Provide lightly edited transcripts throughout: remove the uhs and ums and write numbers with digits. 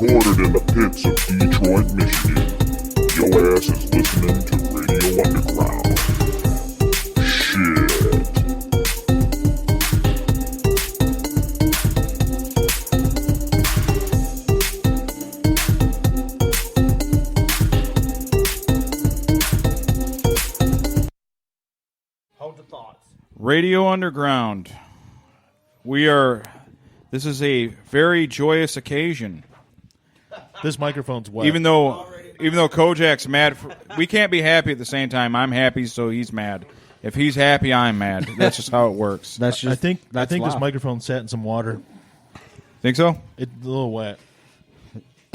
Recorded in the pits of Detroit, Michigan. Your ass is listening to Radio Underground. Shit. Hold the thoughts. Radio Underground. This is a very joyous occasion. This microphone's wet. Even though Kojak's mad, we can't be happy at the same time. I'm happy, so he's mad. If he's happy, I'm mad. That's just how it works. I think this microphone sat in some water. Think so? It's a little wet.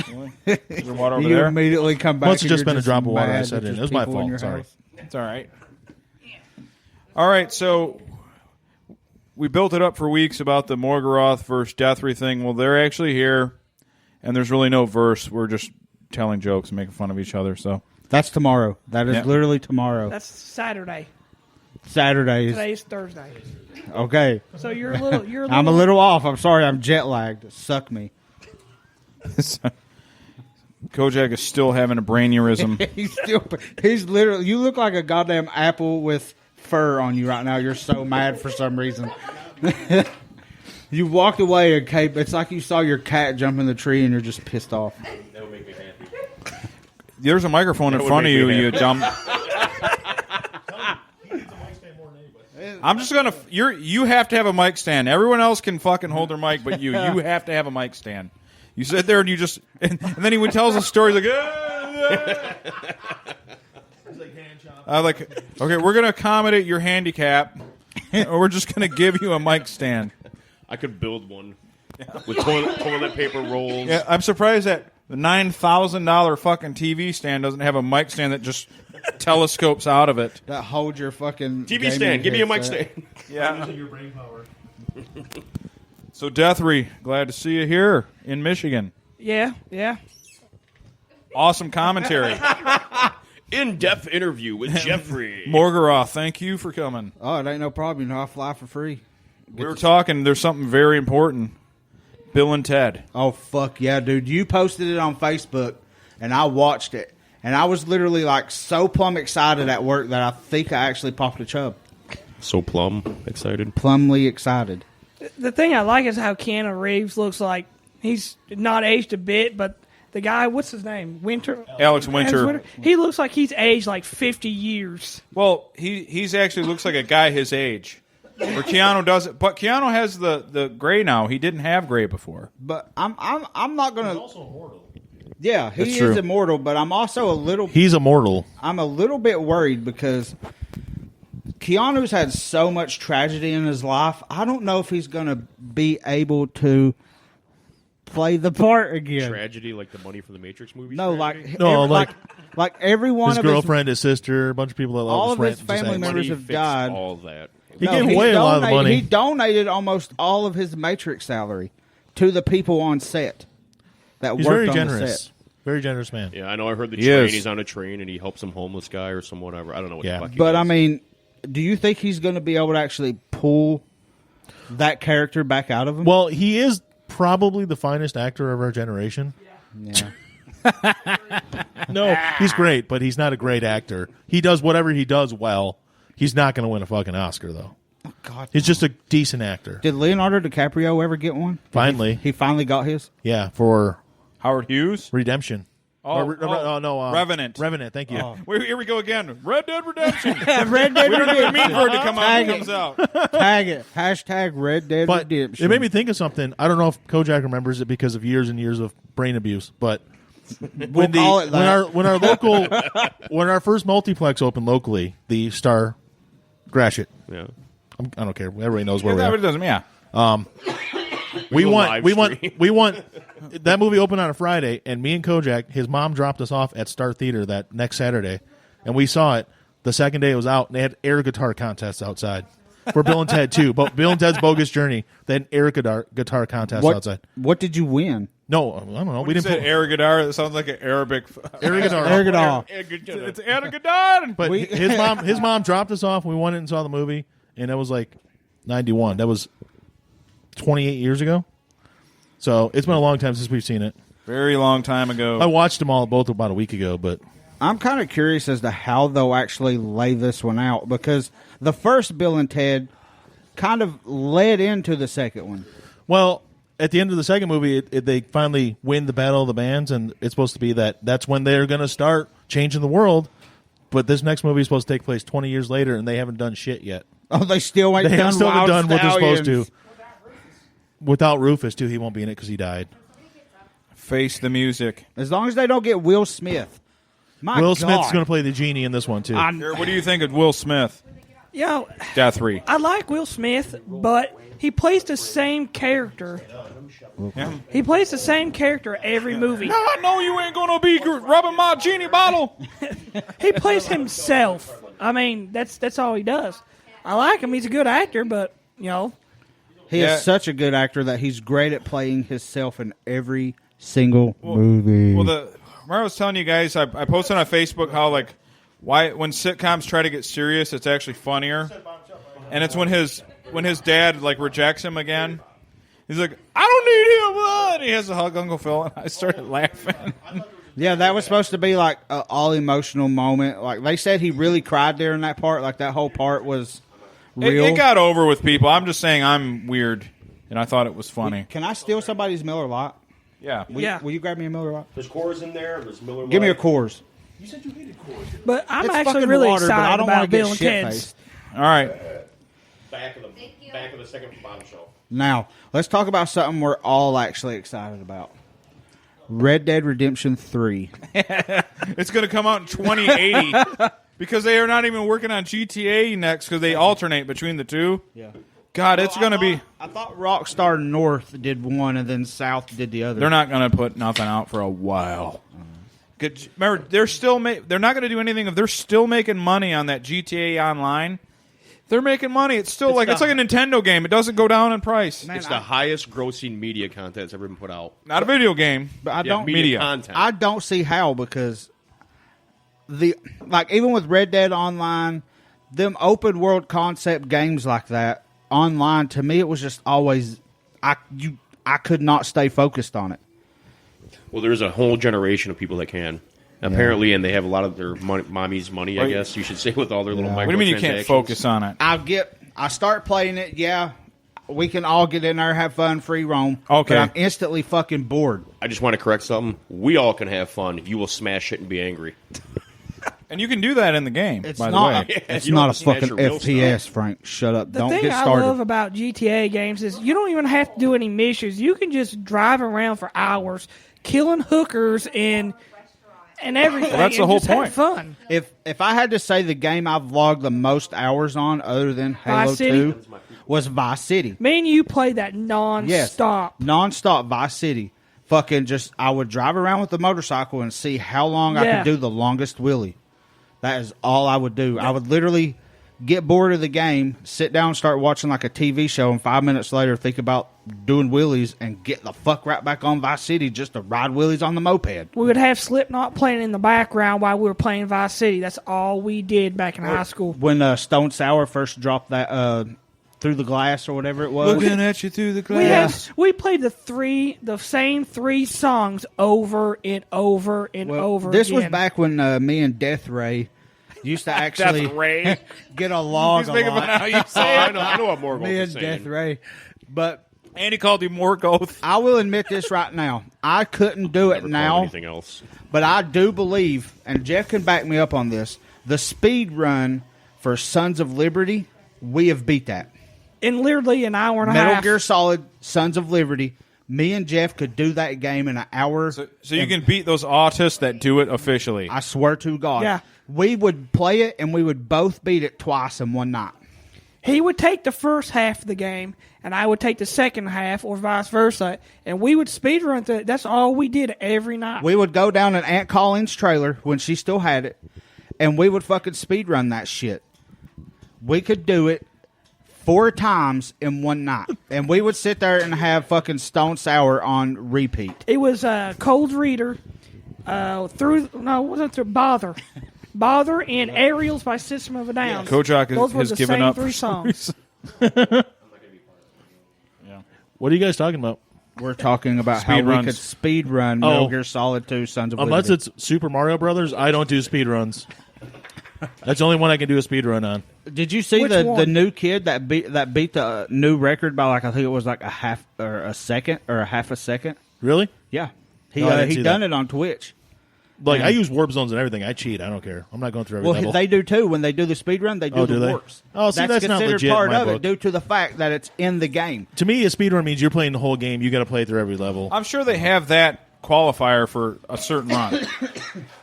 Really? Is there water over You there? immediately come back. Must have and just you're been a drop of water I mad set that in. It there's was my people in fault. your Sorry. house. It's all right. All right, so we built it up for weeks about the Morgoroth versus Deathry thing. Well, they're actually here, and there's really no verse. We're just telling jokes and making fun of each other. So That's tomorrow. That is literally tomorrow. That's Saturday. Saturdays. Today's Thursday. Okay. So you're a little. I'm a little off. I'm sorry. I'm jet lagged. Suck me. Kojak is still having a brainurism. He's literally. You look like a goddamn apple with fur on you right now. You're so mad for some reason. You walked away and Cape. It's like you saw your cat jump in the tree and you're just pissed off. That would make me happy. There's a microphone in front of you, you dumb. I'm just gonna. You have to have a mic stand. Everyone else can fucking hold their mic, but you have to have a mic stand. You sit there and you just, and then he would tell us a story like, okay, we're gonna accommodate your handicap, or we're just gonna give you a mic stand. I could build one with toilet paper rolls. Yeah, I'm surprised that the $9,000 fucking TV stand doesn't have a mic stand that just telescopes out of it. That holds your fucking TV stand. Give me a mic headset. stand. Yeah. Using your brain power. So Deathry, glad to see you here in Michigan. Yeah. Awesome commentary. In-depth interview with Jeffrey. Morgoroth, thank you for coming. Oh, it ain't no problem. You know, I fly for free. We were talking, there's something very important. Bill and Ted. Oh, fuck yeah, dude. You posted it on Facebook, and I watched it. And I was literally, like, so plumb excited at work that I think I actually popped a chub. So plumb excited. Plumly excited. The thing I like is how Keanu Reeves looks like he's not aged a bit, but the guy, what's his name? Alex Winter. He looks like he's aged like 50 years. Well, he's actually looks like a guy his age. Where Keanu doesn't, but Keanu has the gray now. He didn't have gray before. But I'm not going to... He's also immortal. Yeah, he That's is true. immortal, but I'm also a little... He's immortal. I'm a little bit worried because Keanu's had so much tragedy in his life. I don't know if he's going to be able to play the part again. Tragedy like the Money from the Matrix movies? No, tragedy? like every one His of girlfriend, his sister, a bunch of people that all love of his family just members Money have fixed died. all of that. He gave away a lot of the money. He donated almost all of his Matrix salary to the people on set that He's worked very on the generous. set. Very generous man. Yeah, I know. I heard the He train. is. He's on a train and he helps some homeless guy or some whatever. I don't know what the fuck he But does. I mean, do you think he's going to be able to actually pull that character back out of him? Well, he is probably the finest actor of our generation. Yeah. No, he's great, but he's not a great actor. He does whatever he does well. He's not going to win a fucking Oscar, though. Oh, God. He's just a decent actor. Did Leonardo DiCaprio ever get one? Finally. He finally got his? Yeah, for Howard Hughes. Redemption. No, Revenant. Revenant, thank you. Here we go again. Red Dead Redemption. Red Dead We don't even Redemption. mean for it to come out. Tag It it. comes out. Tag it. Hashtag Red Dead But Redemption. it made me think of something. I don't know if Kojak remembers it because of years and years of brain abuse, but when call it that. when our local when our first multiplex opened locally, the Star Gratiot. Yeah. I don't care. Everybody knows where we Yeah, are. it doesn't. Yeah. We go want live we want that movie opened on a Friday, and me and Kojak, his mom dropped us off at Star Theater that next Saturday, and we saw it the second day it was out, and they had air guitar contests outside for Bill and Ted too. But Bill and Ted's Bogus Journey, they had air guitar contests outside. What did you win? No, I don't know. We didn't say Aragadar. That sounds like an Arabic. air guitar. Aragadar. It's Aragadar. But his mom dropped us off. We went in and saw the movie, and that was like 91. That was 28 years ago. So it's been a long time since we've seen it. Very long time ago. I watched them all both about a week ago, but I'm kind of curious as to how they'll actually lay this one out, because the first Bill and Ted kind of led into the second one. well, at the end of the second movie, they finally win the Battle of the Bands, and it's supposed to be that's when they're going to start changing the world. But this next movie is supposed to take place 20 years later, and they haven't done shit yet. Oh, they still ain't They done, still haven't done what they're supposed to. Stallions. Without Rufus, too, he won't be in it because he died. Face the music. As long as they don't get Will Smith. My Will God. Smith's going to play the genie in this one, too. Here, what do you think of Will Smith? You know, Death 3. I like Will Smith, but he plays the same character. Yeah. He plays the same character every movie. No, I know you ain't going to be rubbing my genie bottle. He plays himself. I mean, that's all he does. I like him. He's a good actor, but, you know. He Yeah. is such a good actor that he's great at playing himself in every single movie. Well, remember I was telling you guys, I posted on Facebook how, like, why when sitcoms try to get serious, it's actually funnier. And it's when his dad, like, rejects him again. He's like, I don't need him. And he has to hug Uncle Phil, and I started laughing. Yeah, that was supposed to be like an all-emotional moment. Like, they said he really cried during that part. Like, that whole part was real. It got over with people. I'm just saying I'm weird, and I thought it was funny. Can I steal somebody's Miller Lite? Yeah. Will you grab me a Miller Lite? There's Coors in there. There's Miller Lite. Give me a Coors. You said you hated Coors. But I'm It's actually fucking really water, but I excited don't want to about get Bill and Ted's. shit-faced. All right. Back of the second from bottom shelf. Now, let's talk about something we're all actually excited about. Red Dead Redemption 3. It's going to come out in 2080 because they are not even working on GTA next because they alternate between the two. Yeah. God, it's going to be... I thought Rockstar North did one and then South did the other. They're not going to put nothing out for a while. Good. Remember, they're not going to do anything if they're still making money on that GTA Online. They're making money. It's like a Nintendo game. It doesn't go down in price. Man, It's the highest grossing media content that's ever been put out. Not a video game. But I Yeah, don't media content. I don't see how, because even with Red Dead Online, them open world concept games like that online, to me it was just always I could not stay focused on it. Well, there's a whole generation of people that can. Apparently, and they have a lot of their mommy's money, I Wait. guess you should say, with all their little microtransactions. What do you mean you can't focus on it? I start playing it, yeah. We can all get in there, have fun, free roam. Okay. But I'm instantly fucking bored. I just want to correct something. We all can have fun. You will smash it and be angry. And you can do that in the game, It's by not. the way. It's You don't not have a to smash fucking your real FPS, Frank. Shut up. The Don't thing get I started. love about GTA games is you don't even have to do any missions. You can just drive around for hours, killing hookers and everything. Well, that's the and whole just have point. fun. If I had to say the game I've logged the most hours on, other than Halo Vice City? 2, was Vice City. Me and you play that non-stop. Yes, non-stop Vice City. Fucking just, I would drive around with the motorcycle and see how long I Yeah. could do the longest wheelie. That is all I would do. I would literally get bored of the game, sit down, start watching like a TV show, and 5 minutes later think about doing wheelies and get the fuck right back on Vice City just to ride wheelies on the moped. We would have Slipknot playing in the background while we were playing Vice City. That's all we did back in high school. When Stone Sour first dropped that Through the Glass or whatever it was. Looking at you through the glass. We played the same three songs over and over and over This again. was back when me and Death Ray used to actually Ray. get a log He's a making fun lot. of how you Oh, say I it. know what Morgoth Me is and saying. Death Ray. But And he called you Morgoth. I will admit this right now. I couldn't do it Never call now, anything else. but I do believe, and Jeff can back me up on this, the speed run for Sons of Liberty, we have beat that. in literally an hour and a Metal half. Gear Solid, Sons of Liberty, me and Jeff could do that game in an hour. So you can beat those autists that do it officially. I swear to God. Yeah. We would play it, and we would both beat it twice in one night. He would take the first half of the game, and I would take the second half, or vice versa, and we would speedrun through it. That's all we did every night. We would go down in Aunt Colleen's trailer when she still had it, and we would fucking speedrun that shit. We could do it 4 times in one night, and we would sit there and have fucking Stone Sour on repeat. It was Cold Reader, wasn't through Bother, and Aerials by System of a Down. Kojak Those were has the given same up three for some songs. reason. What are you guys talking about? We're talking about how Speed we runs. could speed run Oh. Metal Gear Solid 2 Sons of Unless Liberty. it's Super Mario Brothers, I don't do speed runs. That's the only one I can do a speed run on. Did you see Which the one? new kid that beat the new record by like I think it was like a half or a second or a half a second? Really? Yeah, he No, I didn't see done that. it on Twitch. Like, I use warp zones and everything. I cheat. I don't care. I'm not going through every Well, level. they do too. When they do the speed run, they do Oh, the do they? warps. Oh, see, that's not considered legit in part my of book. it due to the fact that it's in the game. To me, a speed run means you're playing the whole game. You got to play through every level. I'm sure they have that qualifier for a certain run.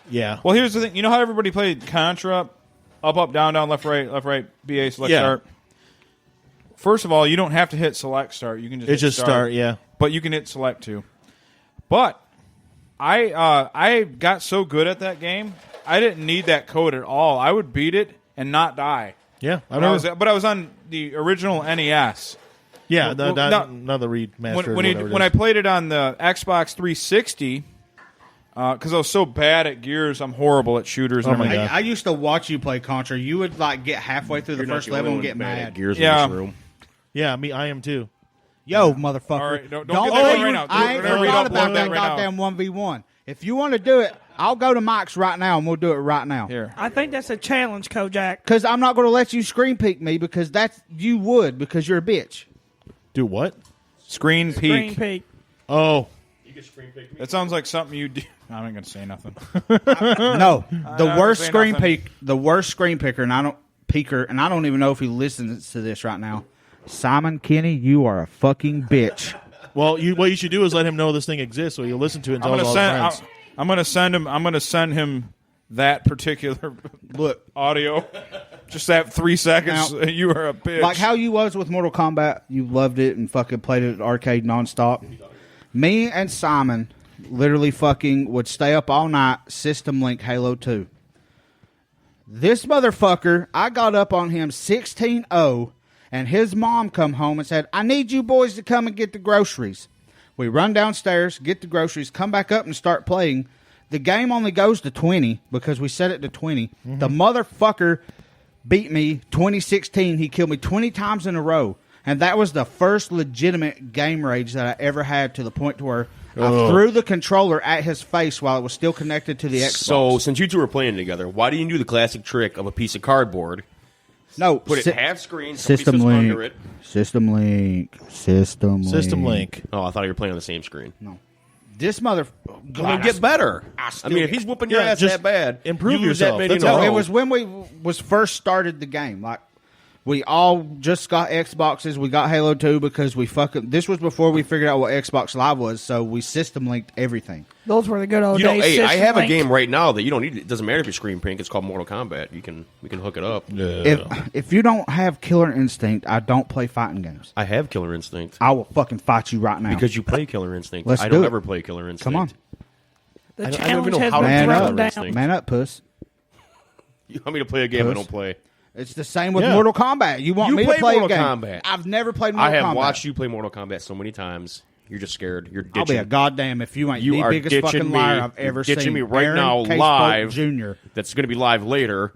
Yeah. Well, here's the thing. You know how everybody played Contra? Up, down, left, right, BA, select, Yeah. start? First of all, you don't have to hit select start. You can just It's hit just start, yeah. But you can hit select too. But I got so good at that game, I didn't need that code at all. I would beat it and not die. Yeah. But I was on the original NES. Yeah, Well, another remaster. When I played it on the Xbox 360, because I was so bad at Gears, I'm horrible at shooters. And Oh my everything. God. I used to watch you play Contra. You would like get halfway through the You're not first the level only and get one bad at mad. Gears Yeah. in this room. Yeah, I am too. Yo, motherfucker! All right, don't Don't get that say one you- right now. I ain't We're gonna read forgot off about that right now. goddamn 1v1. If you want to do it, I'll go to Mike's right now and we'll do it right now. Here. I think that's a challenge, Kojak. Because I'm not going to let you screen peek me because you would because you're a bitch. Do what? Screen Green peek. Peak. Oh, That sounds like something you do. I ain't gonna say nothing. No, the not worst saying screen nothing. peek, the worst screen picker, and I don't even know if he listens to this right now. Simon Kenny, you are a fucking bitch. well, what you should do is let him know this thing exists, so he'll listen to it and tell all his friends. I'm gonna send him that particular Look, audio. Just that 3 seconds. Now- You are a bitch. like how you was with Mortal Kombat, you loved it and fucking played it at arcade nonstop. Me and Simon literally fucking would stay up all night, System Link Halo 2. This motherfucker, I got up on him 16-0, and his mom come home and said, I need you boys to come and get the groceries. We run downstairs, get the groceries, come back up and start playing. The game only goes to 20 because we set it to 20. The motherfucker beat me 2016. He killed me 20 times in a row. And that was the first legitimate game rage that I ever had to the point to where I threw the controller at his face while it was still connected to the Xbox. So, since you two were playing together, why didn't you do the classic trick of a piece of cardboard? no, Put it half screen, System somebody sits under Link. it. System Link. System Link. System Link. Oh, I thought you were playing on the same screen. This mother. Well, get better. I mean, if he's whooping your Yeah, ass just that bad, improve you lose that yourself. many That's in a all. No, row. it was when we was first started the game. Like we all just got Xboxes. We got Halo 2 because we fucking. This was before we figured out what Xbox Live was, so we system linked everything. Those were the good old You know, days. hey, I System have a Link. game right now that you don't need. It doesn't matter if you're screen pink. It's called Mortal Kombat. We can hook it up. If you don't have Killer Instinct, I don't play fighting games. I have Killer Instinct I will fucking fight you right now. because you play Killer Instinct. Let's I do don't it. ever play Killer Instinct. Come on, The I don't even challenge know has how to been man Killer thrown up, down. Instinct. man up, puss. You want me to play a game I Puss. don't play? It's the same with Yeah. Mortal Kombat. You want You me to play play Mortal a game? Kombat. I've never played I Mortal have Kombat. watched you play Mortal Kombat so many times. You're just scared. You're ditching. I'll be a goddamn if you ain't You the are biggest ditching fucking me. liar I've You're ever ditching seen. me right Aaron now K. Spoke live. Jr. That's going to be live later.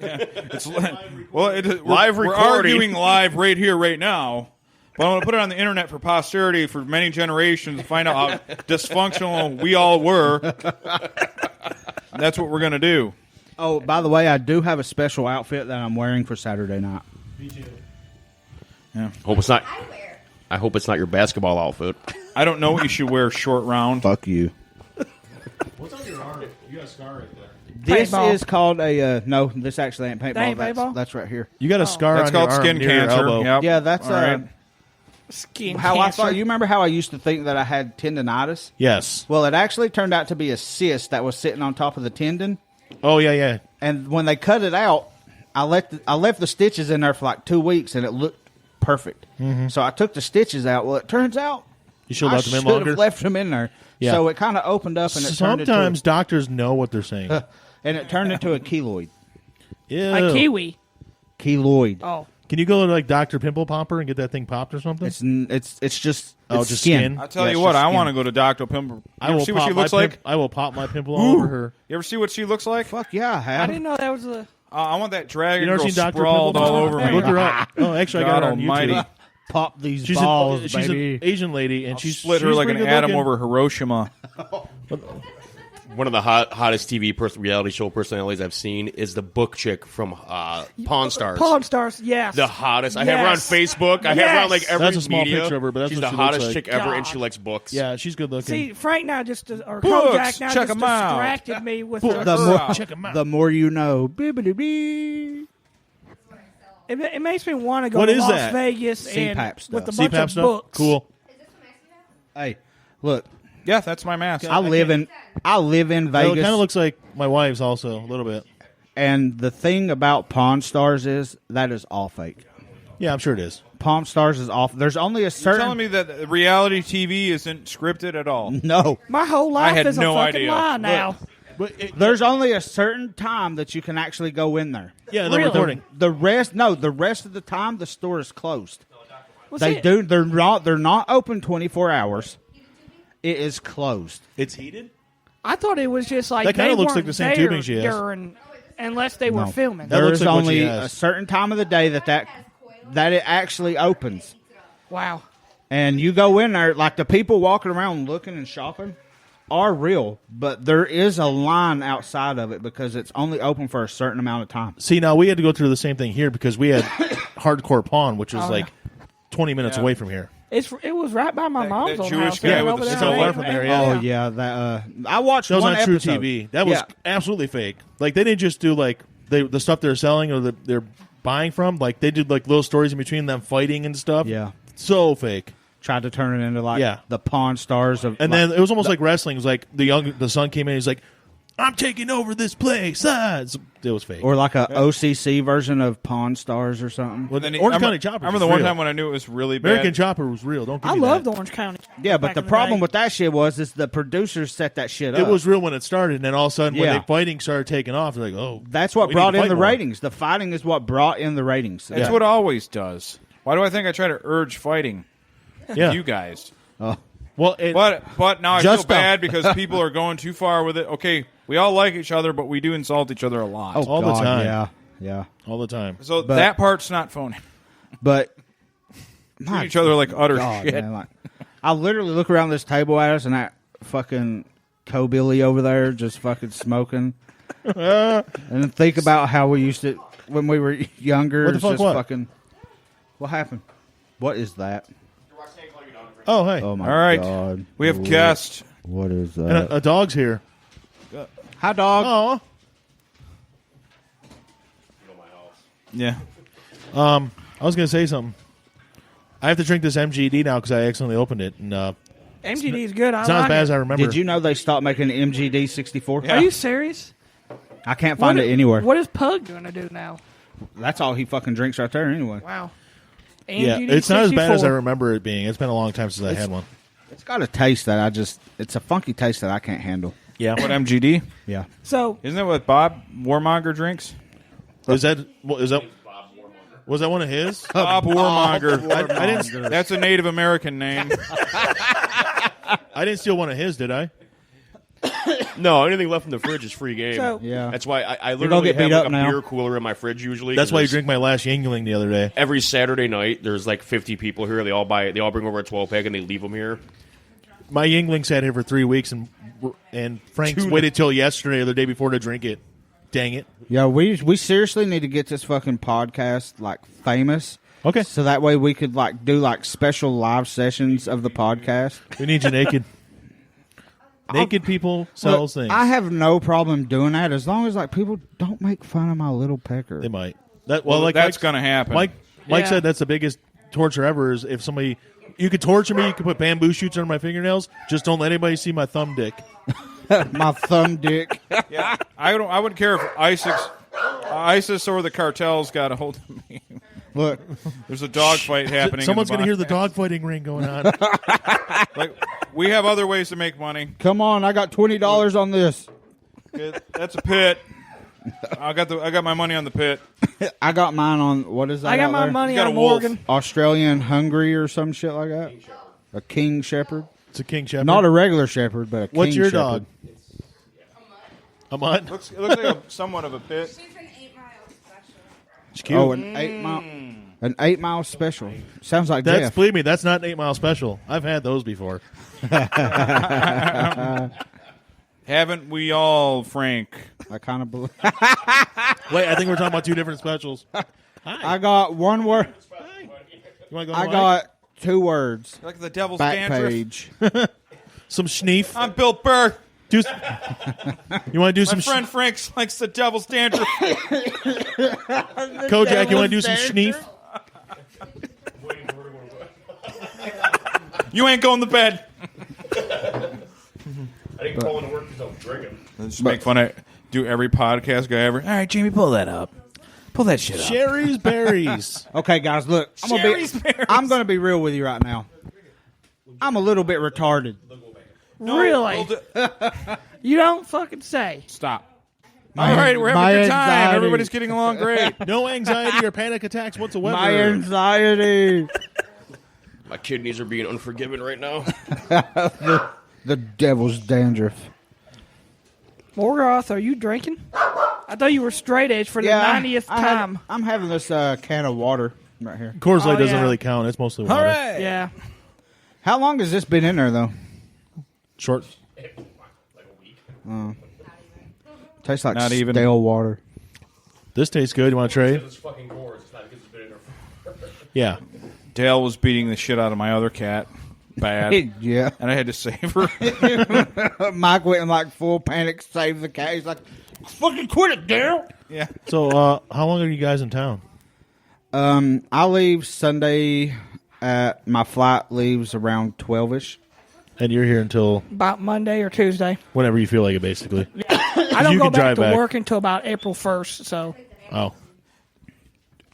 It's well, Live we're recording. arguing live right here, right now. But I'm going to put it on the internet for posterity for many generations to find out how dysfunctional we all were. That's what we're going to do. Oh, by the way, I do have a special outfit that I'm wearing for Saturday night. Hope it's not. I hope it's not your basketball outfit. I don't know what you should wear short round. Fuck you. What's on your arm? You got a scar right there. This Paintball. is called a no. This actually ain't paintball. That ain't That's, paintball? that's right here. You got a scar That's on called your arm skin near your cancer. elbow. Yep. Yeah, that's All right. Skin how I cancer. thought. You remember how I used to think that I had tendonitis? Yes. Well, it actually turned out to be a cyst that was sitting on top of the tendon. Oh, yeah. And when they cut it out, I left the stitches in there for like 2 weeks, and it looked perfect. So I took the stitches out. Well, it turns out You should I have left them in should longer. have left them in there. Yeah. So it kind of opened up, and it turned Sometimes into doctors know what they're saying. and it turned into a keloid. Ew. Like kiwi. Keloid. Oh, Can you go to like Dr. Pimple Popper and get that thing popped or something? It's just Oh, it's just skin. skin? I tell Yeah, you it's what, just I skin. want to go to Dr. Pimple. You I ever will see what pop she my looks like? I will pop my pimple all over her. You ever see what she looks like? Fuck yeah, I I have. didn't know that was a. I want that dragon You never girl seen Dr. sprawled Pimple all Popper? over me. Look her up. Oh, actually, I got God it on almighty. YouTube. pop these She's balls, she's baby. an Asian lady, and she's Split her she's like an pretty atom good-looking. over Hiroshima. One of the hottest TV reality show personalities I've seen is the book chick from Pawn Stars. Pawn Stars, yes. The hottest. I have her on Yes. Facebook. I have her on like every That's a small media. picture of her, but that's she's what the she looks hottest like. chick ever, and God. she likes books. Yeah, she's good looking. See, Frank now or Books, Kojak now check just 'em out. distracted me with The her. more, Check 'em out. the more you know. Bibbidi-bee. It makes me want to go What to is Las that? Vegas and CPAP stuff. with a bunch CPAP of stuff. books. Cool. Hey, look, Yeah, that's my mask. I live in Well, it Vegas. kind of looks like my wife's also a little bit. And the thing about Pawn Stars is that is all fake. Yeah, I'm sure it is. Pawn Stars is off. There's only a You're certain. telling me that reality TV isn't scripted at all? No, My whole life had is a no fucking idea. lie now. But there's only a certain time that you can actually go in there. yeah, they're Really? recording. The rest of the time the store is closed. Well, They see, do. They're not open 24 hours. It is closed. It's heated. I thought it was just like That kinda they looks like weren't the same there tubing she has. during, unless they were No. filming. That looks There's like what only she has. a certain time of the day that it actually opens. Wow. And you go in there, like the people walking around looking and shopping are real, but there is a line outside of it because it's only open for a certain amount of time. See, now we had to go through the same thing here because we had Hardcore Pawn, which was Oh, like 20 minutes Yeah. away from here. It was right by my mom's that old Jewish house. guy Yeah, with over the there. so far from there, yeah. Oh yeah, that I watched That was one on True episode. TV. That was Yeah. absolutely fake. Like they didn't just do like the stuff they're selling or they're buying from. Like they did like little stories in between them fighting and stuff. Yeah. So fake. Tried to turn it into like Yeah. the Pawn Stars of, And like, then it was almost like wrestling. It was like the son came in. He's like, "I'm taking over this place." It was fake. or like a OCC version of Pawn Stars or something. Well, Then Orange I County Chopper. I remember the one time when I knew it was really bad. American Chopper was real. Don't. Give I me loved that. Orange County. Yeah, but back the in problem day. with that shit is the producers set that shit up. It was real when it started, and then all of a sudden, when Yeah. they fighting started taking off, they're like, "Oh, That's what we need brought to in fight the more." ratings. The fighting is what brought in the ratings. That's Yeah. what it always does. Why do I think I try to urge fighting? Yeah. You guys. Well, But now I Just feel bad because people are going too far with it. Okay, we all like each other, but we do insult each other a lot. all the time. Yeah. all the time. So but- that part's not phony. But Treat each other like utter God, shit. man, like, I literally look around this table at us and that fucking Billy over there just fucking smoking, and think about how we used to when we were younger. What the it's fuck, just what? fucking. What happened? What is that? Oh, hey, Oh my All right. god! We have What- guests. What is and that? a dog's here. Hi, dog. Oh, Yeah. I was gonna say something. I have to drink this MGD now because I accidentally opened it, and MGD is good. I it's not as like bad it. as I remember. Did you know they stopped making MGD 64? Yeah. Are you serious? I can't find What- it anywhere. What is Pug going to do now? That's all he fucking drinks right there anyway. Wow. Yeah, MGD it's not as bad as I 64. remember it being. It's been a long time since I had one. It's got a taste that it's a funky taste that I can't handle. Yeah, What MGD? Yeah. So Isn't that what Bob Warmonger drinks? is that was that one of his? Bob Warmonger. I didn't. That's a Native American name. I didn't steal one of his, did I? No, anything left in the fridge is free game. So- Yeah. That's why I gonna literally get have beat like up a now. beer cooler in my fridge usually. That's why you 'cause drink my last Yingling the other day. every Saturday night. There's like 50 people here. They all bring over a 12 pack and they leave them here. My Yingling sat here for 3 weeks, and Frank's waited till yesterday or the day before to drink it. Dang it! Yeah, we seriously need to get this fucking podcast like famous. Okay. So that way we could like do like special live sessions of the podcast. We need you naked. Naked people sells Look, things. I have no problem doing that as long as like people don't make fun of my little pecker. They might. Well, Well, like that's Mike- going to happen. Mike Yeah. said that's the biggest torture ever. Is if somebody you could torture me, you could put bamboo shoots under my fingernails. Just don't let anybody see my thumb dick. My thumb dick. Yeah, I wouldn't care if ISIS or the cartels got a hold of me. Look, There's a dogfight happening. Someone's going gonna to hear the dogfighting ring going on. Like, we have other ways to make money. come on, I got $20 on this. That's a pit. I got my money on the pit. I got mine on what is that? I got out my there? money He's got on a wolf. Morgan. Australian Hungry or some shit like that. A King Shepherd, It's a king shepherd. not a regular shepherd, but a King What's your Shepherd. dog? A mutt. It looks like somewhat of a pit. She's an 8 mile special. It's cute. Oh, an An 8 Mile special. Sounds like That's Jeff. believe me, that's not an 8 Mile special. I've had those before. Haven't we all, Frank? I kind of believe. Wait, I think we're talking about two different specials. I got one word. You want to go? I got 2 words. Like the devil's Back dandruff. page. some schneef. I'm Bill Burr. You want to do My some friend Frank likes the devil's dandruff. Kojak? You want to do some schneef? You ain't going to bed. I didn't call into work because I was drinking. Just make fun of do every podcast guy ever. All right, Jamie, pull that up. Pull that shit up. Sherry's berries. Okay, guys, look. I'm going to be real with you right now. I'm a little bit retarded. Really? You don't fucking say. Stop. All right, we're having a good time. anxiety. Everybody's getting along great. No anxiety or panic attacks whatsoever. My anxiety. My kidneys are being unforgiven right now. The devil's dandruff. Morgoth, are you drinking? I thought you were straight edge for the 90th time. I'm having this can of water right here. Coors Light Oh, doesn't yeah. really count. It's mostly water. All right. Yeah. How long has this been in there, though? Short. Tastes like Not even. stale water. This tastes good. You want to trade? It's fucking Coors. It's not because it's been in there. Yeah. Dale was beating the shit out of my other cat. Bad. Yeah. And I had to save her. Mike went in like full panic, save the cat. He's like, fucking quit it, Daryl. Yeah. So, how long are you guys in town? I leave Sunday. My flight leaves around 12-ish. And you're here until About Monday or Tuesday. whenever you feel like it, basically. I don't You go can back drive to back. work until about April 1st, so. Oh.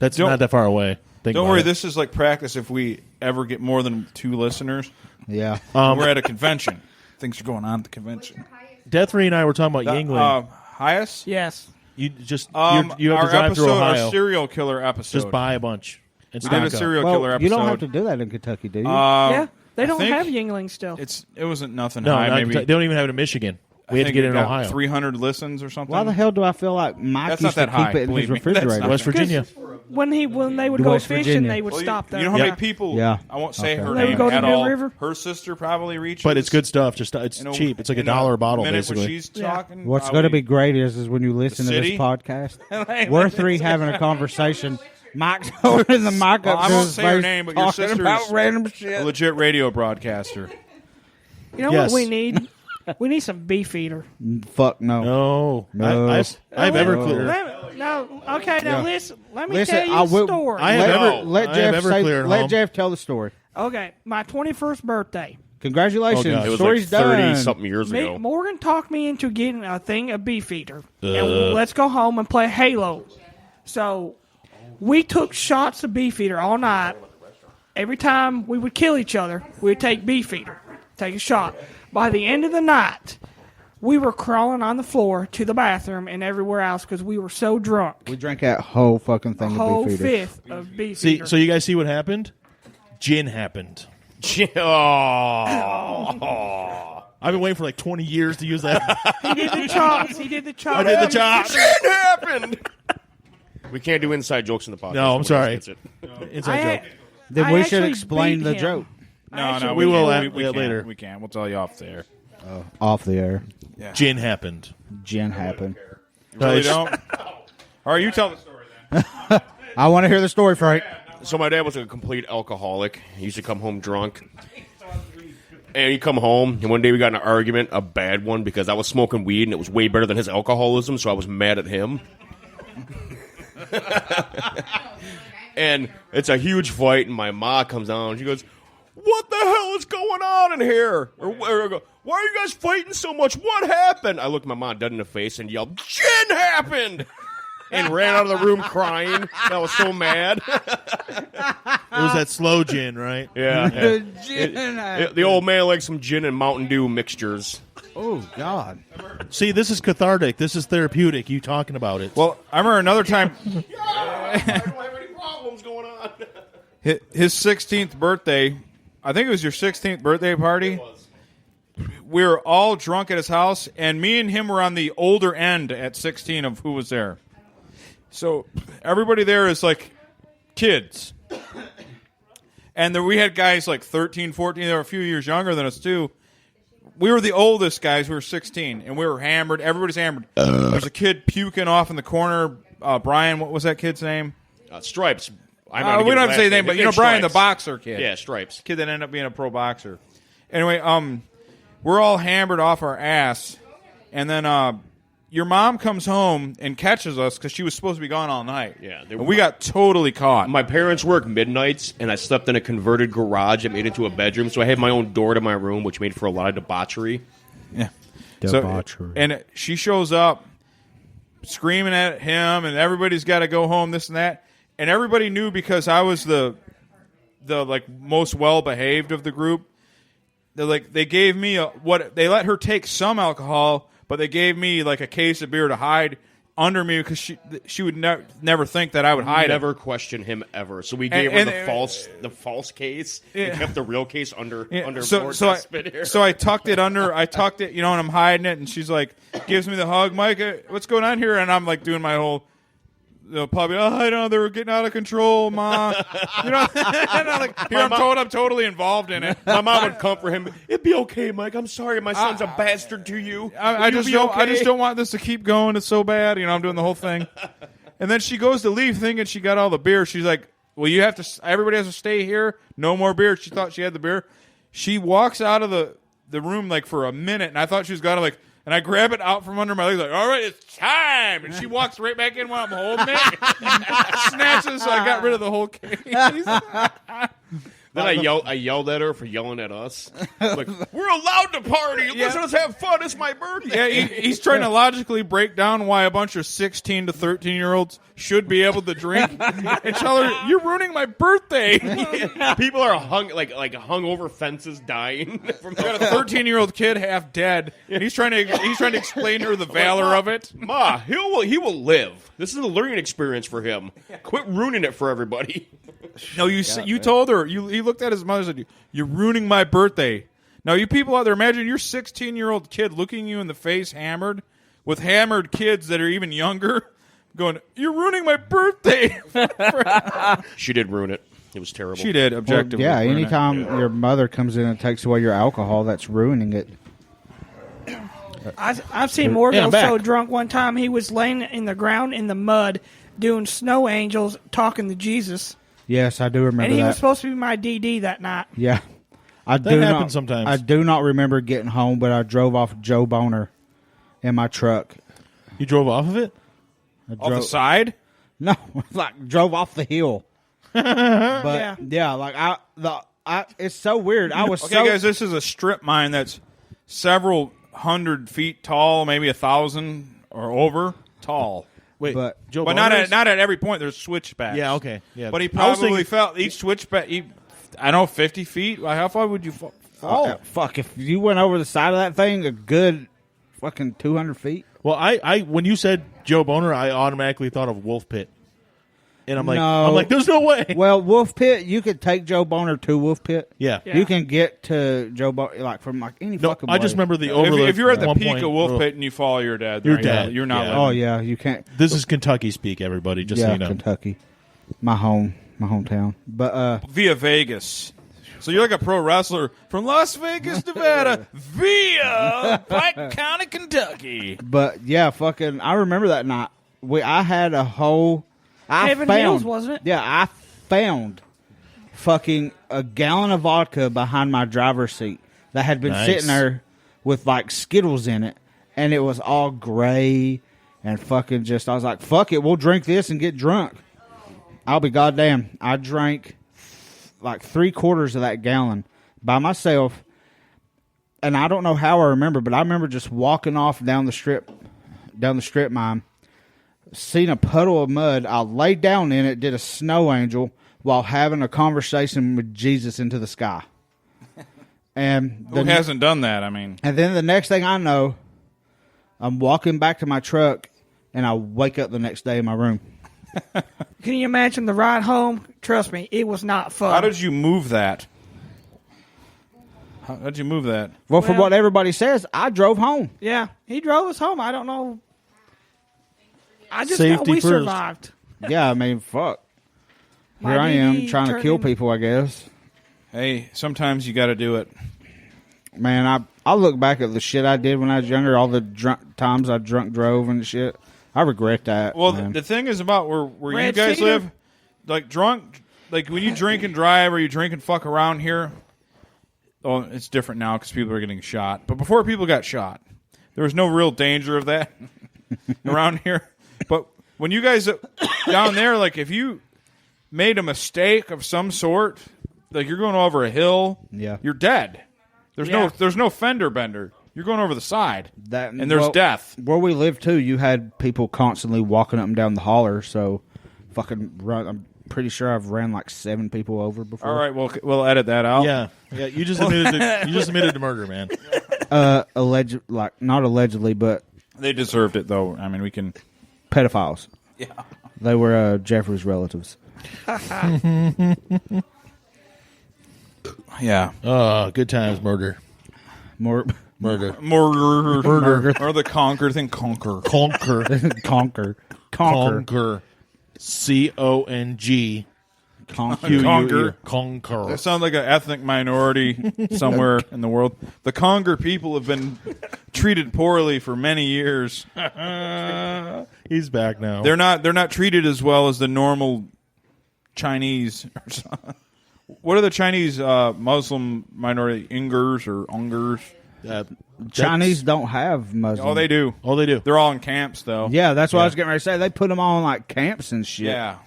That's Don't- not that far away. Think Don't about worry, it. this is like practice if we ever get more than 2 listeners. Yeah. We're at a convention. Things are going on at the convention. Death-Free and I were talking about Yingling. Highest? Yes. You just you Our have to drive through episode, Ohio. our serial killer episode. Just buy a bunch. And we did a stock up. serial Well, killer episode. you don't have to do that in Kentucky, do you? Yeah. They I don't think have Yingling still. It wasn't nothing No, high. not Maybe Kentucky. They don't even have it in Michigan. We had to get it in got Ohio. 300 listens or something. Why the hell do I feel like Mike That's used not to that high, keep it in his believe me. That's refrigerator? not- West Virginia. When they would go West fishing, Virginia. they would Well, stop there. You know how many Yeah. people? Yeah. I won't say Okay. her They would name go to at Mill all. River? Her sister probably reaches. But it's good stuff. Just it's you know, cheap. It's like in $1 a the bottle, minute basically. when she's talking. What's going to be great is when you listen to this city? podcast, we're three having a conversation. Mike's holding the mic Well, up I to won't his say her face, name, but your talking sister about is random a shit. legit radio broadcaster. You know Yes. what we need? We need some beef eater. Fuck no. No. No. I've Everclear. Okay, now Yeah. listen. Let me Listen, tell you I a will- story. I have Let I have Jeff Everclear at let home. Jeff tell the story. Okay, my 21st birthday. Congratulations. Oh, God. It was Story's like 30 done. something years ago. Morgan talked me into getting a thing of beef eater. And let's go home and play Halo. So we took shots of beef eater all night. Every time we would kill each other, we would take beef eater, take a shot. By the end of the night, we were crawling on the floor to the bathroom and everywhere else because we were so drunk. We drank that whole fucking A thing whole of beef eater. fifth of beef See, eater. so you guys see what happened? Gin happened. Oh. I've been waiting for like 20 years to use that. He did the chops. He did the chops. I did the chops. It happened. We can't do inside jokes in the podcast. No, I'm Nobody sorry. else gets it. Inside joke. Then I we should actually explain beat the him. joke No, we will we later. can't. We can't. We'll tell you off there. off the air. Gin happened. Gin happened. You really it's- don't? All right, you tell the story then. I want to hear the story, Frank. So my dad was a complete alcoholic. He used to come home drunk. And he'd come home, and one day we got in an argument, a bad one, because I was smoking weed, and it was way better than his alcoholism, so I was mad at him. And it's a huge fight, and my ma comes down, and she goes, "What the hell is going on in here? Or I go, why are you guys fighting so much? What happened?" I looked my mom dead in the face and yelled, "Gin happened!" And ran out of the room crying. I was so mad. It was that slow gin, right? Yeah. Gin happened. The old man likes some gin and Mountain Dew mixtures. Oh, God. See, this is cathartic. This is therapeutic. You talking about it. Well, I remember another time, I don't have any problems going on. his 16th birthday. I think it was your 16th birthday party. We were all drunk at his house, and me and him were on the older end at 16 of who was there. So everybody there is like kids. And we had guys like 13, 14. They were a few years younger than us, too. We were the oldest guys. We were 16, and we were hammered. Everybody's hammered. There's a kid puking off in the corner. Brian, what was that kid's name? Stripes. We don't have to say his name, but you know Brian, the boxer kid. Yeah, Stripes. Kid that ended up being a pro boxer. Anyway, we're all hammered off our ass, and then your mom comes home and catches us because she was supposed to be gone all night. Yeah, and we got totally caught. My parents work midnights, and I slept in a converted garage that made into a bedroom, so I had my own door to my room, which made for a lot of debauchery. Yeah. Debauchery. And she shows up screaming at him, and everybody's got to go home, this and that. And everybody knew because I was the like most well-behaved of the group. They gave me they let her take some alcohol, but they gave me like a case of beer to hide under me because she would never think that I would hide Never it. question him ever. So we gave her the false case and kept the real case under board. So I tucked it under. I tucked it, and I'm hiding it. And she's like, gives me the hug, Mike. What's going on here? And I'm like doing my whole. Puppy, I know they were getting out of control, Ma. And I'm totally involved in it. My mom would comfort him. It'd be okay, Mike. I'm sorry, my son's a bastard to you. I just don't want this to keep going. It's so bad. I'm doing the whole thing. And then she goes to leave, thinking she got all the beer. She's like, "Well, you have to. Everybody has to stay here. No more beer." She thought she had the beer. She walks out of the room like for a minute, and I thought she was gonna like. And I grab it out from under my legs, like, all right, it's time. And she walks right back in while I'm holding it. Snatches, so I got rid of the whole case. Then I yelled at her for yelling at us. Like, we're allowed to party. Let us have fun. It's my birthday. Yeah, he's trying to logically break down why a bunch of 16 to 13-year-olds should be able to drink and tell her, you're ruining my birthday. People are hung over fences dying. We got a 13-year-old kid half dead, and he's trying to explain to her the valor of it. Ma, he will live. This is a learning experience for him. Quit ruining it for everybody. No, you told her. He looked at his mother and said, "You're ruining my birthday." Now, you people out there, imagine your 16-year-old kid looking you in the face, hammered, with hammered kids that are even younger, going, "You're ruining my birthday." She did ruin it. It was terrible. She did, objectively. Well, yeah, anytime your mother comes in and takes away your alcohol, that's ruining it. I've seen Morgan so drunk one time he was laying in the ground in the mud doing snow angels talking to Jesus. Yes, I do remember that. And he was supposed to be my DD that night. Yeah. That happens sometimes. I do not remember getting home, but I drove off Joe Boner in my truck. You drove off of it? Off the side? No, like drove off the hill. But yeah, it's so weird. I was okay, guys. This is a strip mine that's several 100 feet tall, maybe 1,000 or over tall. Wait, but not at every point. There's switchbacks. Yeah, okay. Yeah. But he probably felt each switchback. I don't know, 50 feet. How far would you fall? Fuck, if you went over the side of that thing, a good fucking 200 feet. Well, I when you said Joe Boner, I automatically thought of Wolf Pit. And I'm like, there's no way. Well, Wolf Pit, you could take Joe Boner to Wolf Pit. Yeah. You can get to Joe Boner from any fucking way. I just remember the overlook. If you're at the peak of Wolf Pit and you fall, you're dead. You're dead. You're not living. Oh, yeah, you can't. This is Kentucky speak, everybody, just so you know. Kentucky. My hometown. But via Vegas. So you're like a pro wrestler from Las Vegas, Nevada, via Pike County, Kentucky. But, yeah, fucking, I remember that night. I had a whole... Heaven Hills, wasn't it? Yeah, I found fucking a gallon of vodka behind my driver's seat that had been sitting there with like Skittles in it, and it was all gray and fucking just. I was like, "Fuck it, we'll drink this and get drunk." I'll be goddamn. I drank like 3/4 of that gallon by myself, and I don't know how I remember, but I remember just walking off down the strip mine. Seen a puddle of mud. I laid down in it, did a snow angel while having a conversation with Jesus into the sky. And who hasn't done that? I mean, and then the next thing I know, I'm walking back to my truck, and I wake up the next day in my room. Can you imagine the ride home? Trust me, it was not fun. How did you move that? How did you move that? Well, from what everybody says, I drove home. Yeah, he drove us home. I don't know. I just Safety know we first. survived. Yeah, I mean, fuck. Here I am trying to kill people, I guess. Hey, sometimes you got to do it. Man, I look back at the shit I did when I was younger, all the times I drunk drove and shit. I regret that. Well, man. the thing is about where you Red guys Cedar? live, like drunk, like when you drink and drive or you drink and fuck around here, well, it's different now because people are getting shot. But before people got shot, there was no real danger of that around here. But when you guys down there, like if you made a mistake of some sort, like you're going over a hill, Yeah. you're dead. There's no fender bender. You're going over the side, and there's death. Where we live too, you had people constantly walking up and down the holler. So, fucking run. I'm pretty sure I've ran like 7 people over before. All right, we'll edit that out. Yeah. You just admitted to murder, man. Not allegedly, but They deserved it, though. I mean, we can. pedophiles. Yeah. They were Jeffrey's relatives. Yeah. Good times, murder. Murder. Murder. Or the conquer thing. Conquer. Conquer. Conquer. Conquer. C-O-N-G. Conquer. Conquer. That sounds like an ethnic minority somewhere in the world. The Conger people have been treated poorly for many years. He's back now. They're not treated as well as the normal Chinese. What are the Chinese Muslim minority? Ingers or Ungers? Chinese don't have Muslims. Oh, they do. Oh, they do. They're all in camps, though. Yeah, that's what I was getting ready to say. They put them all in like camps and shit. Yeah.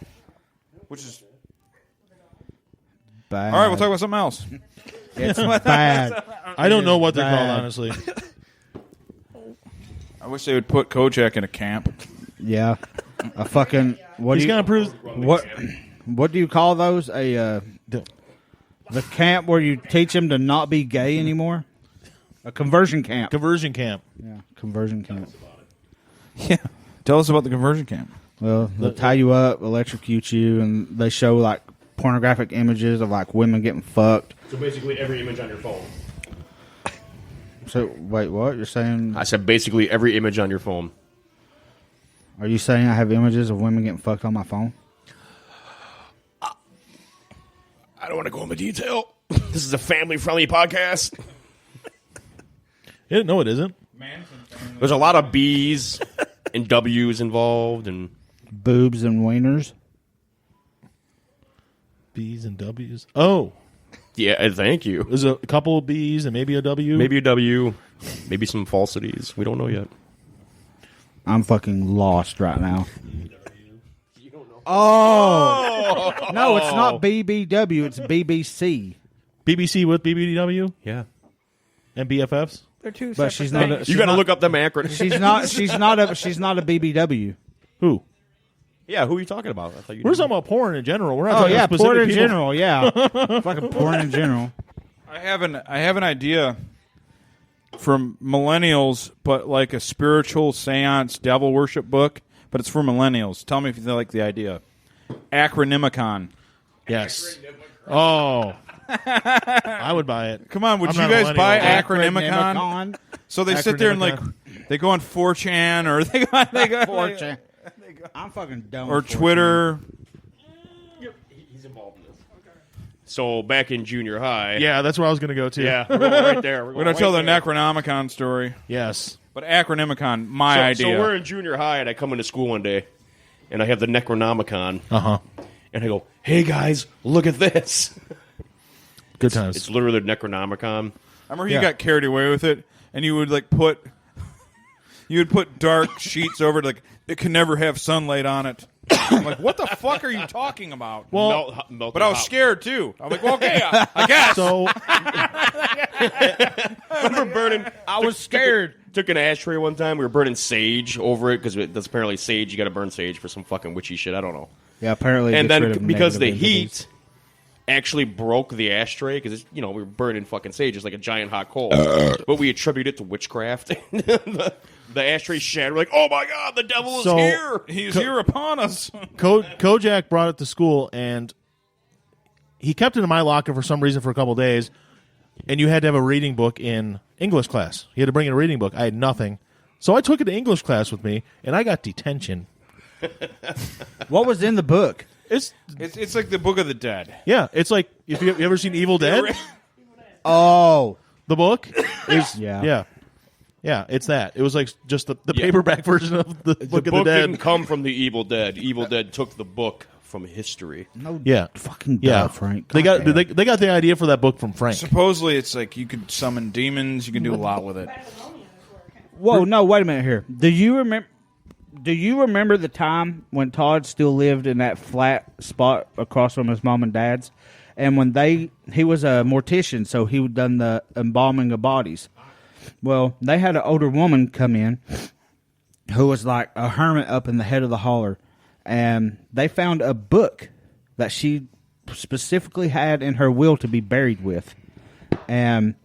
Which is Bad. all right. We'll talk about something else. It's bad. I don't know what they're bad. called, honestly. I wish they would put Kojak in a camp. Yeah. A fucking what? He's do you, gonna prove. what do you call those? The camp where you teach them to not be gay anymore. A conversion camp. Conversion camp. Yeah, conversion camp. Yeah. Tell us about the conversion camp. Well, they'll tie you up, electrocute you, and they show like pornographic images of like women getting fucked. So basically every image on your phone. So wait, what? You're saying? I said basically every image on your phone. Are you saying I have images of women getting fucked on my phone? I don't want to go into detail. This is a family-friendly podcast. No, it isn't. There's a lot of B's and W's involved, and Boobs and wieners. B's and W's. Oh, yeah, thank you. there's a couple of B's and maybe a W. Maybe a W, maybe some falsities. We don't know yet. I'm fucking lost right now. Oh no, it's not BBW. It's BBC. BBC with BBW Yeah, and BFFs. They're two But separate she's not. things. you got to look up them acronyms. She's not a BBW. Who? Yeah, who are you talking about? I thought you We're knew. talking about porn in general. We're not Oh talking yeah, about specific porn in people. general. Yeah, fucking porn in general. I have an idea for millennials, but like a spiritual seance devil worship book, but it's for millennials. Tell me if you like the idea. Acronymicon. Yes. Oh, I would buy it. Come on, would I'm you not a guys buy millennial. Acronymicon? So they sit there and like they go on 4chan or they go 4chan. I'm fucking dumb. or with 4chan. Twitter. He's involved in this. So back in junior high, Yeah, that's where I was going to go to. yeah, we're going right there. We're going to tell the Necronomicon story. Yes. But Acronymicon, my idea. So we're in junior high, and I come into school one day, and I have the Necronomicon, Uh-huh. and I go, "Hey guys, look at this!" Good times. It's literally the Necronomicon. I remember you got carried away with it, and you would like put dark sheets over it, like it can never have sunlight on it. I'm like, what the fuck are you talking about? Well, Melt but I was scared too. I'm like, well, okay, I guess. so Remember burning? I was scared. Took an ashtray one time. We were burning sage over it because that's apparently sage. You got to burn sage for some fucking witchy shit. I don't know. Yeah, apparently. it And gets rid then of because the negative entities. heat actually broke the ashtray because we were burning fucking sage. It's like a giant hot coal. But we attribute it to witchcraft. The ashtray shattered. Like, oh my god, the devil is So- here. He's here upon us. Kojak brought it to school, and he kept it in my locker for some reason for a couple of days, and you had to have a reading book in English class. You had to bring in a reading book. I had nothing. So I took it to English class with me, and I got detention. What was in the book? It's It's like the Book of the Dead. yeah. It's like if you ever seen Evil Dead, Oh, the book is Yeah. yeah. It's that. It was like just the paperback version of the The Book of the book Dead. didn't come from the Evil Dead. Evil Dead took the book from history. no, Yeah. fucking Yeah, duh, Frank. They got Goddamn. they got the idea for that book from Frank. Supposedly, it's like you could summon demons. You can do a lot with it. Whoa, no, wait a minute here. Do you remember the time when Todd still lived in that flat spot across from his mom and dad's? And when he was a mortician, so he had done the embalming of bodies. Well, they had an older woman come in who was like a hermit up in the head of the holler, and they found a book that she specifically had in her will to be buried with. And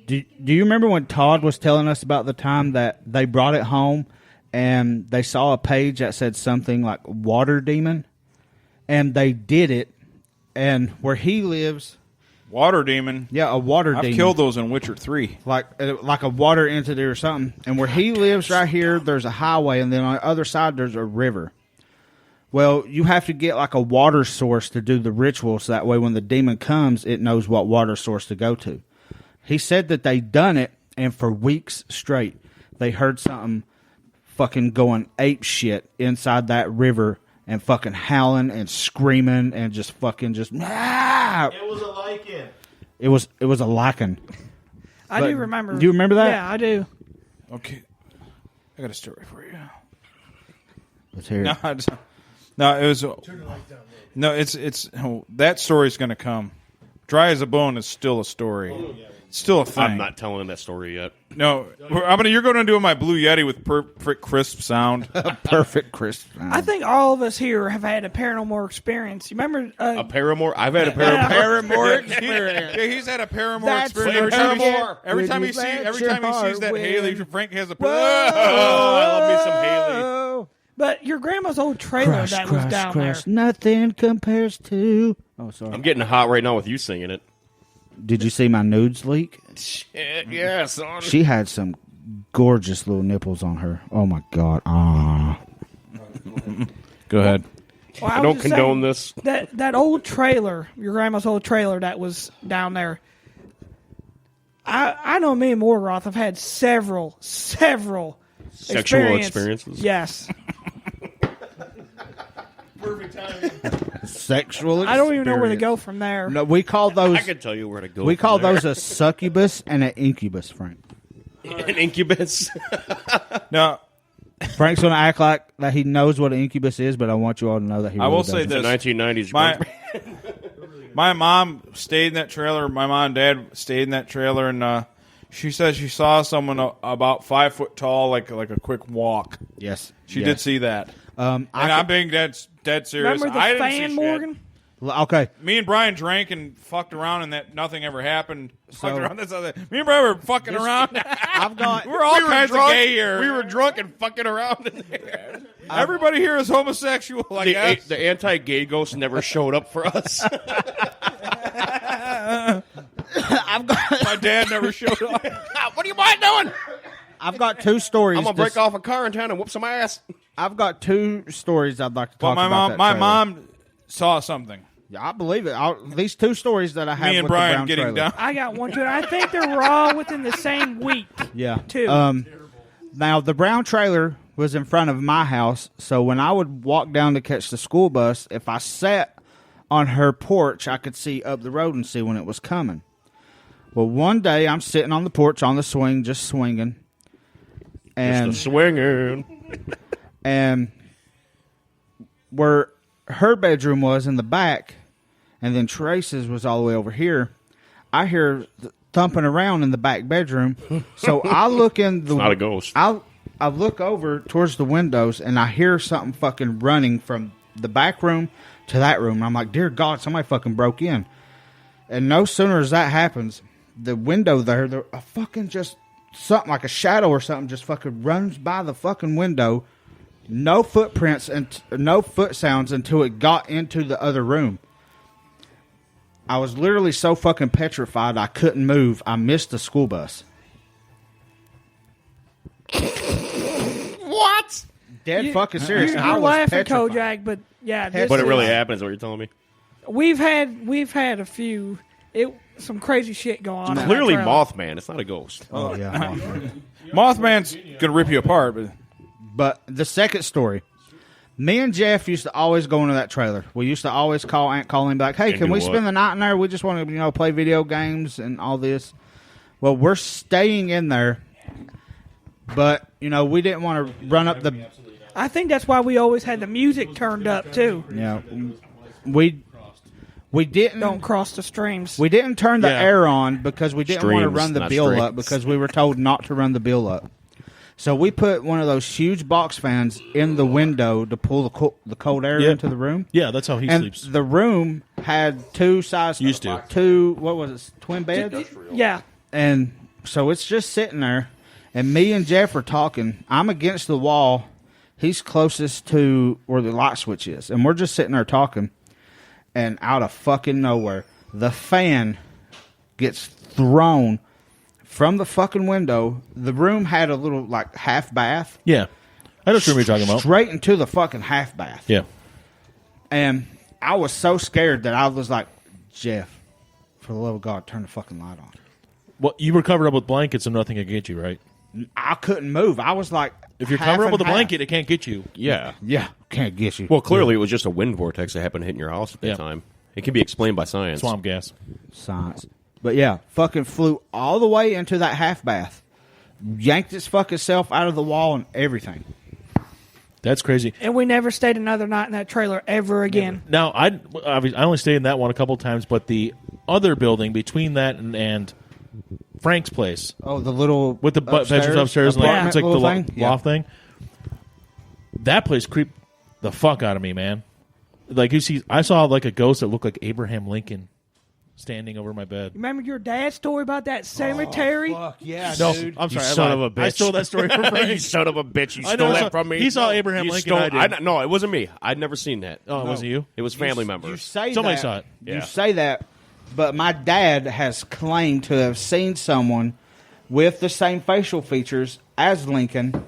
do you remember when Todd was telling us about the time that they brought it home and they saw a page that said something like water demon? And they did it, and where he lives, Water demon. yeah, a water I've demon. killed those in Witcher 3. like a water entity or something. And where he lives right here, there's a highway, and then on the other side, there's a river. Well, you have to get like a water source to do the ritual, so that way when the demon comes, it knows what water source to go to. He said that they done it, and for weeks straight, they heard something fucking going ape shit inside that river and fucking howling and screaming and just fucking ah! It was a lichen. It was a lichen. I But do remember. do you remember that? Yeah, I do. Okay. I got a story for you. Let's hear it. No, it was. No, it's that story's going to come. Dry as a bone is still a story. It's still a thing. I'm not telling him that story yet. No, you're going to do my Blue Yeti with perfect crisp sound. Perfect, Chris. I think all of us here have had a paranormal experience. You remember? A paramour? I've had a paramour. Paramore experience. Yeah, he's had a paramour That's experience. Paramore. Every time he When you sees let your that heart Haley, win. Frank has a. Oh, I love me some Haley. But your grandma's old trailer that was down there. Nothing compares to. Oh, sorry. I'm getting hot right now with you singing it. Did you see my nudes leak? Shit, yeah, son. She had some gorgeous little nipples on her. Oh my god. Ah. Go ahead. Well, I was don't just condone saying, this. That old trailer, your grandma's old trailer that was down there. I know me and Morgoth have had several Sexual experiences? Yes. Sexual. I don't even know where to experience. go from there. No, we call those. I can tell you where to go. We call from there. those a succubus and an incubus, Frank. an incubus. Now, Frank's going to act like that he knows what an incubus is, but I want you all to know that he. I Really will say doesn't. this. The 1990s. My mom stayed in that trailer. My mom and dad stayed in that trailer, and she said she saw someone about 5 foot tall, like a quick walk. Yes, She yes. did see that. And I'm being dead serious. Remember the I didn't see fan, shit. Morgan? Okay, Me and Brian drank and fucked around, and that nothing ever happened. So- Fucked around. That's how that. Me and Brian were fucking around. I've got. We're all kinds of gay here. We were drunk and fucking around in there. Everybody here is homosexual. I guess. The anti-gay ghost never showed up for us. I've got. My dad never showed up. What are you boys doing? I've got two stories. I'm gonna break off a car in town and whoop some ass. I've got two stories I'd like to But talk my about. mom, that my trailer. mom saw something. Yeah, I believe it. These two stories that I have. Me and with the Brian brown getting trailer. down. I got one too. And I think they were all within the same week. Yeah. Two. Now the brown trailer was in front of my house, so when I would walk down to catch the school bus, if I sat on her porch, I could see up the road and see when it was coming. Well, one day I'm sitting on the porch on the swing, just swinging, and Just a swinging. and where her bedroom was in the back, and then Trace's was all the way over here. I hear thumping around in the back bedroom, so I look in the. It's not a ghost. I look over towards the windows, and I hear something fucking running from the back room to that room. And I'm like, dear God, somebody fucking broke in. And no sooner as that happens, the window there, a fucking just something like a shadow or something just fucking runs by the fucking window. No footprints and no foot sounds until it got into the other room. I was literally so fucking petrified I couldn't move. I missed the school bus. What? dead fucking serious. You're I was laughing, petrified. Kojak, but yeah, this But it is- really happened, is what you're telling me? We've had a few some crazy shit going on. in Clearly that trailer. Mothman. It's not a ghost. Oh yeah. Mothman's gonna rip you apart, but But the second story, me and Jeff used to always go into that trailer. We used to always call Aunt Colleen and be like, hey, And can do we what? spend the night in there? We just want to, play video games and all this. Well, we're staying in there, but, we didn't want to run up the... I think that's why we always had the music turned up too. We didn't... Don't cross the streams. We didn't turn the Yeah. air on because we didn't want to Streams, run the not bill strings. up because we were told not to run the bill up. So we put one of those huge box fans in the window to pull the cold air Yeah. into the room. Yeah, that's how he And sleeps. the room had Used to. two, what was it, twin beds? Yeah. And so it's just sitting there, and me and Jeff are talking. I'm against the wall. He's closest to where the light switch is. And we're just sitting there talking, and out of fucking nowhere, the fan gets thrown from the fucking window. The room had a little, half bath. Yeah. I know what you're talking about. Straight into the fucking half bath. Yeah. And I was so scared that I was like, Jeff, for the love of God, turn the fucking light on. Well, you were covered up with blankets and nothing could get you, right? I couldn't move. I was like, If you're half covered up with a and half. blanket, it can't get you. Yeah. Yeah, can't get you. Well, clearly it was just a wind vortex that happened hitting your house at that Yeah. time. It can be explained by science. Swamp gas. Science. But yeah, fucking flew all the way into that half bath, yanked its fucking self out of the wall and everything. That's crazy. And we never stayed another night in that trailer ever again. Now, I only stayed in that one a couple times, but the other building between that and Frank's place Oh, the little with the bedrooms upstairs, and apartment it's like the little thing? loft thing. That place creeped the fuck out of me, man. Like I saw like a ghost that looked like Abraham Lincoln standing over my bed. Remember your dad's story about that cemetery? Fuck yeah, No, dude. I'm sorry, You I son lied. of a bitch. I stole that story from You Frank. son of a bitch. You I stole know, that from me. he saw Abraham You Lincoln, stole- I did. No, it wasn't me. I'd never seen that. Oh, it wasn't you? It was family You members. say Somebody that, saw it. Yeah. You say that, but my dad has claimed to have seen someone with the same facial features as Lincoln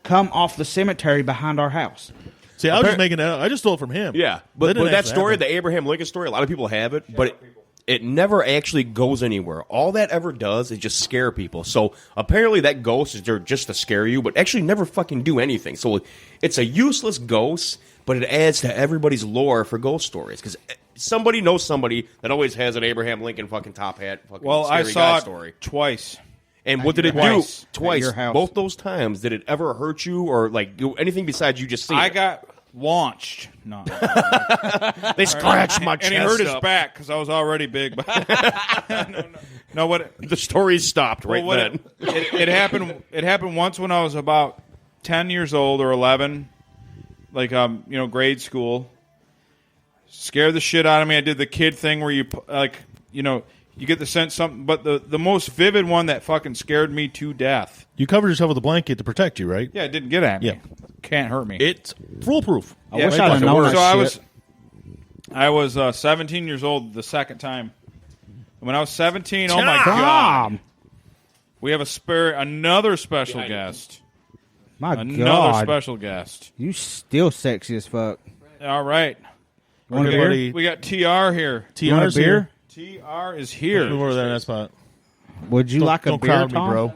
come off the cemetery behind our house. See, I was just making that up. I just stole it from him. Yeah, They but didn't that actually story, happen. the Abraham Lincoln story, a lot of people have it, but it never actually goes anywhere. All that ever does is just scare people. So apparently that ghost is there just to scare you, but actually never fucking do anything. So it's a useless ghost, but it adds to everybody's lore for ghost stories because somebody knows somebody that always has an Abraham Lincoln fucking top hat. Fucking well, I scary saw guy it story. twice. And what did it Twice. do? Twice. At your house. Both those times, did it ever hurt you or like do anything besides you just see I it? got launched. No, They scratched my chest and he hurt his up. back because I was already big. no, what? The story stopped right Well, then. it happened. It happened once when I was about 10 years old or 11, like grade school. Scared the shit out of me. I did the kid thing where you you get the sense something. But the most vivid one that fucking scared me to death. You covered yourself with a blanket to protect you, right? Yeah, it didn't get at me. Yeah. Can't hurt me. It's foolproof. I Yeah, wish it I'd have fucking known works. that So shit. I was 17 years old the second time. When I was 17, oh my god, Tom, we have another special guest. my Another God, special guest. you still sexy as fuck. All right. Want a beer? Everybody- We got TR here. You want a TR's beer? here. TR is Move here. over to that spot. Would you like a Don't beer, crowd Tom? me, bro.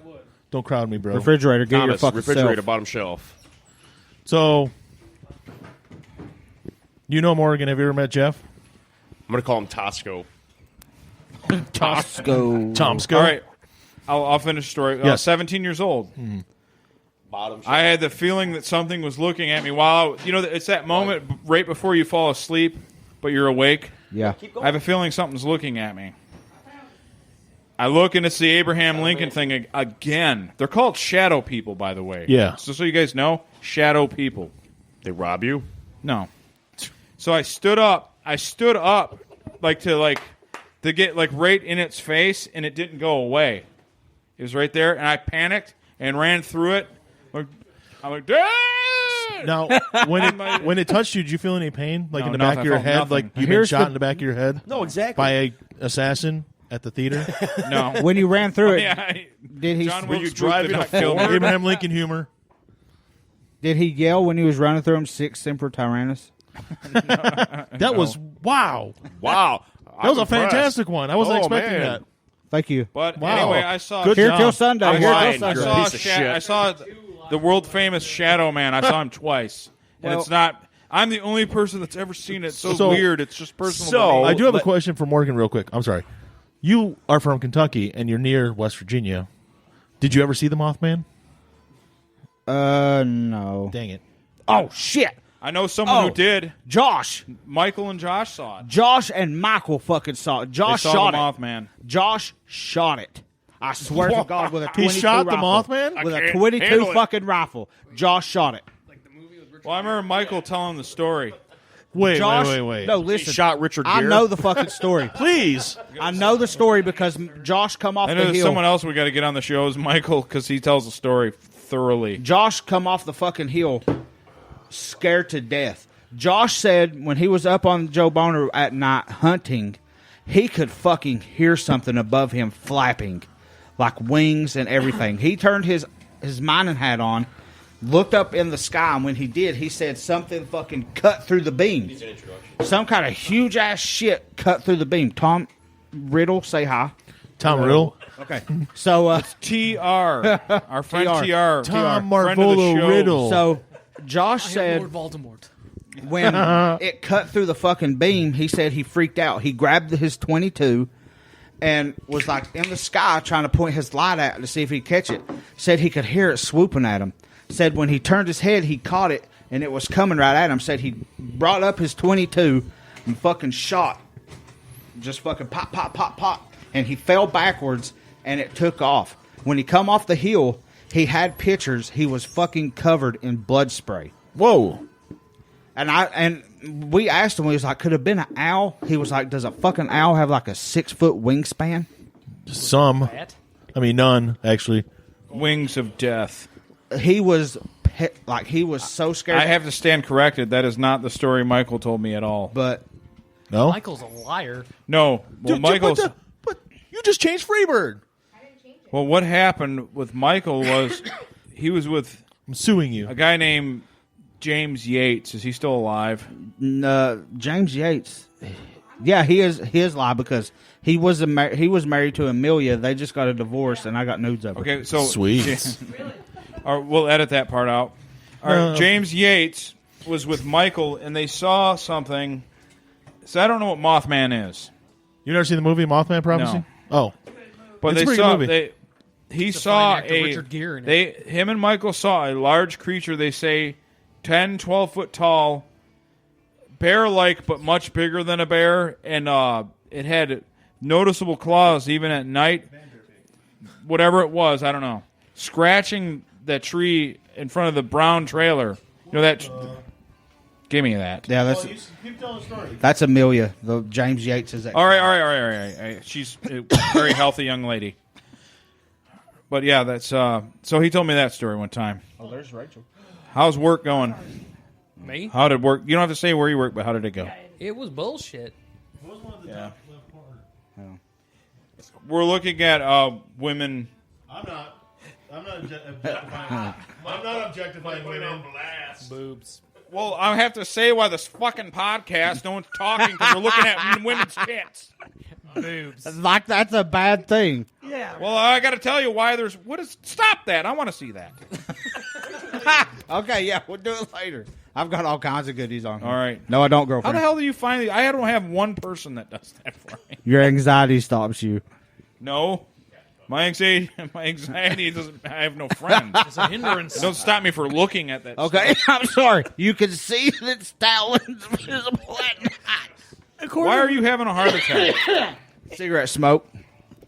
Don't crowd me, bro. Refrigerator, get your Thomas, fucking refrigerator, self. bottom shelf. So, you know Morgan. Have you ever met Jeff? I'm going to call him Tosco. Tosco. Tomsko. All right. I'll finish the story. I was Yes. 17 years old. Bottom shelf. I had the feeling that something was looking at me while it's that moment right before you fall asleep, but you're awake. Yeah. I have a feeling something's looking at me. I look and it's the Abraham Lincoln thing again. They're called shadow people, by the way. Yeah. So you guys know, shadow people. They rob you? No. So I stood up. To get right in its face, and it didn't go away. It was right there, and I panicked and ran through it. I'm like, Dad! Now, when it touched you, did you feel any pain, like No, in the nothing. back of your I felt head, nothing. like you've been Here's shot the- in the back of your head No, exactly. by a assassin at the theater? No. When you ran through it, Yeah, did he? John Were you Wilkes Booth driving did a not kill me. Ford? Abraham Lincoln humor. Did he yell when he was running through him, "Six Semper Tyrannis"? That was wow. Wow. That was a fantastic one. I wasn't expecting man. that. Thank you. But Wow. anyway, I saw Good Here job. till Sunday. I'm Here till lying. Sunday. You're a piece of shit. I saw the world famous Shadow Man. I saw him twice, and Well- it's not. I'm the only person that's ever seen it. It's so, So- weird. It's just personal. So- to me. I do have a question for Morgan real quick. I'm sorry. You are from Kentucky and you're near West Virginia. Did you ever see the Mothman? No. Dang it. Oh shit! I know someone who Oh. did. Josh, Michael and Josh saw it. Josh, and Michael fucking saw it. They Josh saw shot the it. Mothman. Josh shot it. I swear to God, with a 22 He shot the rifle. Mothman? With I a can't 22 handle it. fucking rifle. Josh shot it. Well, I remember Michael telling the story. Wait, Josh, wait. No, listen. He shot Richard I Gere. know the fucking story. Please. I know the story because Josh come off I the know there's hill. someone else we got to get on the show is Michael because he tells the story thoroughly. Josh come off the fucking hill, scared to death. Josh said when he was up on Joe Boner at night hunting, he could fucking hear something above him flapping, like wings and everything. He turned his mining hat on, looked up in the sky, and when he did, he said something fucking cut through the beam. Some kind of huge ass shit cut through the beam. Tom Riddle, say hi. Tom Riddle. Okay, so TR, our friend TR, Tom friend of the Marvolo show. Riddle. so Josh I am said. Lord Voldemort. When it cut through the fucking beam, he said he freaked out. He grabbed his 22 and was like in the sky trying to point his light at to see if he'd catch it. Said he could hear it swooping at him. Said when he turned his head, he caught it and it was coming right at him. Said he brought up his 22 and fucking shot. Just fucking pop, pop, pop, pop. And he fell backwards and it took off. When he come off the hill, he had pictures. He was fucking covered in blood spray. Whoa. And we asked him, he was like, could it have been an owl? He was like, does a fucking owl have like a 6-foot wingspan? Some. That? I mean, none, actually. Wings of Death. He was he was so scared. I have to stand corrected. That is not the story Michael told me at all. but No? Michael's a liar. No, well, Dude, Michael's. but you just changed Freebird. Well, what happened with Michael was he was with I'm suing you. a guy named James Yates. Is he still alive? James Yates, yeah, he is live because he was married to Amelia. They just got a divorce, and I got nudes of her. Okay, so Sweet. Or we'll edit that part out. All right, James Yates was with Michael, and they saw something. So I don't know what Mothman is, You never seen the movie Mothman Prophecy? No. Oh. but It's a they pretty saw good movie. he a saw fine actor, a Richard Gere in it. him and Michael saw a large creature. They say 10, 12 foot tall, bear-like, but much bigger than a bear, and it had noticeable claws even at night. Whatever it was, I don't know. Scratching that tree in front of the brown trailer. You know that. Give me that. Yeah, that's Amelia. The James Yates is that. All right. She's a very healthy young lady. But yeah, that's so he told me that story one time. Oh, there's Rachel. How's work going? Me? How did work? You don't have to say where you work, but how did it go? It was bullshit. Yeah. We're looking at women. I'm not objectifying. I'm not objectifying women. Boobs. Well, I have to say why this fucking podcast, no one's talking because we're looking at women's tits. Boobs. Like that's a bad thing. Yeah. Well, I got to tell you why there's. Stop that! I want to see that. Okay, yeah, we'll do it later. I've got all kinds of goodies on here. All right. No, I don't, How girlfriend. the hell do you find the? I don't have one person that does that for me. Your anxiety stops you. No, my anxiety doesn't. I have no friends. It's a hindrance. It don't stop me for looking at that. Okay, stuff. I'm sorry. You can see that Stalin's visible at night. Why are you having a heart attack? Cigarette smoke.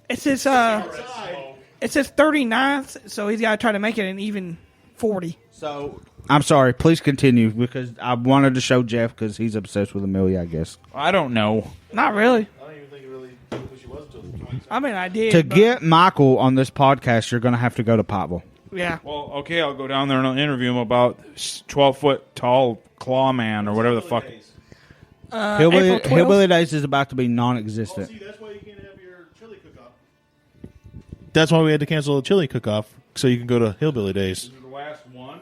It says 39th, so he's got to try to make it an even 40. So I'm sorry. Please continue because I wanted to show Jeff because he's obsessed with Amelia. I guess I don't know. Not really. I mean, I did. to but- get Michael on this podcast, you're going to have to go to Pottsville. Yeah. Well, okay, I'll go down there and I'll interview him about 12-foot tall claw man or whatever the fuck. Hillbilly, April 12th? Hillbilly Days is about to be non-existent. That's why you can't have your chili cook-off. That's why we had to cancel the chili cook-off so you can go to Hillbilly Days. The last one.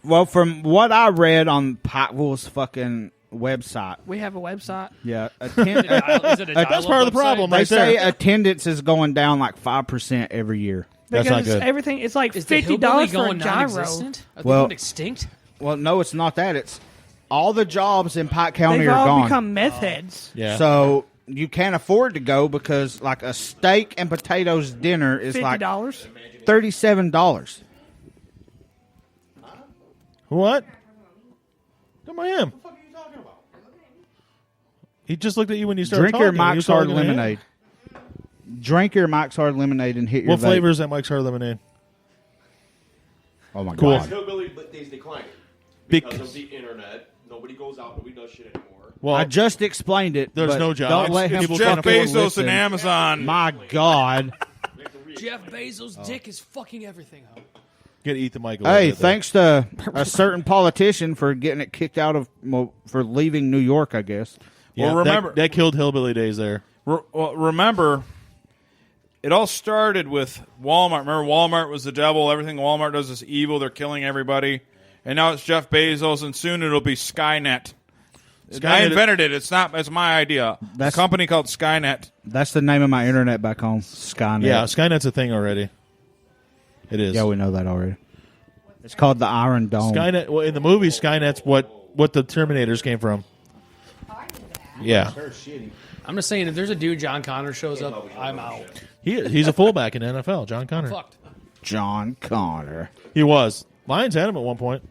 Well, from what I read on Pikeville's fucking website, We have a website. yeah, Is it a That's part of the problem, they right say there. attendance is going down like 5% every year. That's Because not good. everything, it's like Is the $50 hillbilly for a going gyro. non-existent? Are they Well- going extinct? Well, no, it's not that. It's all the jobs in Pike County They've are all gone. become meth heads. Yeah. So you can't afford to go because like a steak and potatoes dinner is like $50. $37. What? Come on, him. He just looked at you when you started Drink your talking. He was Mike's Hard talking to him. Lemonade. Drink your Mike's Hard Lemonade and hit your What vape. flavor is that Mike's Hard Lemonade? Oh my Cool. god! Hillbilly days declining Because- because of the internet. Nobody goes out. Nobody does shit anymore. Well, I just explained it. There's but no Don't jobs. let him People Jeff can't afford Bezos listen. and Amazon. My God! Jeff Bezos' dick is fucking everything up. get to eat the mic a little Hey, bit there. thanks to a certain politician for getting it kicked out of for leaving New York, I guess. Yeah, Well, remember- that killed Hillbilly Days there. Remember, it all started with Walmart. Remember, Walmart was the devil. Everything Walmart does is evil. They're killing everybody. And now it's Jeff Bezos, and soon it'll be Skynet. I Skynet- invented it. It's not. It's my idea. That's- a company called Skynet. That's the name of my internet back home. Skynet. Yeah, Skynet's a thing already. It is. Yeah, we know that already. It's called the Iron Dome. Skynet. Well, in the movie, Skynet's what the Terminators came from. Yeah, I'm just saying, if there's a dude John Connor shows up, I'm out. he's a fullback in the NFL. John Connor. Fucked. John Connor. He was. Lions had him at one point.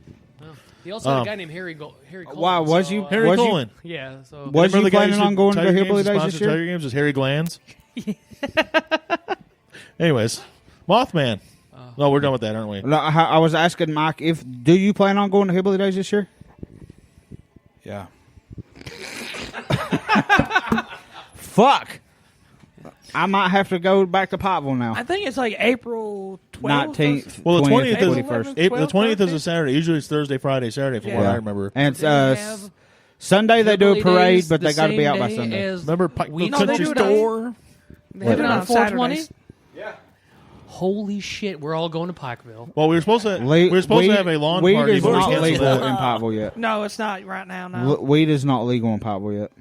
He also had a guy named Harry Coleman. Wow, was so, you- Harry Was you- Coleman. Yeah, so Was Remember you the guy planning who on going to Tiger Hillbilly Games, Days sponsored this year? Tiger Games was Harry Glands. Anyways, Mothman. No, we're done with that, aren't we? No, I was asking Mike do you plan on going to Hillbilly Days this year? Yeah. Fuck. I might have to go back to Pikeville now. I think it's like April 12th. 19th. Well, the 20th is 21st. April, the 20th is a Thursday? Saturday. Usually it's Thursday, Friday, Saturday, from what Yeah. I remember. And it's They have Sunday they do a Hillbilly parade, Days but the they got to be same out by day Sunday. as Remember We No, they Country do it on- Store? They have it on 420? Saturdays. Holy shit, we're all going to Pikeville. Well, we were supposed to. Le- we were supposed weed- to have a lawn weed party, is but we not canceled legal that. in Pikeville yet. No, it's not right now. No. Weed is not legal in Pikeville yet.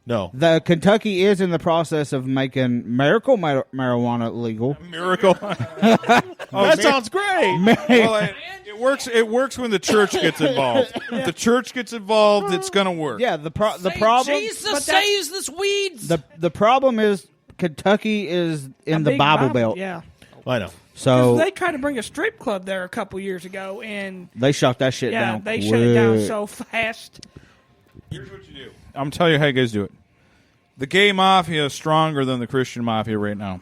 No, The Kentucky is in the process of making miracle marijuana legal. Miracle. that sounds great. Well, it works. It works when the church gets involved. If the church gets involved, it's going to work. Yeah, the problem Jesus saves this weeds. the problem is Kentucky is in A the big Bible Belt. Yeah. I know. So They tried to bring a strip club there a couple years ago, and they shut that shit yeah, down. they shut it down quick. so fast. Here's what you do. I'm telling you how you guys do it. The gay mafia is stronger than the Christian mafia right now.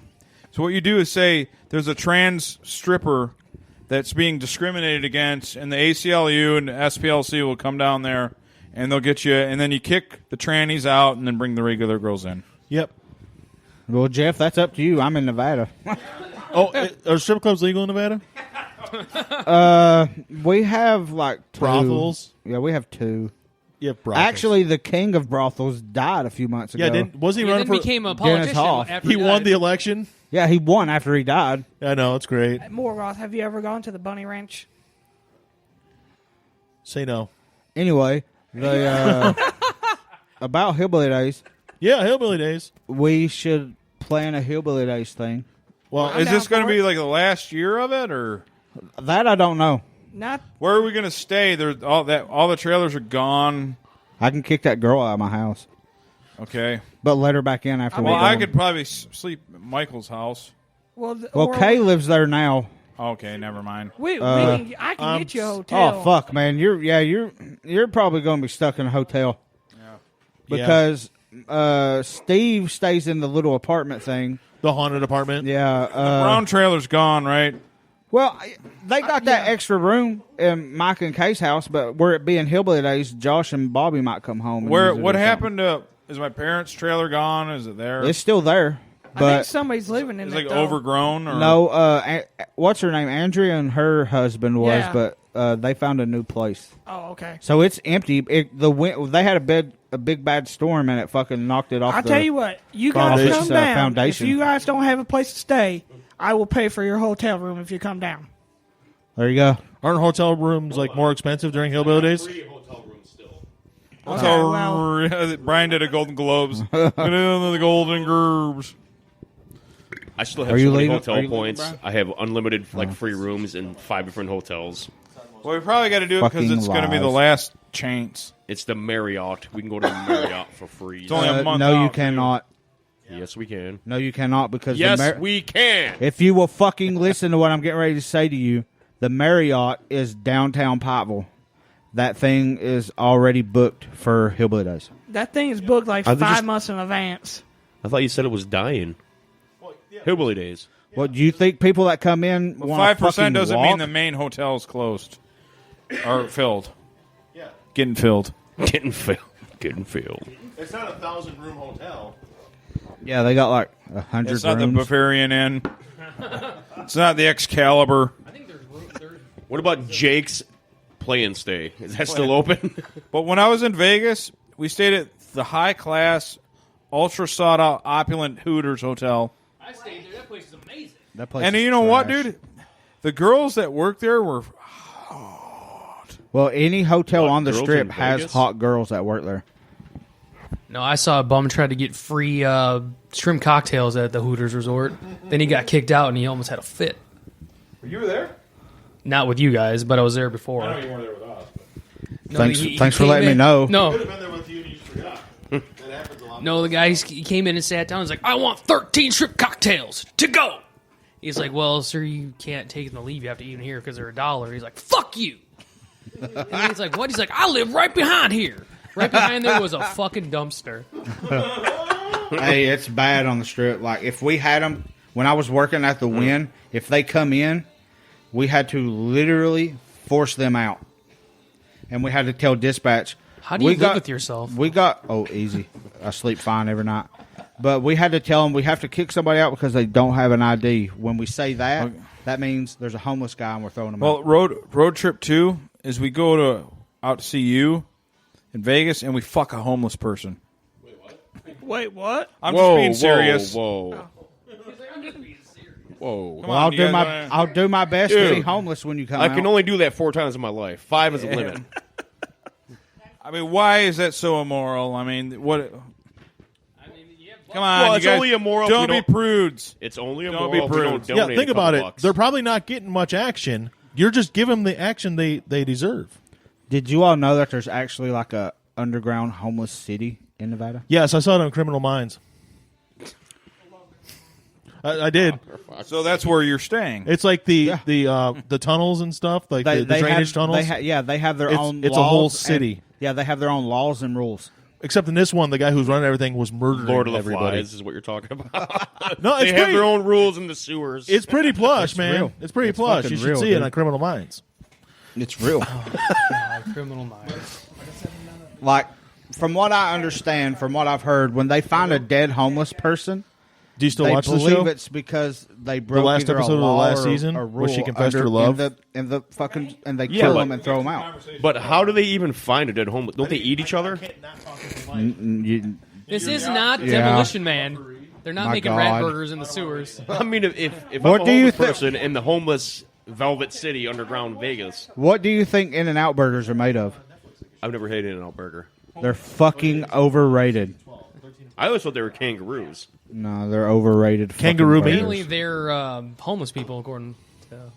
So what you do is say there's a trans stripper that's being discriminated against, and the ACLU and the SPLC will come down there, and they'll get you, and then you kick the trannies out, and then bring the regular girls in. Yep. Well, Jeff, that's up to you. I'm in Nevada. Are strip clubs legal in Nevada? We have like two. Brothels? Yeah, we have two. Yeah, brothels. Actually, the king of brothels died a few months ago. yeah. Was he He running then for? became a Dennis politician Hoff. after He won died. the election. Yeah, he won after he died. I know it's great. Morgoth, have you ever gone to the Bunny Ranch? Say no. Anyway, the about Hillbilly Days, Yeah, Hillbilly Days. we should plan a Hillbilly Days thing. Well, I'm Is down this going to for be it. like the last year of it, or That I don't know. Not. where are we going to stay? There's all the trailers are gone. I can kick that girl out of my house, Okay. but let her back in after Well, we're I done. could probably sleep at Michael's house. Well, Well, Kay lives there now. Okay, never mind. I can get you a hotel. Oh fuck, man! You're probably going to be stuck in a hotel. Because Steve stays in the little apartment thing. the haunted apartment. Yeah. Brown trailer's gone, right? Well, they got that extra room in Mike and Kay's house, but where it being Hillbilly Days, Josh and Bobby might come home. And Where? use it What or happened to? Is my parents' trailer gone? Is it there? something. It's still there, I think but somebody's living in It's it. like though. overgrown, or no. What's her name? Andrea and her husband was, Yeah. but they found a new place, Oh, okay. so it's empty. They had a big bad storm and it fucking knocked it off. I'll tell you what. You guys foundation. come down. Foundation. If you guys don't have a place to stay, I will pay for your hotel room if you come down. There you go. Aren't hotel rooms like more expensive during Hillbilly days? So Brian did a Golden Globes. The Golden Globes. I still have Are so you many leaving? hotel Are you leaving, points. Brian? I have unlimited free rooms in 5 different hotels. Well, we probably got to do it because Fucking it's going to be the lies. last chance. It's the Marriott. We can go to the Marriott for free. It's only a month No, you out, cannot. Yes, we can. No, you cannot because Yes, we can. if you will fucking listen to what I'm getting ready to say to you, the Marriott is downtown Pikeville. That thing is already booked for Hillbilly Days. That thing is booked like Are they 5 just- months in advance. I thought you said it was dying. Hillbilly days. Well, do you think people that come in Well, want 5% doesn't walk? mean the main hotel's closed or filled. Getting filled. Getting filled. Getting filled. It's not a 1,000-room hotel. Yeah, they got like 100 It's not the rooms. Bavarian Inn. It's not the Excalibur. What about Jake's Play and Stay? Is that still open? But when I was in Vegas, we stayed at the high-class, ultra-sought-out, opulent Hooters Hotel. I stayed there. That place is amazing. That place And is you know what, trash. dude? The girls that worked there were... Well, any hotel Hot on the girls strip in has Vegas? hot girls that work there. No, I saw a bum try to get free shrimp cocktails at the Hooters Resort. Then he got kicked out and he almost had a fit. You were there? Not with you guys, but I was there before. I know you weren't there with us. No, Thanks for came letting me in- know. No, Been there with you and you just forgot. That happens a lot. no, the guy he came in and sat down. He's like, I want 13 shrimp cocktails to go. He's like, well, sir, you can't take them to leave. You have to eat them here because they're $1. He's like, fuck you. And he's like, what? He's like, I live right behind here. Right behind there was a fucking dumpster. Hey, it's bad on the strip. Like, if we had them, when I was working at the Wynn, if they come in, we had to literally force them out. And we had to tell dispatch. How do you we live with yourself? We got, easy. I sleep fine every night. But we had to tell them we have to kick somebody out because they don't have an ID. When we say that, that means there's a homeless guy and we're throwing him Well, out. road trip 2 is we go out to see you in Vegas and we fuck a homeless person. Wait, what? I'm just being serious. Whoa. Whoa. Come Well, on, you guys wanna- I'll do my best to Dude, be homeless when you come I out. can only do that 4 times in my life. 5 is a limit. I mean, why is that so immoral? I mean, what? Come on, Well, you it's guys, only immoral if Don't we be don't- prudes. It's only a Don't moral be if we don't prudes. donate Yeah, think a about couple it. bucks. They're probably not getting much action. You're just giving them the action they deserve. Did you all know that there's actually like a underground homeless city in Nevada? Yes, I saw it on Criminal Minds. I did. So that's where you're staying. It's like the tunnels and stuff, like the drainage tunnels. They have their own. It's a whole laws city. and- they have their own laws and rules. Except in this one, the guy who's running everything was murdering Lord of the everybody. Flies is what you're talking about. No, it's They have pretty, their own rules in the sewers. It's pretty plush, man. real. It's pretty It's plush. fucking You should real, see it dude. on Criminal Minds. It's real. Criminal Minds. Like, from what I understand, from what I've heard, when they find a dead homeless person, Do you still they watch the believe show? it's because they broke last either episode a of the law last or season a where she rule confessed her under- love? in the fucking, and they Yeah, kill but- them and throw them out. But how do they even find a dead homeless? Don't they eat each other? This is not Yeah. Demolition Man. They're not My making God. rat burgers in the sewers. I mean, if What I'm do a you homeless thi- person in the homeless Velvet City underground Vegas, What do you think In-N-Out burgers are made of? I've never had In-N-Out burger. They're fucking overrated. I always thought they were kangaroos. No, they're overrated. fucking Kangaroo meat? Apparently, burgers. they're homeless people, according to.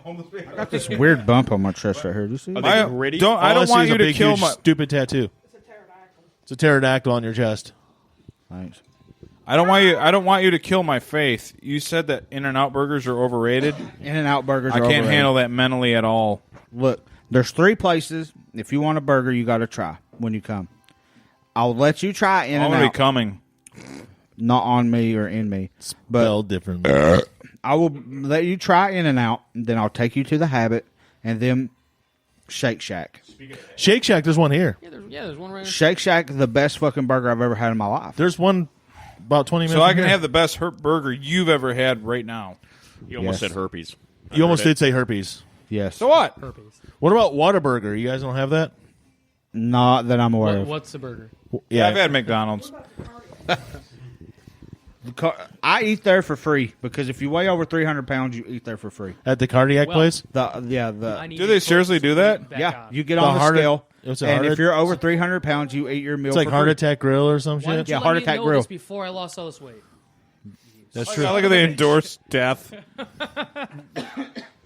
I got this weird bump on my chest right here. Do you see? Are that? they gritty? I All I don't see want is you a to big, kill huge, my. stupid tattoo. It's a pterodactyl on your chest. Thanks. I don't want you to kill my faith. You said that In-N-Out burgers are overrated. In-N-Out burgers I are can't overrated. handle that mentally at all. Look, there's 3 places. If you want a burger, you got to try when you come. I'll let you try I'm gonna be In-N-Out. coming. Not on me or in me. But Spelled differently. I will let you try In-N-Out, and then I'll take you to the Habit, and then Shake Shack. Shake Shack, there's one here. There's one right. Shake Shack, the best fucking burger I've ever had in my life. There's one about 20 minutes So I from can here. have the best burger you've ever had right now. You almost Yes. said herpes. You almost did say herpes. Yes. So what? What about Whataburger? You guys don't have that? Not that I'm aware of. What's the burger? Yeah, I've had McDonald's. I eat there for free because if you weigh over 300 pounds, you eat there for free. At the cardiac place? I need Do they to seriously do that? back Yeah, on. you get on the heart- scale, it's a and heart- if you're over 300 pounds, you eat your meal. It's like for Heart free. Attack Grill or some Why didn't shit? you Yeah, let Heart me Attack know Grill. this before I lost all this weight? That's I true. like how they endorse death.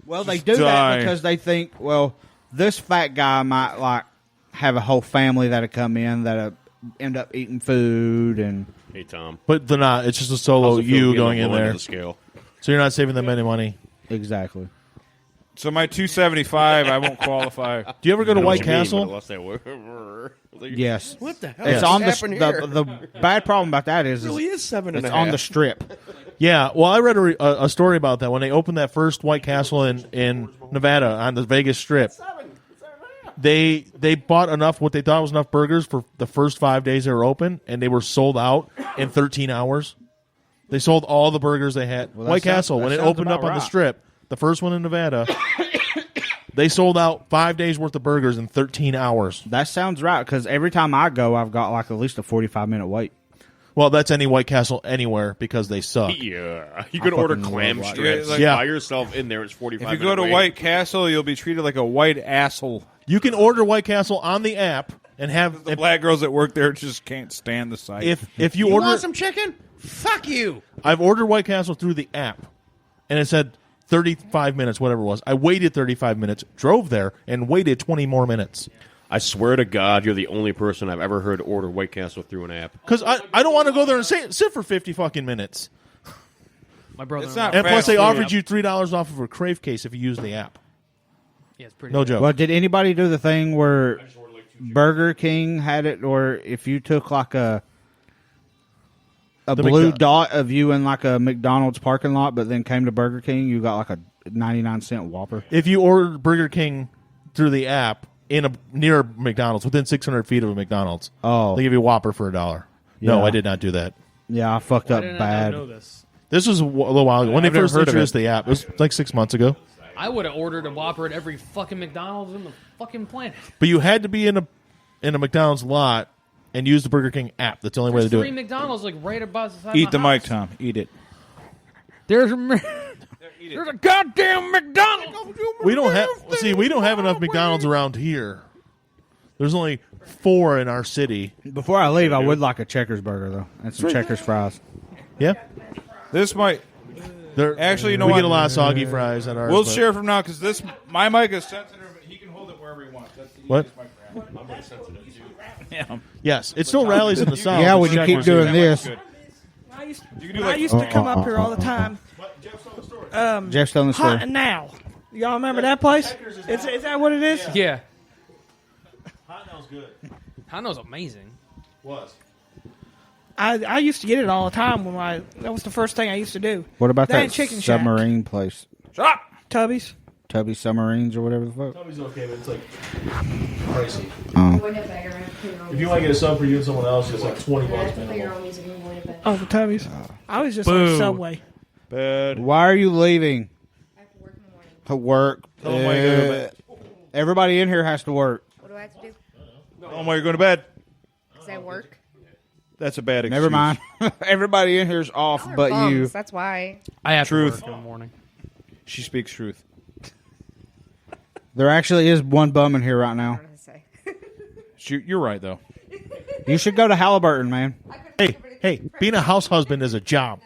Well, they Just do die. that because they think, well, this fat guy might like have a whole family that'll come in that'll end up eating food and. Hey, Tom. But they're not. It's just a solo How's it feel you being going the in low end of there. the scale? So you're not saving them any money. Exactly. So my 275, I won't qualify. Do you ever go to White Castle? Yes. What the hell? It's is on happening the here? the bad problem about that is It really is 7 and it's a on the half. strip. Yeah, well, I read a story about that when they opened that first White Castle in Nevada on the Vegas Strip. They bought enough, what they thought was enough burgers for the first 5 days they were open, and they were sold out in 13 hours. They sold all the burgers they had. Well, that White sounds- Castle, that when it sounds opened up about on the right. Strip, the first one in Nevada, they sold out 5 days worth of burgers in 13 hours. That sounds right because every time I go, I've got like at least a 45-minute wait. Well, that's any White Castle anywhere because they suck. Yeah, you can order fucking clam love White strips Castle. Yeah. by yourself in there. It's 45. If you go to White Castle, you'll be treated like a white asshole. You can order White Castle on the app and have The black girls that work there just can't stand the sight. if you You order want some chicken? Fuck you. I've ordered White Castle through the app, and it said 35 minutes, whatever it was. I waited 35 minutes, drove there, and waited 20 more minutes. I swear to God, you're the only person I've ever heard order White Castle through an app. Because I don't want to go there and sit for 50 fucking minutes. My brother. It's not And plus, they fast offered food. you $3 off of a Crave case if you use the app. Yeah, it's pretty No good. joke. Well, did anybody do the thing where Burger King had it, or if you took like a The blue McDo- dot of you in like a McDonald's parking lot, but then came to Burger King, you got like a 99-cent Whopper? If you order Burger King through the app near McDonald's, within 600 feet of a McDonald's, Oh. they give you a Whopper for $1. No, Yeah. I did not do that. Yeah, I fucked Why up didn't I bad. know this? This was a little while ago. When I've they never first heard of introduced it. the app, it was like 6 months ago. I would have ordered a Whopper at every fucking McDonald's in the fucking planet. But you had to be in a McDonald's lot and use the Burger King app. That's the only way to There's do 3 it. McDonald's like right above the side Eat of the my mic, house. Tom. Eat it. There's a goddamn McDonald's. We don't have enough McDonald's around here. There's only 4 in our city. Before I leave, I would like a Checkers burger though, and some Checkers fries. Yeah. This might. Actually, you know we what? get a lot of soggy fries at ours. We'll but- share from now because my mic is sensitive. But he can hold it wherever he wants. That's the What? easiest mic for him. Yeah. Yes, it still rallies in the south. Yeah, It's when you Checkers. keep doing this, I used, You can do I like used to come up here all the time. Jeff's telling the story. Hot and Now. Y'all remember that place? Is that what it is? Yeah. Hot Now's good. Hano's amazing. Was. I used to get it all the time that was the first thing I used to do. What about That that ain't Chicken Shack. submarine place? Stop. Tubby's. Tubby Submarines or whatever the fuck? Tubby's okay, but it's like pricey. Oh. If you want to get a sub for you and someone else, it's like $20 minimum. Oh, the Tubby's. I was just Boo. on Subway. Bad. Why are you leaving? I have to work in the morning. To work. Tell him why you're going to bed. Everybody in here has to work. What do I have to do? Oh, why you're going to bed? Because I work. That's a bad excuse. Never mind. Everybody in here's off, Y'all are but bums, you. That's why. I have Truth. to work in the morning. She speaks truth. There actually is one bum in here right I now. don't know what to say. You're right, though. You should go to Halliburton, man. Hey, being a house husband is a job.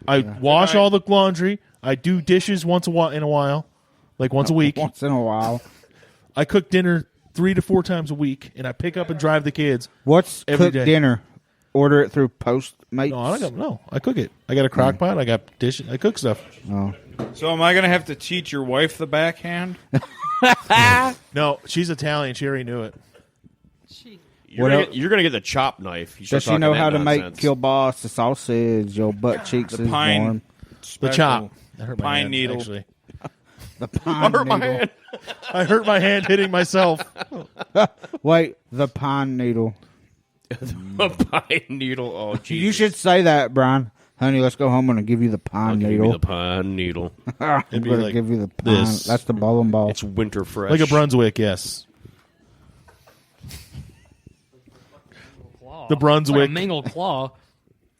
I wash all the laundry. I do dishes once in a while, like once a week. Once in a while. I cook dinner 3 to 4 times a week, and I pick up and drive the kids. What's Every cook day. dinner? Order it through Postmates. No, I cook it. I got a crock pot. I got dishes. I cook stuff. So am I going to have to teach your wife the backhand? No, she's Italian. She already knew it. You're gonna get the chop knife. You start Does she talking know that how to nonsense. make kielbasa sausage? Your butt cheeks The is pine. warm. The chop. That hurt my Pine hand, needle. Actually. The pine Hurt my needle. hand. I hurt my hand hitting myself. Wait, the pine needle. A pine needle. Oh, Jesus. You should say that, Brian. Honey, let's go home and I'll give you the pine I'll give needle. you the pine needle. I'm It'd be going to like give you the pine. this. That's the bowling ball. It's winter fresh. Like a Brunswick, yes. Claw. The Brunswick. It's like a mangled claw.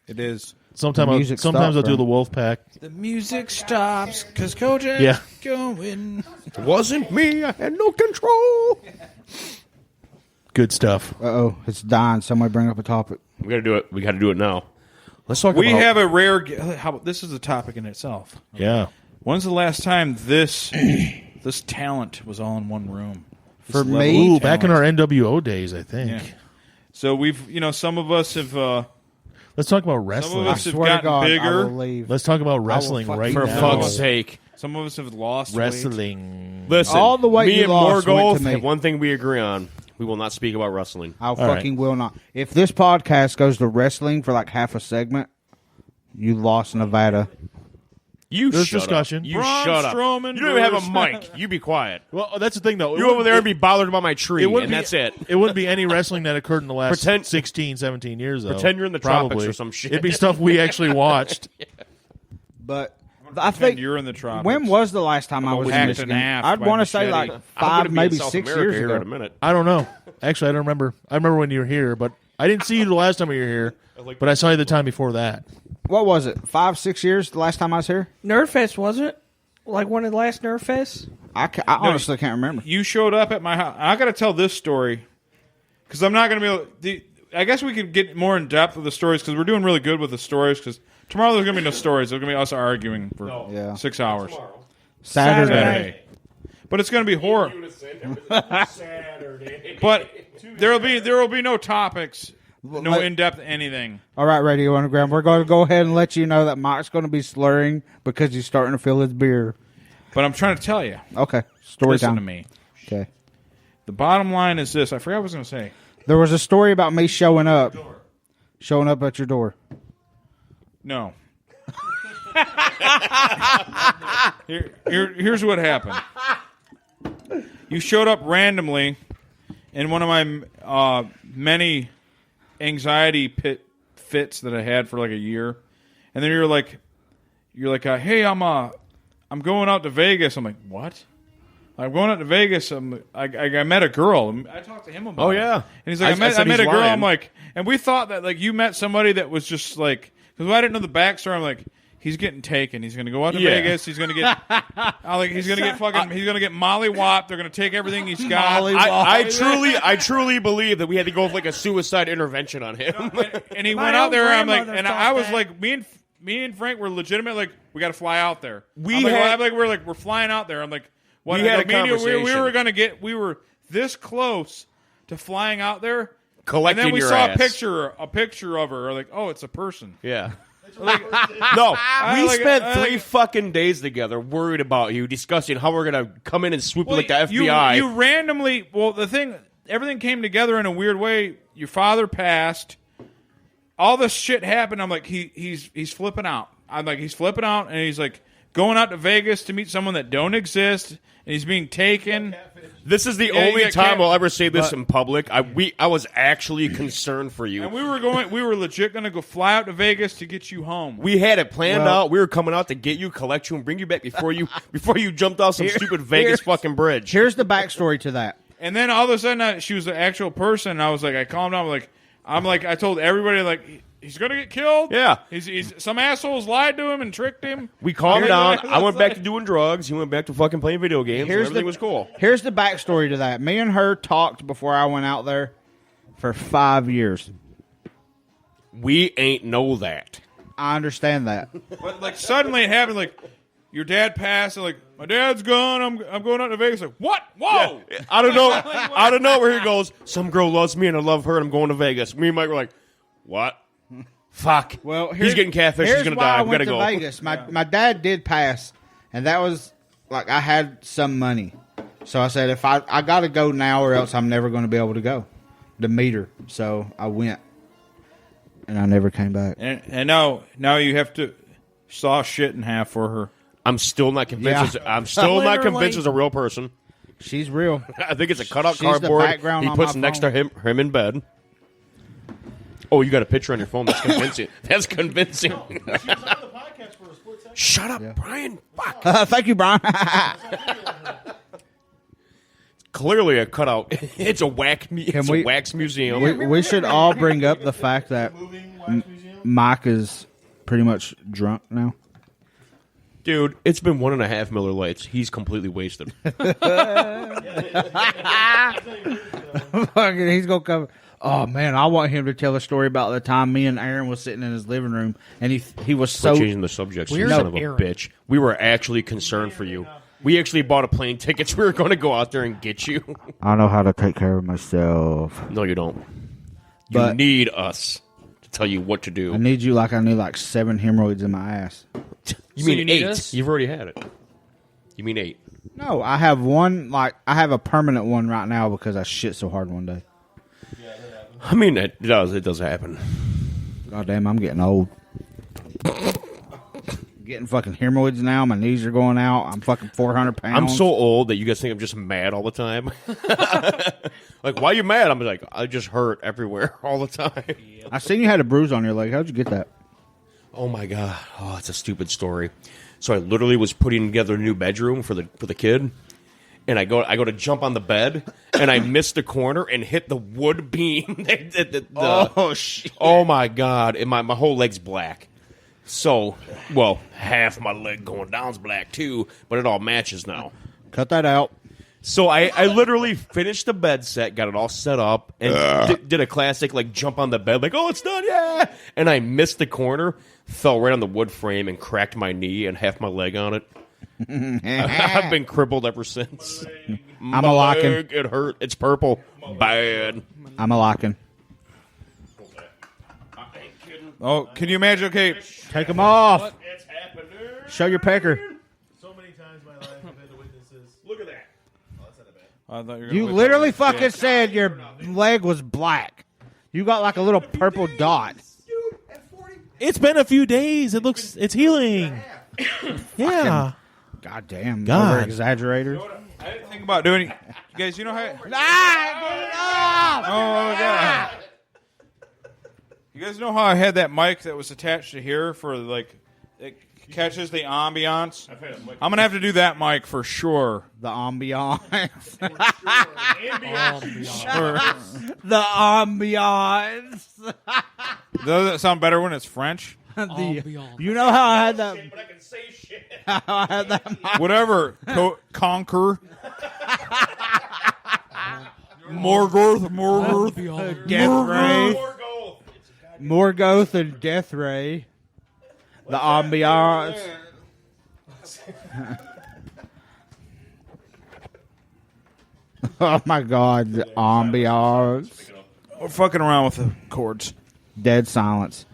It is. music sometimes I'll stopped, do right? the wolf pack. The music stops because Kojak's Yeah. going. It wasn't me. I had no control. Good stuff. Uh-oh, it's dying. Somebody bring up a topic. We got to do it. We got to do it now. Let's talk We about... have a rare. How about this is a topic in itself. Yeah. When's the last time this talent was all in one room? This For level me- of Ooh, back in talent. our NWO days, I think. Yeah. So we've, some of us have, Let's talk about some of wrestling. us have Swear to gotten God, I bigger. will leave. Let's talk about wrestling fuck- right For now. fuck's sake. Some of us have lost weight. Wrestling. Listen, All the weight me you and lost went Morgoth to me. have one thing we agree on. We will not speak about wrestling. I right. fucking will not. If this podcast goes to wrestling for like half a segment, you lost Nevada. You There's shut discussion. Up. You Braun shut up. Strowman You don't even have a versus- mic. You be quiet. Well, that's the thing, though. You over there and be bothered about my tree, wouldn't and be- that's it. It wouldn't be any wrestling that occurred in the last Pretend- 16, 17 years, though. Pretend you're in the tropics Probably. or some shit. It'd be stuff we actually watched. But I Pretend think you're in the tropics. when was the last time I was in hacked in Michigan? half I'd by want to say machete. like I'm gonna 5, be in maybe South 6 America years here ago. in a minute. I don't know. Actually, I don't remember. I remember when you were here, but I didn't see you the last time you were here. But I saw you the time before that. What was it? 5, 6 years the last time I was here? Nerdfest, wasn't it? Like one of the last Nerdfests? I honestly can't remember. You showed up at my house. I got to tell this story because I'm not going to be able. I guess we could get more in depth with the stories because we're doing really good with the stories. Because tomorrow there's going to be no stories. There's going to be us arguing for Yeah. 6 hours. Saturday. But it's going to be horror. But there will be no topics, no Let- in depth anything. All right, Radio Underground. We're going to go ahead and let you know that Mike's going to be slurring because he's starting to fill his beer. But I'm trying to tell you. Okay, story Listen time. to me. Okay. The bottom line is this. I forgot what I was going to say. There was a story about me showing up at your door. No. Here's what happened. You showed up randomly in one of my many anxiety fits that I had for like a year, and then you're like, hey, I'm going out to Vegas. I'm like, what? I'm going out to Vegas. I met a girl. And I talked to him about it. yeah. And he's like, I I said met a he's girl. lying. I'm like, and we thought that like you met somebody that was just like, because I didn't know the backstory. I'm like, he's getting taken. He's going to go out to Yeah. Vegas. He's going to get, he's going to get fucking, he's going to get mollywopped. They're going to take everything he's got. I truly believe that we had to go with like a suicide intervention on him. And he My went out own there. I'm like, grandmother and thought I was that. like, me and Frank were legitimate. Like, we got to fly out there. We I'm like, had- we're flying out there. I'm like, what? We had like, a me and you, we conversation. were going to get. We were this close to flying out there. Collecting and then we your saw ass. a picture of her. Like, oh, it's a person. Yeah. No, we like- spent I 3 like- fucking days together worried about you, discussing how we're going to come in and swoop you like the FBI. You randomly. Well, everything came together in a weird way. Your father passed. All this shit happened. I'm like, he's flipping out. I'm like, he's flipping out, and he's like going out to Vegas to meet someone that don't exist, and he's being taken. This is the Yeah, you only got time camp- I'll ever say this in public. I was actually concerned for you. And we were legit going to go fly out to Vegas to get you home. We had it planned Well- out. We were coming out to get you, collect you, and bring you back before you jumped off some stupid Vegas fucking bridge. Here's the backstory to that. And then all of a sudden, she was the actual person. And I was like, I calmed down. I'm like, I told everybody like he's gonna get killed. Yeah. he's some assholes lied to him and tricked him. We calmed Everybody- down. I went back to doing drugs. He went back to fucking playing video games. And Here's everything the- was cool. Here's the backstory to that. Me and her talked before I went out there for 5 years. We ain't know that. I understand that. But like suddenly it happened. Like your dad passed. And like my dad's gone. I'm going out to Vegas. Like what? Whoa! I don't know. I don't know where he goes. Some girl loves me and I love her and I'm going to Vegas. Me and Mike were like, what? Fuck. Well, he's getting catfish. Here's He's gonna why die. I We went gotta to go. Vegas. My dad did pass, and that was like I had some money, so I said if I got to go now or else I'm never going to be able to go to meet her. So I went, and I never came back. And now you have to saw shit in half for her. I'm still not convinced. Yeah. I'm still not Literally. convinced it's a real person. She's real. I think it's a cutout She's the cardboard background he on puts my next phone. to him in bed. Oh, you got a picture on your phone. That's convincing. That's convincing. Shut up, Brian. Fuck. Thank you, Brian. Clearly a cutout. It's a wax museum. we should all bring up the fact that Mike is pretty much drunk now? Dude, it's been 1.5 Miller Lights. He's completely wasted. Fucking, he's gonna come. Oh man, I want him to tell a story about the time me and Aaron was sitting in his living room, and he was so. We're changing the subject. You Where's son of a Aaron? bitch. We were actually concerned for you. We actually bought a plane tickets. We were going to go out there and get you. I know how to take care of myself. No, you don't. You But- need us to tell you what to do. I need you like I need like 7 hemorrhoids in my ass. You So mean you need 8? us? You've already had it. You mean 8? No, I have one. Like I have a permanent one right now because I shit so hard one day. I mean, it does. It does happen. God damn, I'm getting old. Getting fucking hemorrhoids now. My knees are going out. I'm fucking 400 pounds. I'm so old that you guys think I'm just mad all the time. Like, why are you mad? I'm like, I just hurt everywhere all the time. I seen you had a bruise on your leg. How'd you get that? Oh my god! Oh, it's a stupid story. So I literally was putting together a new bedroom for the kid, and I go to jump on the bed, and I missed the corner and hit the wood beam. Oh shit! Oh my god! And my whole leg's black. So, well, half my leg going down's black too, but it all matches now. Cut that out. So I literally finished the bed set, got it all set up, and did a classic like jump on the bed, like, oh, it's done, yeah! And I missed the corner, fell right on the wood frame, and cracked my knee and half my leg on it. I've been crippled ever since. I'm a locking. It hurt. It's purple. Bad. I'm a locking. Oh, can you imagine? Okay, Take them off. It's happening. Show your pecker. So many times in my life I've had to witnesses. Look at that. I thought you were You gonna literally wait till- fucking said your leg was black. You got like a little purple dot. It's been a few days. It's healing. Yeah. God damn. God. Over exaggerator. I didn't think about doing it. You guys, you know how? Oh god! You guys know how I had that mic that was attached to here for like it catches the ambiance? I'm gonna have to do that mic for sure. The ambiance. Sure. The ambiance. Does that sound better when it's French? You know how I had that? But I can say shit. How I had that mic? Whatever. Conquer. Morgoth. Death Ray. More gold. Morgoth and Death Ray. The ambiance. Oh my god, the ambiance. We're fucking around with the chords. Dead silence.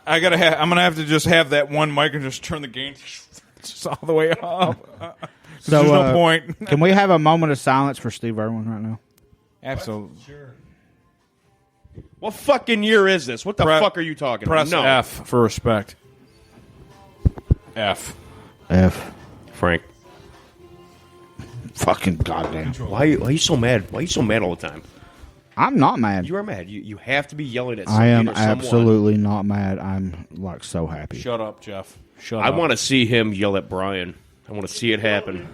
I gotta have. I'm gonna have to just have that one mic and just turn the gain just all the way up. So, There's no point. Can we have a moment of silence for Steve Irwin right now? Absolutely. What fucking year is this? What the Pre- fuck are you talking Press about? No. F for respect. F. F. Frank. Fucking goddamn. Why are you so mad? Why are you so mad all the time? I'm not mad. You are mad. You have to be yelling at I something am or someone. absolutely not mad. I'm like so happy. Shut up, Jeff. Shut I up. want to see him yell at Brian. I want to see it happen.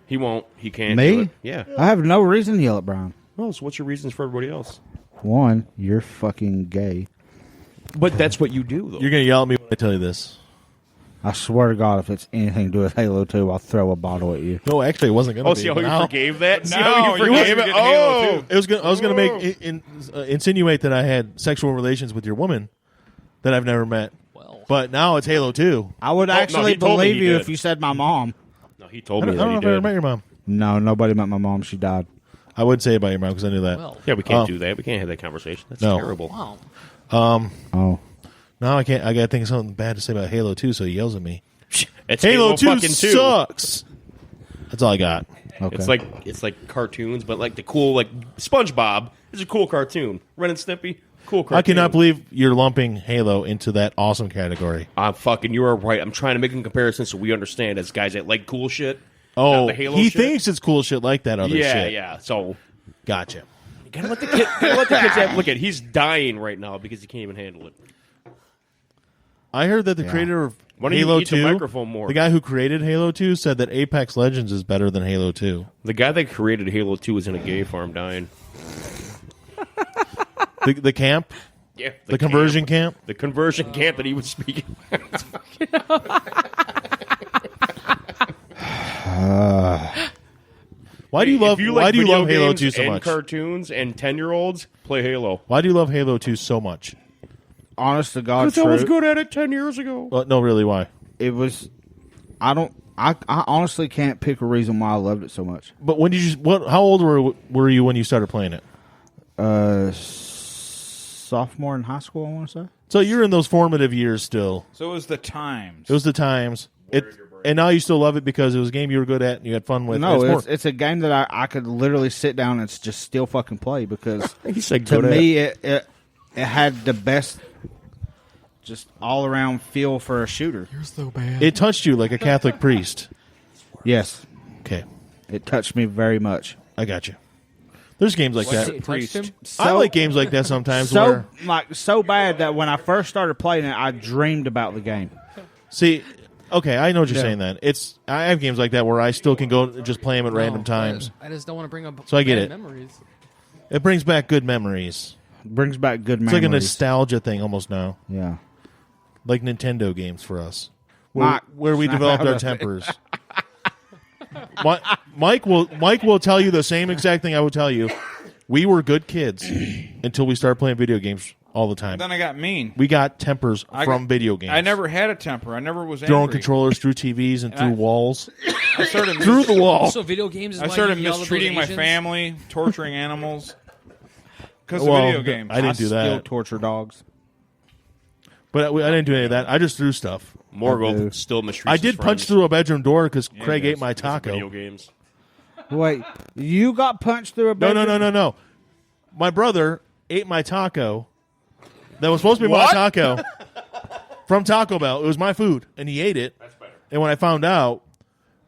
He won't. He can't. Me? Do it. Yeah. I have no reason to yell at Brian. Well, so what's your reasons for everybody else? One, you're fucking gay. But that's what you do, though. You're gonna yell at me when I tell you this. I swear to God, if it's anything to do with Halo 2, I'll throw a bottle at you. No, actually, it wasn't gonna Oh, be. see how but you now- forgave that? See No, how you you forgave wasn't it? getting Halo Oh, too. It was gonna. I was gonna make insinuate that I had sexual relations with your woman that I've never met. Well, But now it's Halo 2. I would no, actually he told me believe he you did. if you said my mom. no, he told I me don't that know he if I ever did. met your mom. No, nobody met my mom. She died. I would say about your mom because I knew that. well, Yeah, we can't Oh. do that. We can't have that conversation. That's No. terrible. wow. Oh. Now I can't. I gotta think of something bad to say about Halo 2, so he yells at me. It's Halo 2 fucking 2. sucks. That's all I got. Okay. It's like cartoons, but like the cool like SpongeBob is a cool cartoon. Ren and Stimpy, cool cartoon. I cannot believe you're lumping Halo into that awesome category. You are right. I'm trying to make a comparison so we understand as guys that like cool shit. Oh, not the Halo he shit. thinks it's cool shit like that other Yeah, shit. yeah. So Gotcha. you gotta let the kids have, look at. He's dying right now because he can't even handle it. I heard that the creator of Why don't you Halo eat the 2, microphone more? the guy who created Halo 2, said that Apex Legends is better than Halo 2. The guy that created Halo 2 is in a gay farm dying. The camp Yeah, The conversion camp. The conversion camp that he was speaking. Why do you love? Why do you love Halo 2 so and much? Cartoons and 10-year-olds play Halo. Why do you love Halo 2 so much? Honest to God, Because I was truth, good at it 10 years ago. Well, no, really, why? it was. I honestly can't pick a reason why I loved it so much. But when did you? What? How old were you when you started playing it? Sophomore in high school, I want to say. So you're in those formative years still. So it was the times. It was the times. And now you still love it because it was a game you were good at and you had fun with. No, more- it's a game that I could literally sit down and just still fucking play because He said to good at me it had the best, just all around feel for a shooter. it touched you like a Catholic priest. Yes, Okay, it touched me very much. I got you. There's games like that. It touched him? I like games like that sometimes. So where so bad that when I first started playing it, I dreamed about the game. see, okay, I know what you're Yeah. saying. Then I have games like that where I still can go and just play them at random No, times. I just don't want to bring up So I get bad it. memories. It brings back good memories. Brings back good It's memories. like a nostalgia thing almost now, Yeah. like Nintendo games for us, Mike, where we snap developed out our of it. tempers. Mike will tell you the same exact thing I would tell you. We were good kids until we started playing video games all the time. Then I got mean. We got tempers from video games. I never had a temper. I never was throwing angry. controllers through TVs and through walls, I started through the wall. So video games is I why started you yell at those mistreating my Asians? family, torturing animals because Well, of video games. I didn't do Still that, torture dogs. but I didn't do any of that. I just threw stuff. Morgul still mistreats I his did punch friends. through a bedroom door because Craig he ate my Video taco. games. Wait, you got punched through a No, bedroom? no. My brother ate my taco. That was supposed to be my taco from Taco Bell. It was my food, and he ate it. And when I found out,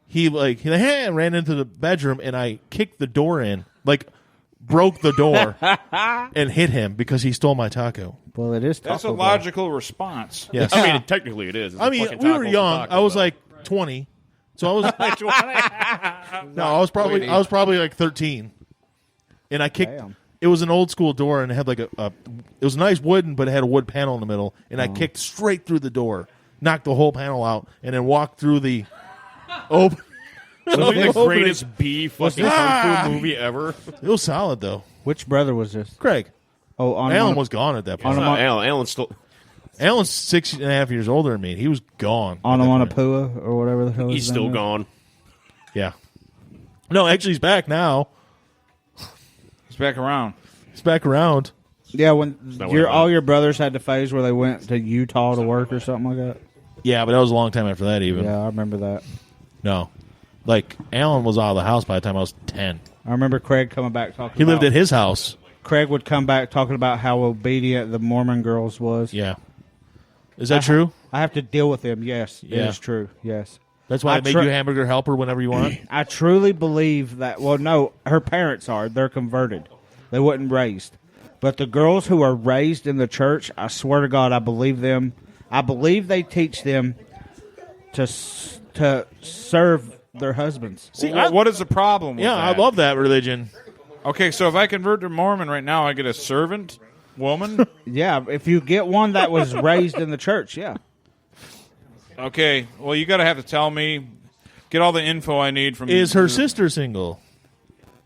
he ran into the bedroom, and I kicked the door in, broke the door, and hit him because he stole my taco. Well, it is. That's a Taco Bell. logical response. Yes. I mean, technically it is. It's I a mean, fucking we were taco young. from I was Taco Bell. like 20, so I was no, I was probably like 13, and I kicked. Damn. It was an old school door, and it had like it was nice wooden, but it had a wood panel in the middle, and I kicked straight through the door, knocked the whole panel out, and then walked through the open. Something the opening. greatest B fucking kung fu movie ever. It was solid though. Which brother was this? Craig, Oh, on Alan on- was gone at that point. Alan's still. Alan's 6.5 years older than me. He was gone. on at that point. Onomatopoeia or whatever the hell. He's his still name is. gone. Yeah. No, actually, he's back now. It's back around. He's back around. Yeah, when not what I all your brothers had the phase where they went to Utah to work or something like that. Yeah, but that was a long time after that. Even Yeah, I remember that. no, like Alan was out of the house by the time I was 10. I remember Craig coming back talking. He lived about, at his house. Craig would come back talking about how obedient the Mormon girls was. Yeah. Is that true? I have to deal with him. Yes, Yeah. it is true. Yes. That's why I I made tr- you hamburger helper whenever you want. I truly believe that. Well, no, her parents are. They're converted. They wasn't raised. But the girls who are raised in the church, I swear to God, I believe them. I believe they teach them to serve their husbands. See, What is the problem with yeah, I that? love that religion. Okay, so if I convert to Mormon right now, I get a servant woman. Yeah, if you get one that was raised in the church, yeah. Okay, well, you got to have to tell me, get all the info I need from. Is her sister single?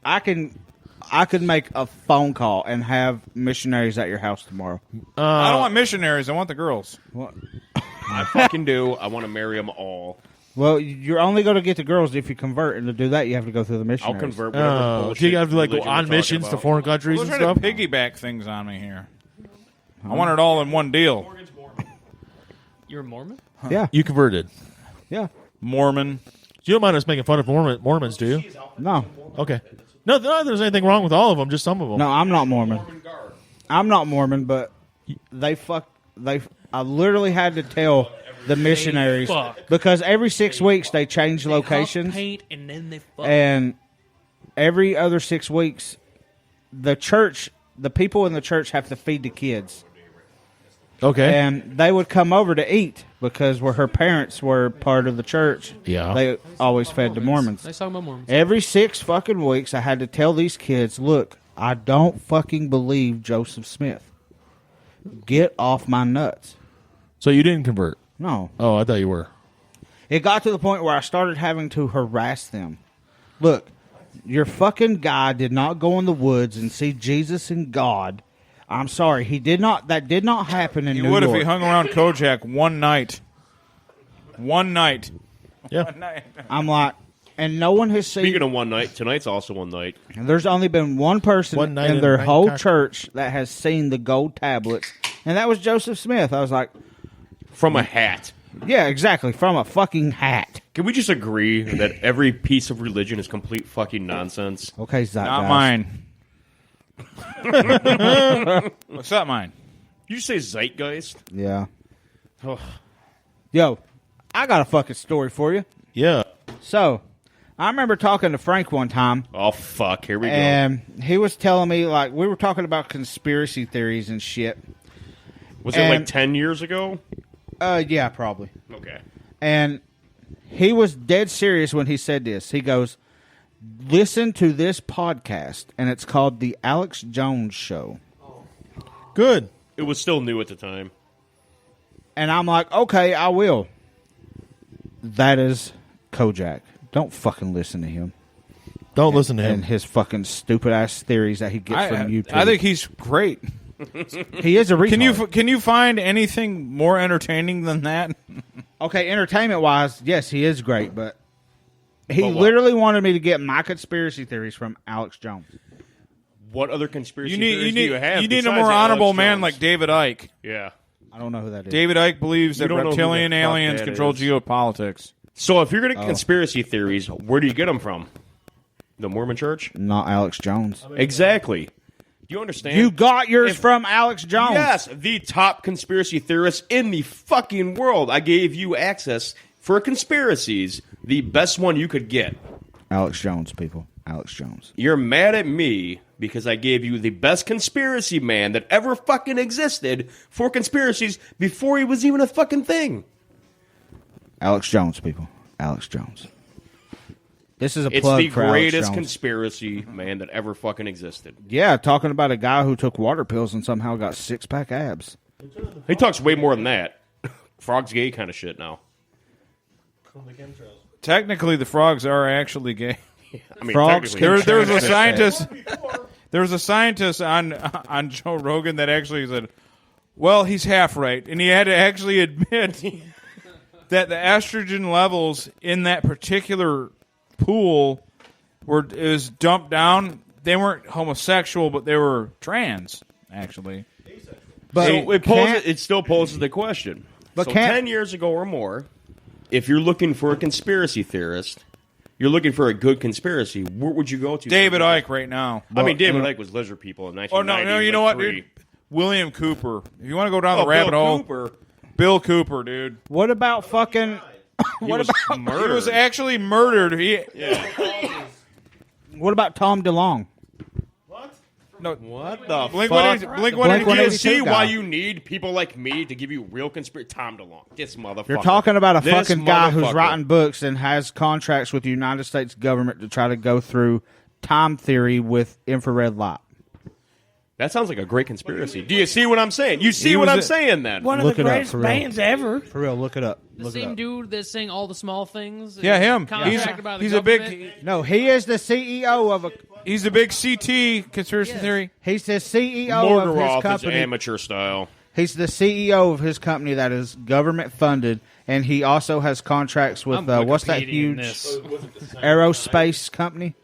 I could make a phone call and have missionaries at your house tomorrow. I don't want missionaries. I want the girls. I fucking do. I want to marry them all. Well, you're only going to get the girls if you convert, and to do that, you have to go through the I'll missionaries. convert whatever Oh, bullshit so you have to like go religion on we're talking missions to about. foreign countries They're and trying stuff. to piggyback things on me here. I want it all in one deal. You're a Mormon? Yeah, You converted. yeah. Mormon. You don't mind us making fun of Mormons, do you? No, Okay. No, there's anything wrong with all of them. Just some of them. no, I'm not Mormon. I'm not Mormon, but I literally had to tell the missionaries fuck. because every 6 weeks they change They huff locations, paint and then they fuck. and every other 6 weeks, the people in the church have to feed the kids. Okay. And they would come over to eat because where her parents were part of the church. Yeah. They always fed the Mormons. Nice talking about Mormons. Every 6 fucking weeks, I had to tell these kids, look, I don't fucking believe Joseph Smith. Get off my nuts. So you didn't convert? No. Oh, I thought you were. It got to the point where I started having to harass them. Look, your fucking guy did not go in the woods and see Jesus and God. I'm sorry, he did not. That did not happen in He New would York. if he hung around Kojak one night. One night. Yeah. One night. I'm like, and no one has seen. Speaking of one night, tonight's also one night. There's only been one person One night in in their whole Bangkok. church that has seen the gold tablets, and that was Joseph Smith. I was like, From a hat. yeah, exactly, from a fucking hat. Can we just agree that every piece of religion is complete fucking nonsense? Okay, Zach. Not guys. mine. What's that mine? Did you say zeitgeist? Yeah. Ugh. Yo, I got a fucking story for you. Yeah. So, I remember talking to Frank one time, Oh, fuck. Here we go. and he was telling me, like, we were talking about conspiracy theories and shit. Was it like and- 10 years ago? Yeah, probably. Okay. And he was dead serious when he said this. He goes, listen to this podcast, and it's called The Alex Jones Show. Good. It was still new at the time. And I'm like, okay, I will. That is Kojak. Don't fucking listen to him. Don't listen to And him. his fucking stupid-ass theories that he gets from YouTube. I think he's great. he is a retard. Can you find anything more entertaining than that? Okay, entertainment-wise, yes, he is great, but he But what? literally wanted me to get my conspiracy theories from Alex Jones. What other conspiracy You need theories do you have? a besides more Alex honorable man Jones? like David Icke. Yeah. I don't know who that is. David Icke believes You that don't know who reptilian the fuck aliens that control is. geopolitics. So if you're going to get conspiracy theories, where do you get them from? The Mormon Church? Not Alex Jones. Exactly. Do you understand? You got yours If- from Alex Jones. Yes, the top conspiracy theorist in the fucking world. I gave you access for conspiracies, the best one you could get. Alex Jones, people. Alex Jones. You're mad at me because I gave you the best conspiracy man that ever fucking existed for conspiracies before he was even a fucking thing. Alex Jones, people. Alex Jones. This is a It's plug the for Alex greatest Jones. conspiracy man that ever fucking existed. Yeah, talking about a guy who took water pills and somehow got six-pack abs. He talks way more than that. Frog's gay kind of shit now. Technically, the frogs are actually gay. I mean, Frogs technically- There was a Transit. scientist. There was a scientist on Joe Rogan that actually said, "Well, he's half right," and he had to actually admit that the estrogen levels in that particular pool was dumped down. They weren't homosexual, but they were trans. Actually, But So it still poses the question. But So can't- 10 years ago or more, if you're looking for a conspiracy theorist, you're looking for a good conspiracy, where would you go to? David Icke right now. I mean, David Icke was lizard people in Oh 1990. no, you know what, like dude? William Cooper. If you want to go down Oh, the rabbit Bill hole, Cooper. Bill Cooper, dude. what about fucking... He was murdered. He was actually murdered. What about Tom DeLonge? What the Blink fuck? Blink Blink Do you 182 see guy. why you need people like me to give you real conspiracy? Tom DeLonge. This motherfucker. You're talking about a This fucking guy who's motherfucker. writing books and has contracts with the United States government to try to go through time theory with infrared light. That sounds like a great conspiracy. Do you see what I'm saying? You see He what was I'm a- saying then? One of Look the it up, greatest for real. bands ever. For real, look it up. The Look it same up. dude that's saying all the small things. Yeah, him. Contracted by the He's a government. big. No, he is the CEO of a... He's a big CT conspiracy Yes. theory. He's the CEO of his Morgaroth is company. amateur style. He's the CEO of his company that is government funded, and he also has contracts with I'm what's that Wikipediaing huge this. aerospace company?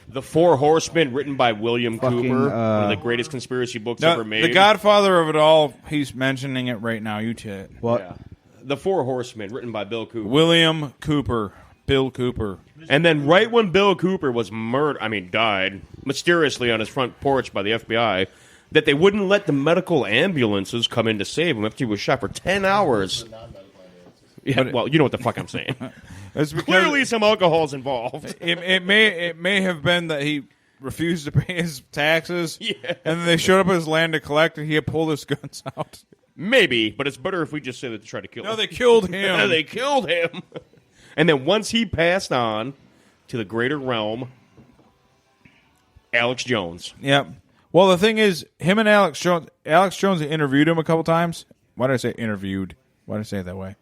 The Four Horsemen, written by William Fucking, Cooper, one of the greatest conspiracy books No, ever made. the Godfather of it all. He's mentioning it right now. You too. What? Yeah. The Four Horsemen, written by Bill Cooper. William Cooper. Bill Cooper. And then right when Bill Cooper was died mysteriously on his front porch by the FBI, that they wouldn't let the medical ambulances come in to save him after he was shot for 10 hours. Yeah, well, you know what the fuck I'm saying. It's because Clearly some alcohol's involved. it may have been that he refused to pay his taxes. Yeah. And then they showed up at his land to collect, and he had pulled his guns out. Maybe, but it's better if we just say that they tried to kill No, him. they killed him. They killed him. And then once he passed on to the greater realm, Alex Jones. Yep. Well, the thing is, him and Alex Jones interviewed him a couple times. Why did I say interviewed? Why did I say it that way?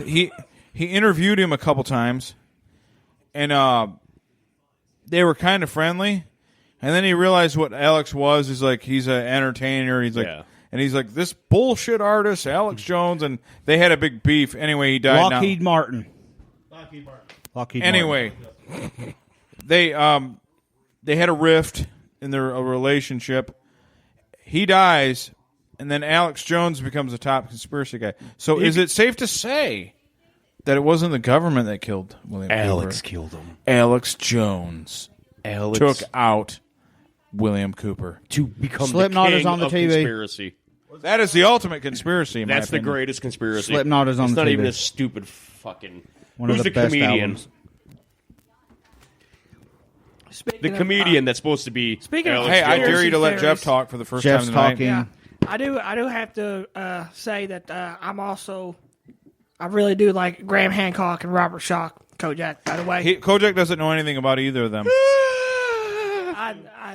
He interviewed him a couple times, and they were kind of friendly. And then he realized what Alex was. He's like, he's an entertainer. He's like, and he's like, this bullshit artist, Alex Jones, and they had a big beef. Anyway, he died. Lockheed Martin. Anyway, they had a rift in their relationship. He dies, and then Alex Jones becomes the top conspiracy guy. So is it safe to say that it wasn't the government that killed William Alex Cooper? killed him. Alex Jones Alex took out William Cooper. to become Slipknot the is king on the of TV. Conspiracy. That is the ultimate conspiracy. In That's my the opinion. greatest conspiracy. Slipknot is on it's the not TV. even a stupid fucking. One Who's of the the best comedian? albums. The comedian that's supposed to be. Speaking of- Alex Hey, I Jones. dare you to let Jeff Theories. talk for the first Jeff's time tonight. talking. Yeah, I do have to say that I really do like Graham Hancock and Robert Shaw, Kojak. By the way, Kojak doesn't know anything about either of them.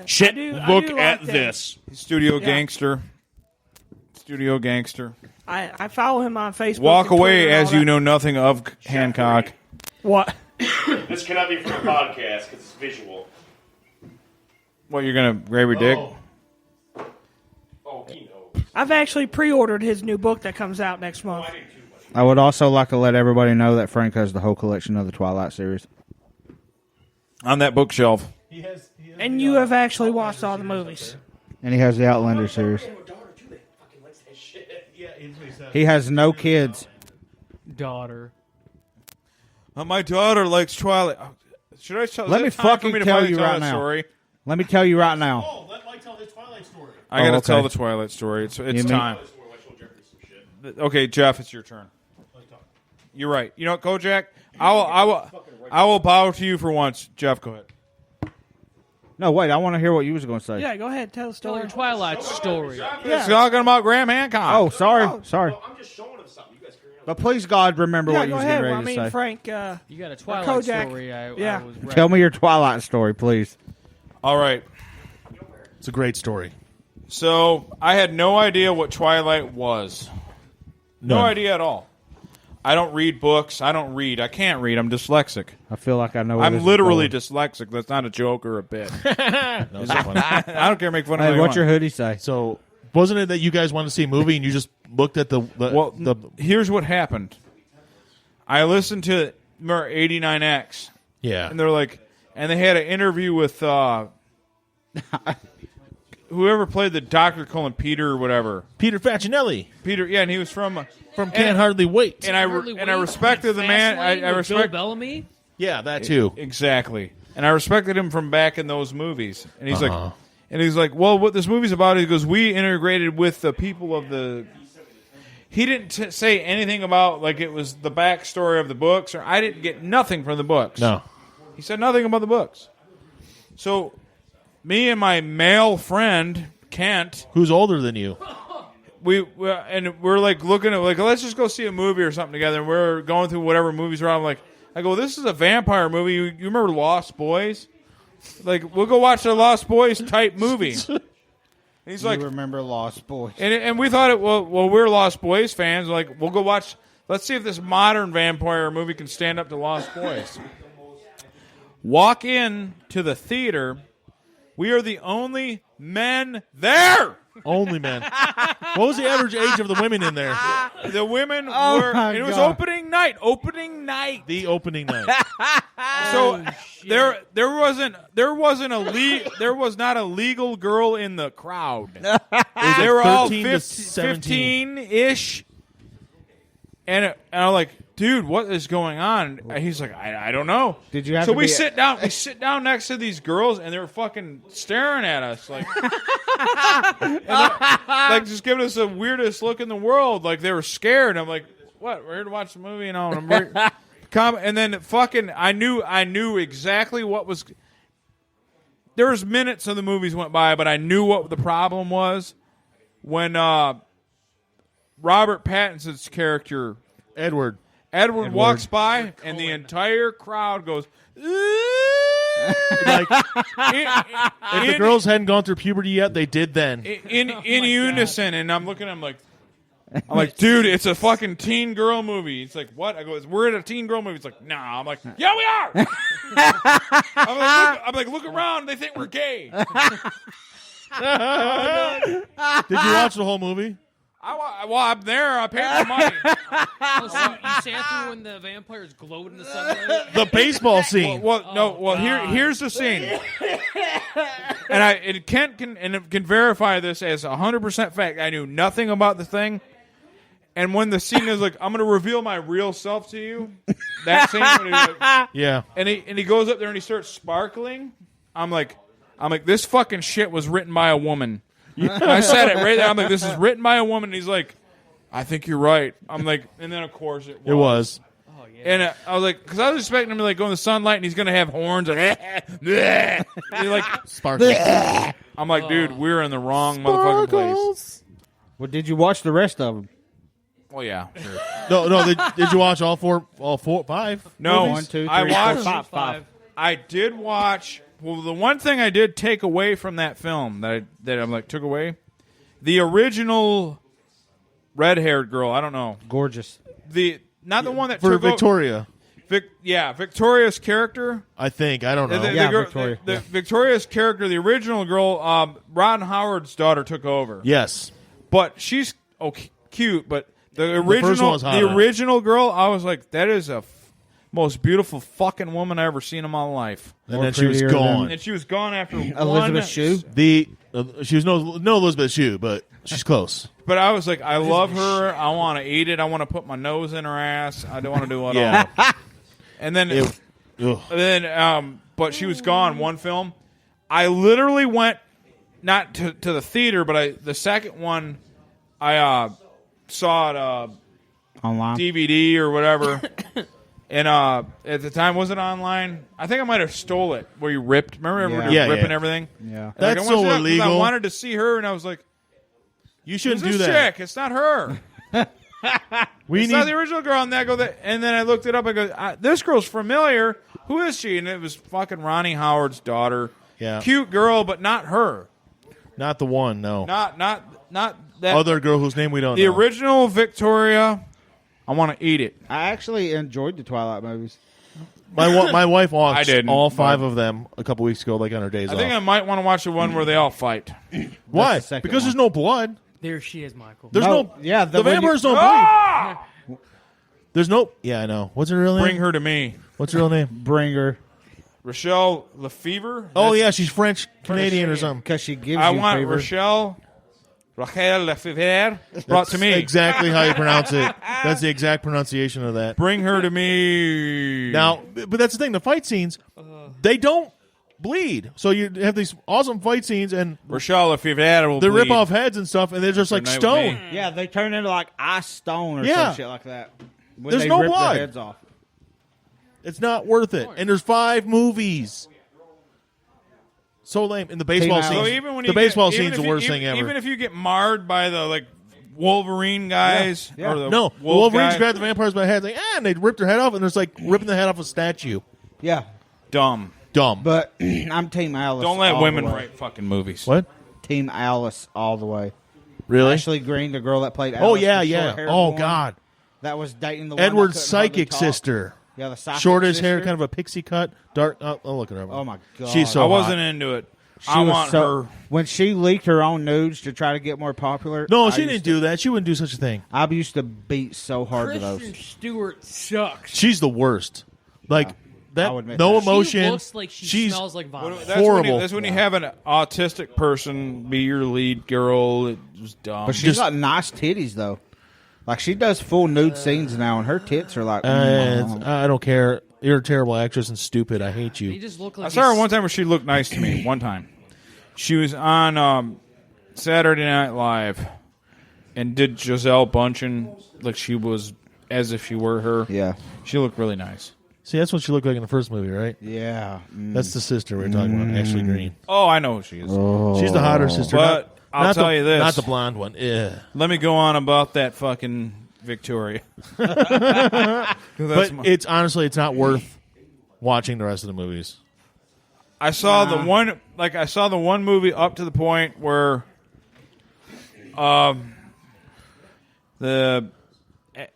Shit, I do look like at them. this. Studio Yeah. gangster. Studio gangster. I follow him on Facebook. Walk and away Twitter and as all you that. know nothing of Hancock. What? This cannot be for the podcast because it's visual. What, you're going to grab your dick? Oh, he knows. I've actually pre-ordered his new book that comes out next month. I would also like to let everybody know that Frank has the whole collection of the Twilight series. On that bookshelf. And you have actually watched all the movies. And he has the Outlander series. He has no kids. Daughter. My daughter likes Twilight. Should I tell? Let is me it time for fucking me to tell finally you right that now. Story? Let me tell you right now. Let Mike tell his Twilight story. I got to okay. tell the Twilight story. It's mean- time. Okay, Jeff, it's your turn. You're right. You know what, Kojak? I will bow to you for once. Jeff, go ahead. No, wait. I want to hear what you was going to say. Yeah, go ahead, tell the Tell story. your Twilight story. It's talking about Graham Hancock. Oh, sorry. Sorry. I'm just showing him something. You guys carry on. But please, God, remember Yeah, what you go was ahead. getting Well, I ready mean, to say. Frank. You got a Twilight Kojak. story. I Yeah. was ready. Tell me your Twilight story, please. All right. It's a great story. So I had no idea what Twilight was. No None. idea at all. I don't read books. I don't read. I can't read. I'm dyslexic. I feel like I know where this I'm is literally going. dyslexic. That's not a joke or a bit. That was so funny. I don't care. Make fun of Hey, me. what's your hoodie say? So, wasn't it that you guys wanted to see a movie and you just looked at the Well, the here's what happened. I listened to 89X, yeah. and they're like, and they had an interview with whoever played the doctor, calling Peter or whatever. Peter Facinelli Peter, yeah, and he was from Can't Hardly Wait. and I respected the man. I respect Bill Bellamy. Yeah, that too. exactly, and I respected him from back in those movies. And he's Uh-huh. like, well, what this movie's about? He goes, we integrated with the people of the. He didn't say anything about like it was the backstory of the books, or I didn't get nothing from the books. No. He said nothing about the books. So, me and my male friend Kent, Who's older than you? we're like looking at like let's just go see a movie or something together. And we're going through whatever movies are on. I'm like, I go, this is a vampire movie. You remember Lost Boys? Like, we'll go watch a Lost Boys type movie. And he's like, you remember Lost Boys? and we thought it. Well, we're Lost Boys fans. Like, we'll go watch. Let's see if this modern vampire movie can stand up to Lost Boys. Walk in to the theater. We are the only men there. Only men. What was the average age of the women in there? The women Oh were. my It was God. opening night. Opening night. The opening night. So there was not a legal girl in the crowd. They were all 13 to 17. 15-ish. And I'm like, dude, what is going on? And he's like, I don't know. Did you have So to we be- sit down. We sit down next to these girls, and they were fucking staring at us, like, like just giving us the weirdest look in the world. Like they were scared. I'm like, what? We're here to watch the movie, you know? And and then fucking, I knew exactly what was. There was minutes of the movies went by, but I knew what the problem was when Robert Pattinson's character Edward. Edward walks by, and the entire crowd goes, "Ooh!" Like, if the girls hadn't gone through puberty yet, they did then. in unison, and I'm looking at him I'm like, dude, it's a fucking teen girl movie. It's like, what? I go, we're at a teen girl movie. It's like, nah. I'm like, yeah, we are. I'm like, look around. They think we're gay. Did you watch the whole movie? Well, I'm there. I paid my money. Oh, so you sat through when the vampires glowed in the sunlight? The baseball scene. Here's the scene. And Kent can verify this as 100% fact. I knew nothing about the thing. And when the scene is like, I'm going to reveal my real self to you, that scene, when he's like, Yeah. and he goes up there and he starts sparkling. I'm like, this fucking shit was written by a woman. I said it right there. I'm like, this is written by a woman. And he's like, I think you're right. I'm like, and then of course it was. It was. Oh, yeah. And I was like, because I was expecting him to like go in the sunlight and he's gonna have horns. Like, he like, Sparkles. I'm like, dude, we're in the wrong motherfucking place. Well, did you watch the rest of them? Well, yeah, sure. No. Did you watch all four, five? No, One, two, three, I watched. four, five. I did watch. Well, the one thing I did take away from that film that I'm like took away, the original red-haired girl. I don't know. Gorgeous. Not the one that For took Victoria. Victoria's character. I think. I don't know. Victoria. Victoria's character, the original girl, Ron Howard's daughter took over. Yes. But she's cute. But the first one was hot, huh? original girl, I was like, that is a most beautiful fucking woman I ever seen in my life. And then she was gone. And she was gone after Elizabeth Shue. She was no Elizabeth Shue, but she's close. But I was like, I love her. I want to eat it. I want to put my nose in her ass. I don't want to do it all. And then, but she was gone. One film, I literally went not to the theater, but the second one, I saw it Online. DVD or whatever. And at the time, was it online? I think I might have stole it. Where you ripped? Remember everyone ripping everything? Yeah. That's so illegal. I wanted to see her, and I was like, You shouldn't "Who's do this that. chick? It's not her. It's not the original girl." And and then I looked it up. I go, "This girl's familiar. Who is she?" And it was fucking Ronnie Howard's daughter. Yeah. Cute girl, but not her. Not the one. No. Not that Other girl whose name we don't the know. original Victoria. I want to eat it. I actually enjoyed the Twilight movies. My wife I watched didn't, all five but- of them a couple weeks ago, like on her days I off. think I might want to watch the one where they all fight. Why? That's the second Because one. there's no blood. There she is, Michael. There's No, no. yeah, The when you- vampires don't bleed. Ah! There's no. Yeah, I know. What's her real name? Bring her to me, What's her real name? Bring her Rochelle Lefevre. Oh yeah, she's French Canadian or something. because she gives I you want fever. Rachel Lefevre brought to me. Exactly how you pronounce it. That's the exact pronunciation of that. Bring her to me. Now, but that's the thing. The fight scenes, they don't bleed. So you have these awesome fight scenes, and Rochelle Lefevre will they rip bleed. off heads and stuff, and they're just like Good night stone. with me. Yeah, they turn into like ice stone or Yeah. some shit like that. When There's they no rip blood. their heads off. It's not worth it. And there's 5 movies. So lame. In the baseball Team scenes, So even when the you baseball even scene's if the you- worst thing ever. Even if you get marred by the like Wolverine guys, Yeah. or the No, the wolf Wolverines guy, grab the vampires by the head, like, and they'd rip their head off, and there's like ripping the head off a statue. Yeah, dumb. Dumb. but I'm Team Alice. Don't let all women the way. write fucking movies. What? Team Alice all the way. Really? Ashley Green, the girl that played Alice. Oh yeah, the yeah. short-haired Oh one god. that was dating the one Edward's that couldn't hardly psychic talk. sister. Yeah, the psychic Shortest hair, sister. kind of a pixie cut, dark. I'll look at her. Oh my god, She's so I wasn't hot. into it. She I was want so- her. when she leaked her own nudes to try to get more popular. No, I she used didn't to- do that. She wouldn't do such a thing. I used to beat so hard to Kristen those. Stewart sucks. She's the worst. Like that. I'll admit No that. emotion. She looks like she She's smells like vomit. Horrible. That's when you have an autistic person be your lead girl. It was dumb. But she's got nice titties though. Like she does full nude scenes now, and her tits are like. I don't care. You're a terrible actress and stupid. I hate They you. just look like I saw her he's- one time where she looked nice to me. One time, she was on Saturday Night Live and did Giselle Bundchen like she was as if she were her. Yeah, She looked really nice. See, that's what she looked like in the first movie, right? yeah. That's the sister we were talking about, Ashley Green. Oh, I know who she is. She's the hotter sister. But I'll not tell the, you this. not the blonde one. Ugh. Let me go on about that fucking Victoria. But it's honestly, it's not worth watching the rest of the movies. I saw the one. Like I saw the one movie up to the point where, the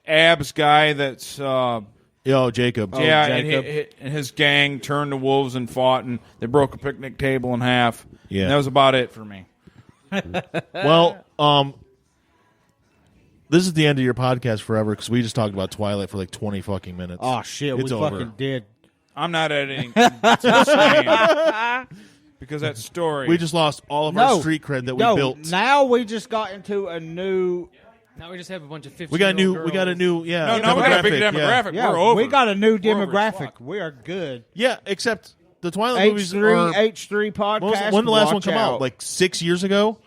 abs guy that's Jacob. yeah, Jacob. and his gang turned to wolves and fought, and they broke a picnic table in half. Yeah. And that was about it for me. Well, this is the end of your podcast forever because we just talked about Twilight for like 20 fucking minutes. Oh shit, It's we over. fucking did. I'm not editing. It's insane. Because that story. We just lost all of our street cred that we built. Now we just got into a new. Now we just have a bunch of 15. We got a new no, we got a big demographic. Yeah, We're over. we got a new We're over as demographic. fuck. We are good. Yeah, except the Twilight movies are. H3 podcast. When did the last one watch come out? Like 6 years ago?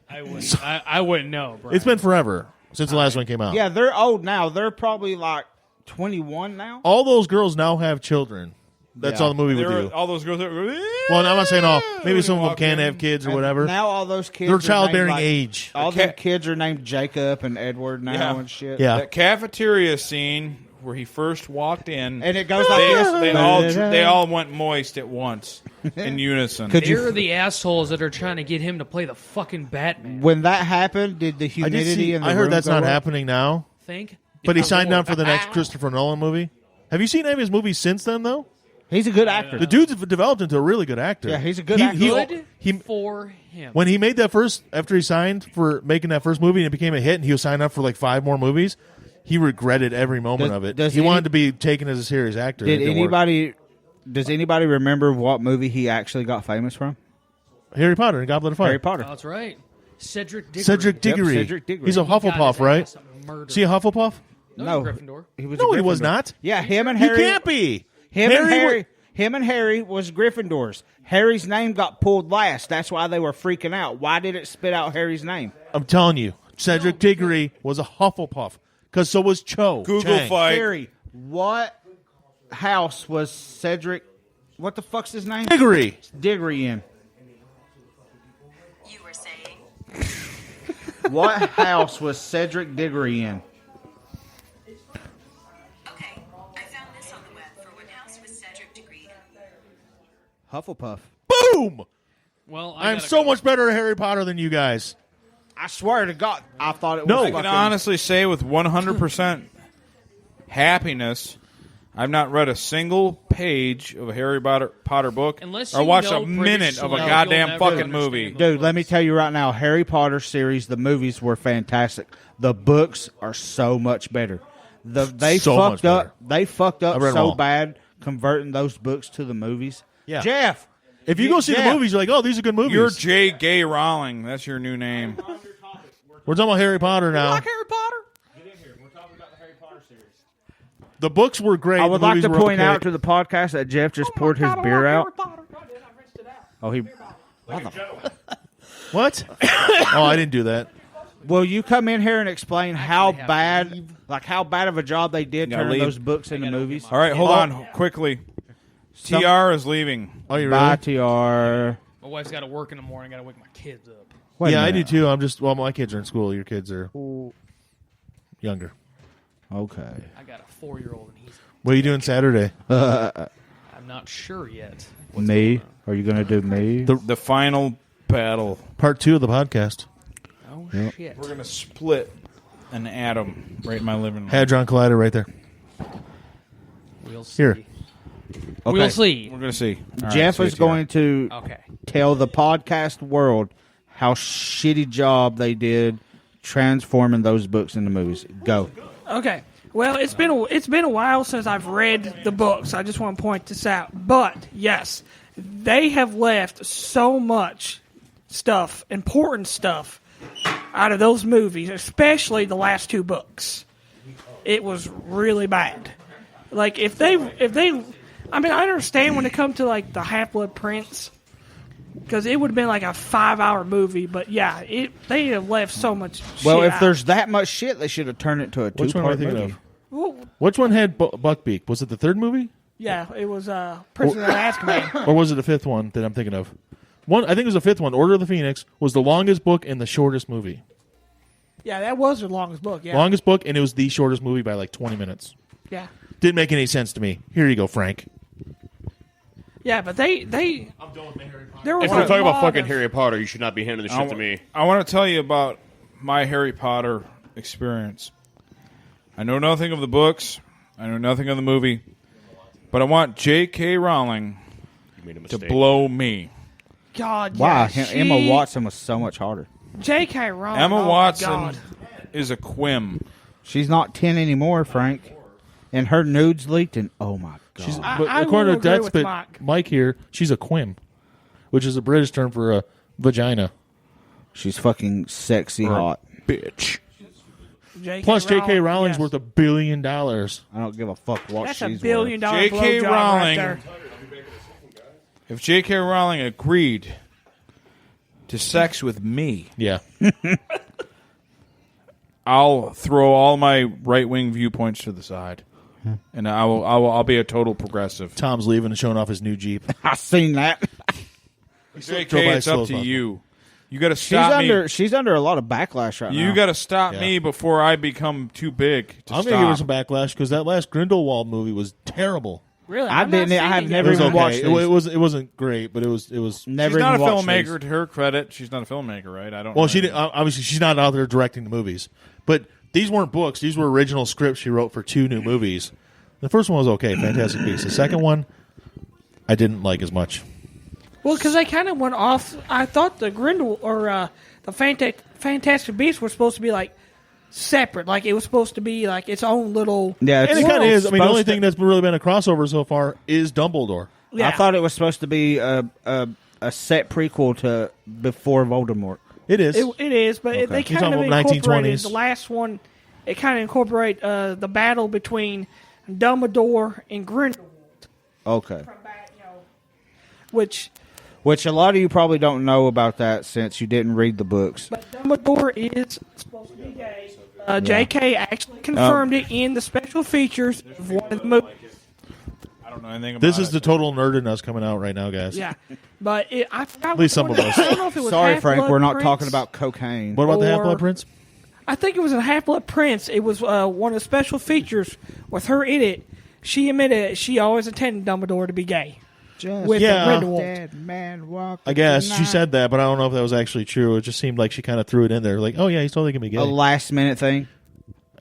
I wouldn't know, bro. It's been forever since the last one came out. Yeah, they're old now. They're probably like 21 now. All those girls now have children. That's Yeah. all the movie would do. All those girls that were, Well, I'm not saying all. Maybe some of them walk can in. have kids or And whatever. Now all those kids. They're are named, childbearing like, age. All The their cat- kids are named Jacob and Edward now Yeah. and shit. Yeah. that cafeteria scene where he first walked in. And it goes like this. They all went moist at once in unison. Could They're you? the assholes that are trying to get him to play the fucking Batman. When that happened, did the I did humidity see. in the I heard room that's go not up? happening now. Think? But he signed on for the next Christopher Nolan movie. Have you seen any of his movies since then, though? He's a good actor. The dude's developed into a really good actor. Yeah, he's a good actor. Good for him. When he made that first, after he signed for making that first movie and it became a hit, and he was signed up for like 5 more movies, he regretted every moment of it. He wanted to be taken as a serious actor. Did It didn't work. Does anybody remember what movie he actually got famous from? Harry Potter and Goblet of Fire. Harry Potter. Oh, that's right. Cedric Diggory. Cedric Diggory. Cedric Diggory. He's a He got Hufflepuff, his right? ass murdered. Is he a Hufflepuff? No, No. Gryffindor. He was. No, a he was Gryffindor. not. Yeah, him and He Harry. can't be. Him and Harry Harry. Him and Harry was Gryffindors. Harry's name got pulled last. That's why they were freaking out. Why did it spit out Harry's name? I'm telling you, Cedric Diggory was a Hufflepuff. Because so was Cho. Google Chang. fight. Harry. What house was Cedric? What the fuck's his name? Diggory. Diggory in. You were saying? What house was Cedric Diggory in? Okay, I found this on the web. For what house was Cedric Degree in? Hufflepuff. Boom! Well, I'm so much better at Harry Potter than you guys. I swear to God, I thought it No. was I can fucking... honestly say with 100% happiness, I've not read a single page of a Harry Potter book Unless or you watched know a British minute of a slang, goddamn you'll never fucking understand movie. what Dude, it let me was. tell you right now, Harry Potter series, the movies were fantastic. The books are so much better. They So much fucked up. better. They fucked up I've read them so all. bad converting those books to the movies. Yeah. Jeff, If you go see the Jeff, movies, you're like, oh, these are good movies. You're J. Gay Rowling. That's your new name. We're talking about Harry Potter now. Harry Potter? The books were great. I would the like movies to were point okay. out to the podcast that Jeff just poured his beer out. Oh, he. What? Oh, I didn't do that. Will you come in here and explain how bad, how bad of a job they did Gotta turning leave. those books into movies? All right, hold on quickly. TR is leaving. Oh, you Bye, really? My TR. wife's got to work in the morning. Got to wake my kids up. Wait a Yeah, I do minute. too. I'm just, my kids are in school. Your kids are younger. Okay. I got a 4-year-old, and he's. What are you doing Saturday? I'm not sure yet. Me? Are you going to do me? The final battle. Part 2 of the podcast. Oh shit! We're going to split an atom right in my living room. Hadron Collider right there. We'll see. Here. Okay. We'll see. We're going to see. All right, Jeff see you, is TR. going to Okay. tell the podcast world how shitty job they did transforming those books into movies. Go. Okay. Well, it's been a while since I've read the books. I just want to point this out. But yes, they have left so much stuff, important stuff, out of those movies, especially the last 2 books. It was really bad. Like if they, I mean, I understand when it comes to like the Half-Blood Prince, because it would have been like a 5-hour movie. But yeah, they have left so much. Well, shit if out. there's that much shit, they should have turned it to a Which one am I 2-part thinking movie. of? Well, Which one had Buckbeak? Was it the 3rd movie? yeah, it was Prisoner of Azkaban. Or was it the 5th one that I'm thinking of? I think it was the 5th one. Order of the Phoenix was the longest book and the shortest movie. Yeah, that was the longest book. Yeah, Longest book, and it was the shortest movie by like 20 minutes. yeah. Didn't make any sense to me. Here you go, Frank. Yeah, but they I'm done with my Harry Potter. there was If a we're talking about lot fucking of- Harry Potter, you should not be handing this shit to me. I want to tell you about my Harry Potter experience. I know nothing of the books. I know nothing of the movie. But I want J.K. Rowling You made a to mistake. blow me. God, Wow, yeah, Emma Watson was so much harder. J.K. Rowling. Emma oh my Watson God. is a quim. She's not 10 anymore, Frank. And her nudes leaked, and oh my God. She's, I- but I according will to agree with Deadspit, Mike here, she's a quim, which is a British term for a vagina. She's fucking sexy hot. Bitch. J.K. Plus, J.K. Rowling's yes. worth $1 billion. I don't give a fuck what That's she's $1 billion J.K. blowjob right Rowling. there. If J.K. Rowling agreed to sex with me, Yeah. I'll throw all my right-wing viewpoints to the side, and I'll be a total progressive. Tom's leaving and showing off his new Jeep. worth. I seen that. Drove by J.K., it's slow up to as you. You got to stop me. She's under a lot of backlash right now. You got to stop Yeah. me before I become too big to I'm stop. going to give her some backlash because that last Grindelwald movie was terrible. Really, I I've not didn't. seen I have it never It was even okay. watched these. It wasn't great, but it was Never She's not a even watched filmmaker. these. To her credit, she's not a filmmaker, right? I don't. Well, know she anything. didn't, obviously she's not out there directing the movies, but these weren't books. These were original scripts she wrote for 2 new movies. The first one was okay, Fantastic Beasts. The second one, I didn't like as much. Well, because they kind of went off. I thought the Grindel or the Fantastic Beasts were supposed to be like separate. Like it was supposed to be like its own little. Yeah, And it's it kind of is. I mean, the only supposed to- thing that's really been a crossover so far is Dumbledore. Yeah. I thought it was supposed to be a set prequel to Before Voldemort. It is. It is, but they You're kind of talking about incorporated 1920s. the last one. It kind of incorporate the battle between Dumbledore and Grindelwald, Okay. which Which a lot of you probably don't know about that since you didn't read the books. but Dumbledore is supposed to be gay. J.K. actually confirmed it in the special features of one of the movies. I don't know anything about This is it. the total nerd in us coming out right now, guys. Yeah, but I forgot. At least some which of one- us. I don't know if it was Sorry, Half-Blood Frank, we're not Prince. talking about cocaine. What about the Or- Half-Blood Prince? I think it was a Half-Blood Prince. It was one of the special features with her in it. She admitted she always intended Dumbledore to be gay. Just with Yeah. Grindelwald. dead man walking I guess she tonight. said that, but I don't know if that was actually true. It just seemed like she kind of threw it in there, like, "Oh yeah, he's totally gonna be gay." a last minute thing.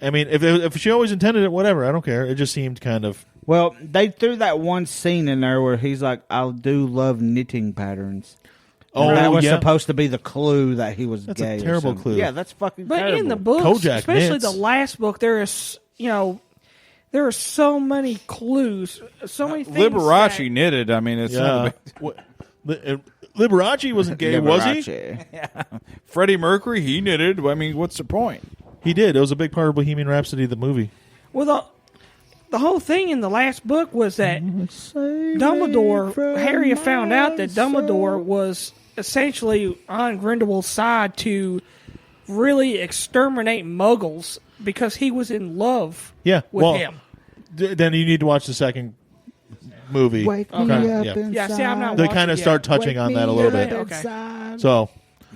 I mean, if she always intended it, whatever, I don't care. It just seemed kind of. Well, they threw that one scene in there where he's like, "I do love knitting patterns." Oh, And that was yeah. supposed to be the clue that he was That's a gay. or terrible something. clue. Yeah, that's fucking But terrible. in the books, Kojak especially knits. the last book, there is there are so many clues, so many things. Liberace that- knitted. I mean, it's not a Yeah. big- What- Liberace wasn't gay, was he? Liberace. Freddie Mercury. He knitted. I mean, what's the point? He did. It was a big part of Bohemian Rhapsody, the movie. Well, the whole thing in the last book was that Dumbledore, Harry had found out that Dumbledore was essentially on Grindelwald's side to really exterminate Muggles because he was in love Yeah. with well, him. Then you need to watch the second movie. Wake me Okay, up yeah. inside. Yeah, see, I'm not They watching kind of it start yet. touching on that a little bit. Okay. So,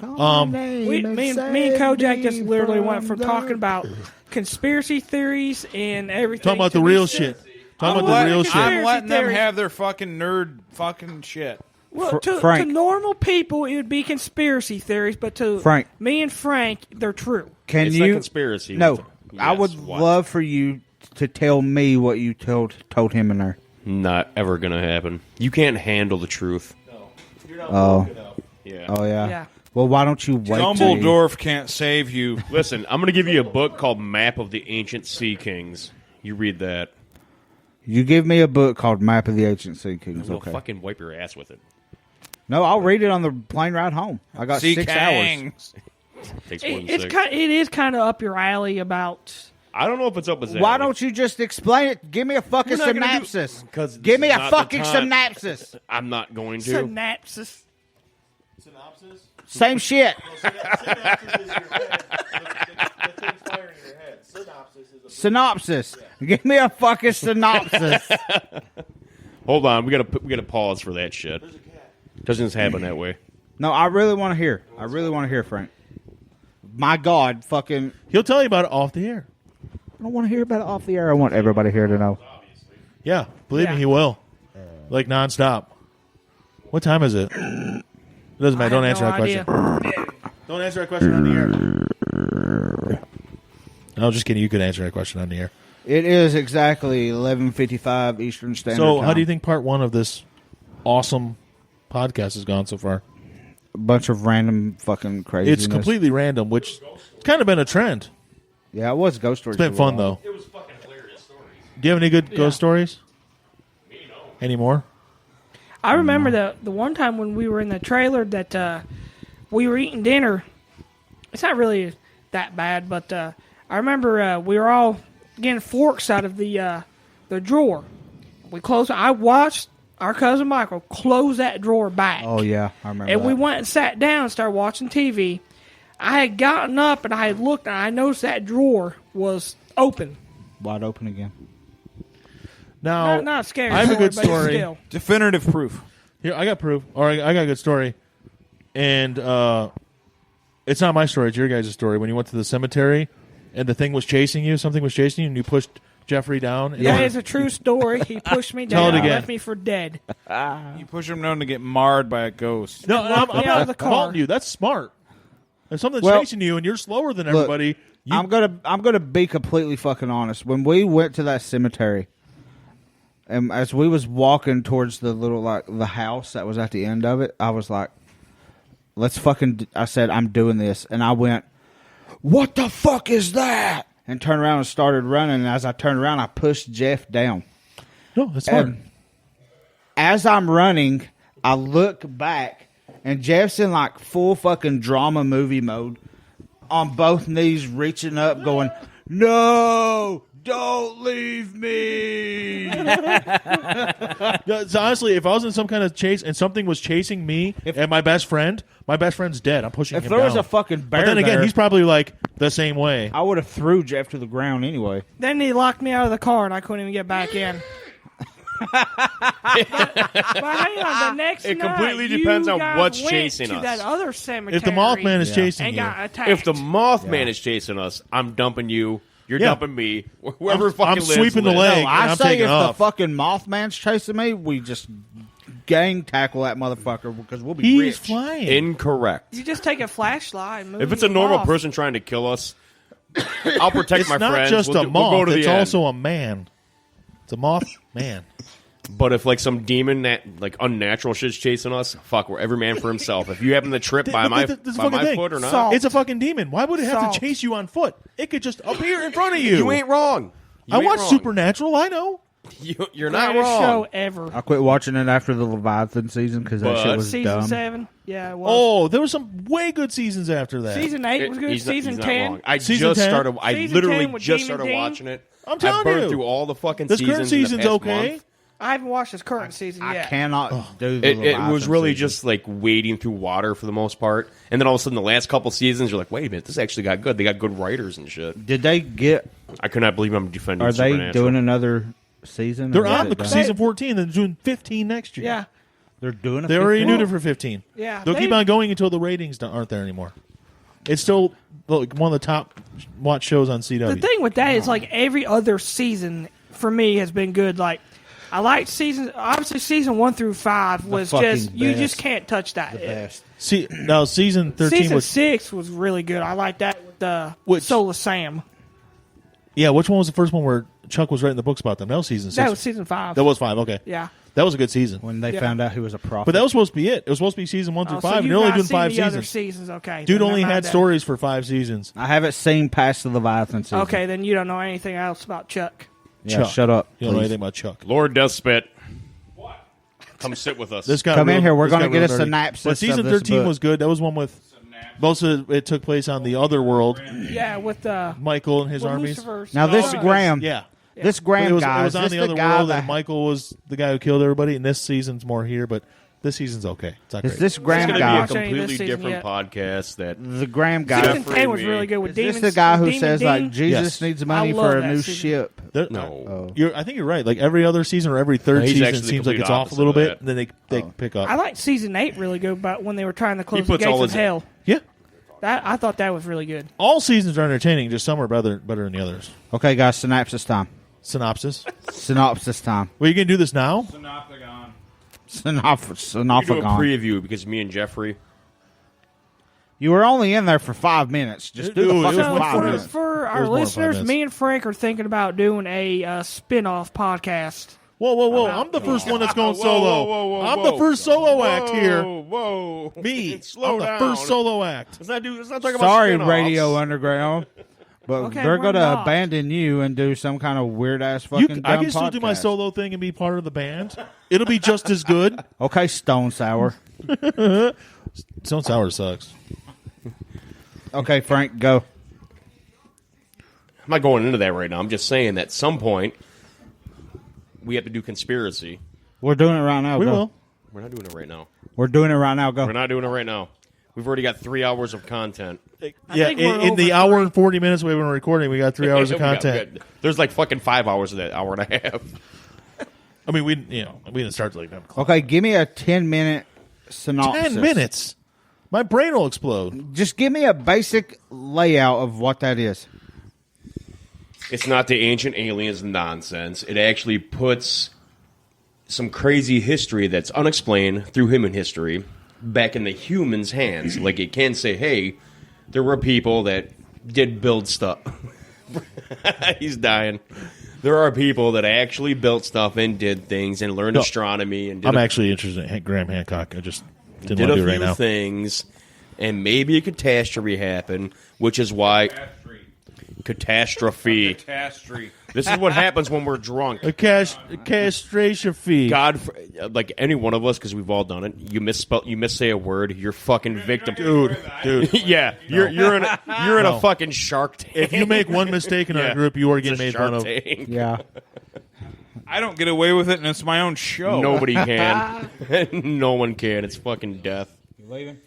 Me and Kojak just literally went from talking about conspiracy theories and everything. talking about to the real these- shit. Talking I'm about the real letting- shit. I'm letting them theories. have their fucking nerd fucking shit. Well, to Frank. normal people, it would be conspiracy theories, but to Frank. me and Frank, they're true. Can It's you? not conspiracy. No, I Yes, would what? love for you to tell me what you told him in there. Not ever gonna happen. You can't handle the truth. Oh, Yeah. oh yeah. Yeah. Well, why don't you wait? till you- Dumbledore can't save you. Listen, I'm gonna give you a book called Map of the Ancient Sea Kings. You read that. You give me a book called Map of the Ancient Sea Kings. We'll Okay. fucking wipe your ass with it. No, I'll read it on the plane ride home. I got Sea 6 hours. Kangs. Takes more than It's six. it is kind of up your alley about. I don't know if it's up his alley. Why don't you just explain it? Give me a fucking We're not gonna do- synopsis. 'Cause Give me this a is not the fucking time. synopsis. I'm not going to. Synapses. Same shit. Synopsis. Give me a fucking synopsis. Hold on, we gotta pause for that shit. Doesn't just happen that way. No, I really want to hear. I really want to hear, Frank. My God, fucking. He'll tell you about it off the air. I don't want to hear about it off the air. I want everybody here to know. Yeah, believe Yeah. me, he will. Like nonstop. What time is it? It doesn't matter. Don't answer that question. Don't answer that question on the air. No, just kidding. You could answer that question on the air. It is exactly 11:55 Eastern Standard Time. So, how do you think part 1 of this awesome podcast has gone so far? A bunch of random fucking craziness. It's completely random, which it's kind of been a trend. Yeah, it was ghost stories. It's been fun, though. It was fucking hilarious stories. Do you have any good ghost stories? Me, no. Any more? I remember the one time when we were in the trailer that we were eating dinner. It's not really that bad, but I remember we were all getting forks out of the drawer. We closed. I watched our cousin Michael close that drawer back. Oh yeah, I remember. And that. we went and sat down and started watching TV. I had gotten up and I had looked and I noticed that drawer was open. Wide open again. Now, Not scary. I have a good but story. still. Definitive proof. Here, I got proof. Or I got a good story. And it's not my story. It's your guys' story. When you went to the cemetery and the thing was chasing you, something was chasing you, and you pushed Jeffrey down. Yeah, it's a true story. He pushed me Tell down it and again. left me for dead. You push him down to get marred by a ghost. No, I'm me out of the not car. faulting you. That's smart. If something's Well, chasing you and you're slower than look, everybody, you, I'm gonna be completely fucking honest. When we went to that cemetery, and as we was walking towards the little the house that was at the end of it, I was like, "Let's fucking." I said, "I'm doing this," and I went, "What the fuck is that?" And turned around and started running. And as I turned around, I pushed Jeff down. no, that's smart. And as I'm running, I look back, and Jeff's in like full fucking drama movie mode, on both knees, reaching up, going, "No, don't leave me." Yeah, so honestly, if I was in some kind of chase and something was chasing me and my best friend's dead. I'm pushing If him there was down. a fucking bear But then again, there, he's probably like the same way. I would have threw Jeff to the ground anyway. Then he locked me out of the car and I couldn't even get back in. but hang on, the next It night, completely you depends on guys what's went chasing to us. that other cemetery If the Mothman is chasing and you, got attacked. If the Mothman is chasing us, I'm dumping you. You're Yeah. dumping me. Whoever I'm fucking lives, sweeping the lives. leg. No, and I I'm say taking if the off. fucking Mothman's chasing me, we just gang tackle that motherfucker because we'll be He's rich. flying. Incorrect. you just take a flashlight and move If it's a him normal off. person trying to kill us, I'll protect It's my not friends. just we'll a we'll moth. go to the It's end. also a man. It's a moth man. But if like some demon like unnatural shit's chasing us, fuck, we're every man for himself. If you happen to trip by my This is by fucking my thing. foot or not, Salt. It's a fucking demon. Why would it have Salt. to chase you on foot? It could just appear in front of you. you ain't wrong. You I ain't watch wrong. Supernatural. I know. You're not Greatest wrong. show ever. I quit watching it after the Leviathan season because that But- shit was Season dumb. 7, yeah, it was. Oh, there were some way good seasons after that. Season 8 was good. He's not- Season he's not 10. wrong. I Season just 10? started. I Season literally 10 with just Demon started Dean? watching it. I'm telling I've burned you. through all the fucking This seasons. current in the season's past okay. month. I haven't watched this current season I yet. cannot do the It Leviathan was really season. just like wading through water for the most part, and then all of a sudden, the last couple seasons, you're like, "Wait a minute, this actually got good. They got good writers and shit." Did they get? I could not believe I'm defending. Are they Supernatural. doing another season? They're or is on it the done? season 14. They're doing 15 next year. Yeah. They're doing. They already 15? renewed it for 15. Yeah, They'll they- keep on going until the ratings aren't there anymore. It's still like one of the top watch shows on CW. The thing with that is, like, every other season for me has been good. Like, I liked obviously season 1 through 5 was fucking just, you best. just can't touch that. Best. See, now season 13 Season was 6 was really good. I like that with Which- Soul of Sam. yeah. Which one was the first one where Chuck was writing the books about them? That was season 6. That was season 5. That was 5. Okay, Yeah. that was a good season. When they Yeah. found out he was a prophet. But that was supposed to be it. It was supposed to be season 1 through Oh, 5, so and you've they're only not doing seen 5 the other seasons. seasons. Okay. Dude then only never had mind that. stories for 5 seasons. I haven't seen past the Leviathan season. Okay, then you don't know anything else about Chuck. Yeah, Chuck. shut up. You don't know please. anything about Chuck. Lord Deathspit. What? Come sit with us. This got Come in real- here. We're this gonna got get real a nerdy. synopsis But season of this 13 book. was good. That was one with most of it took place on the other world. Yeah, with Michael and his with armies. Lucifer's. Now this Oh, Graham, Yeah. this But Graham it was, guy, it was on is the this other guy world, that- and Michael was the guy who killed everybody. And this season's more here, but this season's okay. It's not is great. this It's Graham going to guy? be a Watch any of this completely season different yet. podcast. That The Graham guy. Season Jeffrey 10 was me. really good with Is Demons. this the guy who Demon says Dean? like Jesus Yes. needs money I love for a that new season. ship? They're- no. I think you're right. Like every other season or every third No, he's season actually the seems like complete it's off a opposite little of bit, that. and then they pick up. I like season 8 really good, about when they were trying to close the puts gates all of his- hell. Yeah. I thought that was really good. All seasons are entertaining, just some are better than the others. Okay, guys, synopsis time. Synopsis. Synopsis time. Well, you can do this now? You do a Synophagon. preview because me and Jeffrey. You were only in there for 5 minutes. Just do Dude, the it was fucking more 5 fun. minutes. For It our was more than 5 listeners, minutes. me and Frank are thinking about doing a spin-off podcast. Whoa! I'm the first one that's going solo. I'm the first solo act here. Whoa. Me. Slow I'm the down. first solo act. Let's not talk about Sorry, spin-offs. Radio Underground. But Okay, they're we're going to not. abandon you and do some kind of weird-ass fucking I dumb can still do my podcast. solo thing and be part of the band. It'll be just as good. Okay, Stone Sour. Stone Sour sucks. Okay, Frank, go. I'm not going into that right now. I'm just saying that at some point we have to do conspiracy. We're doing it right now. We Go. will. We're not doing it right now. We're doing it right now. Go. We're not doing it right now. We've already got 3 hours of content. Yeah, think we're in the over hour and 40 minutes we've been recording, we got 3 hours of We got- content. There's like fucking 5 hours of that hour and a half. I mean, we didn't start till like 9 o'clock. Okay, give me a 10-minute synopsis. 10 minutes. My brain will explode. Just give me a basic layout of what that is. It's not the ancient aliens nonsense. It actually puts some crazy history that's unexplained through human history back in the humans' hands. Like it can say, hey, there were people that did build stuff. He's dying. There are people that actually built stuff and did things and learned astronomy and did I'm actually interested in Graham Hancock. I just didn't did want a to do it few right now. things, and maybe a catastrophe happened, which is why catastrophe. Catastrophe. This is what happens when we're drunk. A castration fee. God, like any one of us, because we've all done it. You missay a word, you're fucking victim, Dude. yeah, you're in a fucking Shark Tank. If you make one mistake in our Yeah. group, you are It's getting a made Shark fun of. Tank. Yeah. I don't get away with it, and it's my own show. Nobody can. No one can. It's fucking death. You leaving?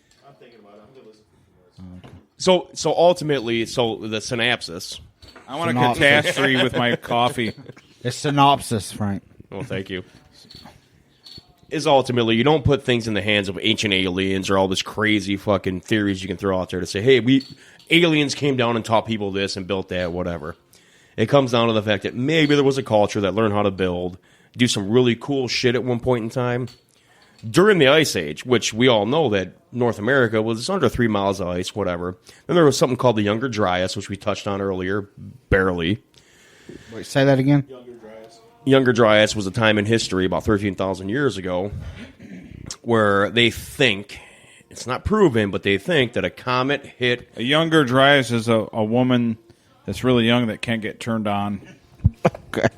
So ultimately, the synopsis. I want a Synopsis. catastrophe with my coffee. It's synopsis, Frank. Well, thank you. Is ultimately you don't put things in the hands of ancient aliens or all this crazy fucking theories you can throw out there to say, hey, aliens came down and taught people this and built that, whatever. It comes down to the fact that maybe there was a culture that learned how to build, do some really cool shit at one point in time. During the Ice Age, which we all know that North America was under 3 miles of ice, whatever. Then there was something called the Younger Dryas, which we touched on earlier, barely. Wait, say that again? Younger Dryas was a time in history about 13,000 years ago where they think, it's not proven, but they think that a comet hit. A younger Dryas is a woman that's really young that can't get turned on. Okay.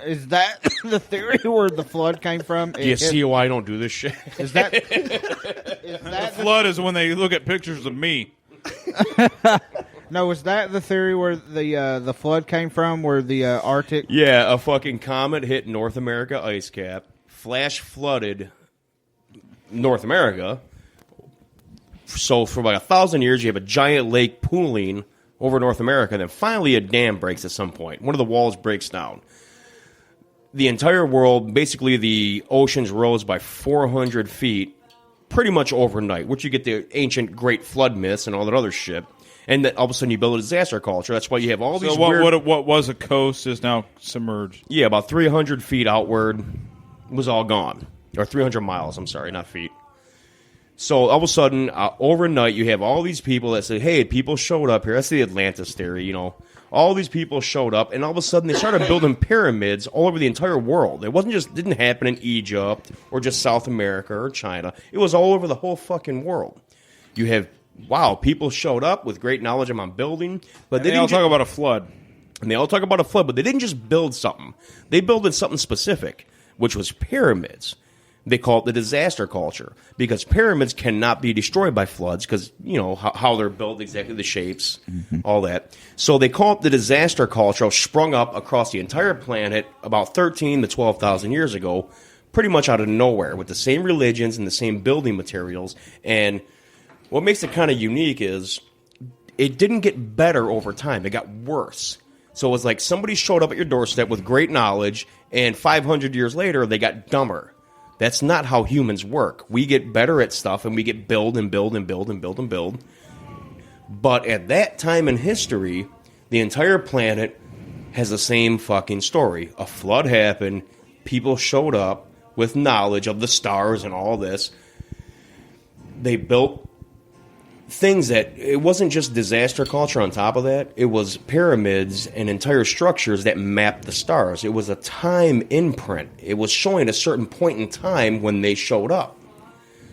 Is that the theory where the flood came from? Do you see why I don't do this shit? Is that Flood is when they look at pictures of me. no? Is that the theory where the flood came from? Where the Arctic? Yeah, a fucking comet hit North America ice cap, flash flooded North America. So for about 1,000 years, you have a giant lake pooling over North America, and then finally a dam breaks at some point. One of the walls breaks down. The entire world, basically the oceans rose by 400 feet pretty much overnight, which you get the ancient great flood myths and all that other shit. And then all of a sudden you build a disaster culture. That's why you have all these So weird... what was a coast is now submerged. Yeah, about 300 feet outward was all gone. Or 300 miles, I'm sorry, not feet. So all of a sudden, overnight, you have all these people that say, hey, people showed up here. That's the Atlantis theory, you know. All these people showed up, and all of a sudden they started building pyramids all over the entire world. It didn't happen in Egypt or just South America or China. It was all over the whole fucking world. You have, people showed up with great knowledge on building. But They all talk about a flood. And they all talk about a flood, but they didn't just build something. They built something specific, which was pyramids. They call it the disaster culture because pyramids cannot be destroyed by floods because, you know, how they're built, exactly the shapes, all that. So they call it the disaster culture, sprung up across the entire planet about 13 to 12,000 years ago, pretty much out of nowhere with the same religions and the same building materials. And what makes it kind of unique is it didn't get better over time. It got worse. So it was like somebody showed up at your doorstep with great knowledge, and 500 years later, they got dumber. That's not how humans work. We get better at stuff, and we get build and build and build and build and build. But at that time in history, the entire planet has the same fucking story. A flood happened. People showed up with knowledge of the stars and all this. They built things that, it wasn't just disaster culture on top of that. It was pyramids and entire structures that mapped the stars. It was a time imprint. It was showing a certain point in time when they showed up.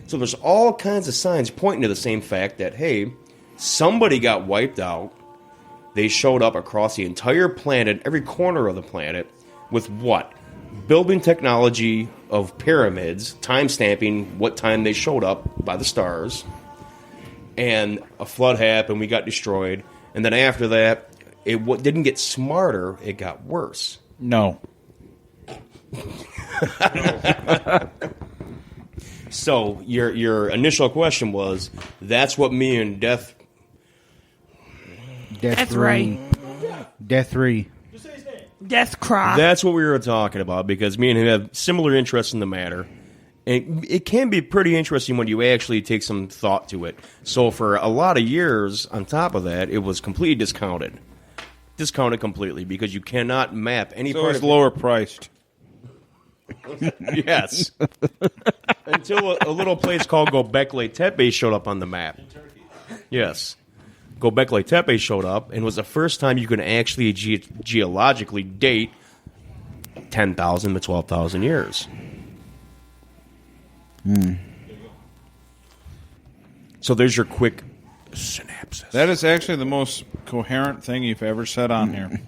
So there's all kinds of signs pointing to the same fact that, hey, somebody got wiped out. They showed up across the entire planet, every corner of the planet, with what? Building technology of pyramids, time stamping what time they showed up by the stars. And a flood happened, we got destroyed. And then after that, it didn't get smarter, it got worse. No. So your initial question was, that's what me and Death That's right. Death 3. Death Cry. That's what we were talking about, because me and him have similar interests in the matter. And it can be pretty interesting when you actually take some thought to it. So for a lot of years, on top of that, it was completely discounted. Discounted completely, because you cannot map any So part it's of lower priced. Yes. Until a little place called Göbekli Tepe showed up on the map. Yes. Göbekli Tepe showed up, and was the first time you could actually geologically date 10,000 to 12,000 years. So there's your quick synopsis. That is actually the most coherent thing you've ever said on here.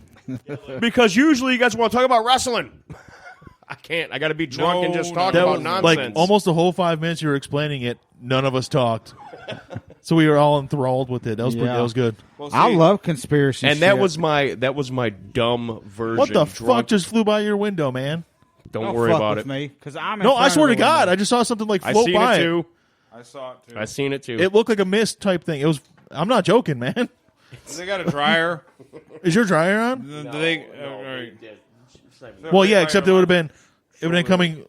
Because usually you guys want to talk about wrestling. I can't. I got to be drunk and just talk That about was nonsense. like almost the whole 5 minutes you were explaining it. None of us talked, so we were all enthralled with it. That was pretty, Yeah. that was good. Well, see, I love conspiracy and shit. that was my dumb version. What the drunk. fuck just flew by your window, man? Don't worry fuck about with it. me, 'cause I'm in No, I front swear of to the God, window. I just saw something like I float seen by. it too. I saw it too. I seen it too. It looked like a mist type thing. It was. I'm not joking, man. They got a dryer. Is your dryer on? Do they, all right. Well, yeah. Except it would have been. It would have been coming.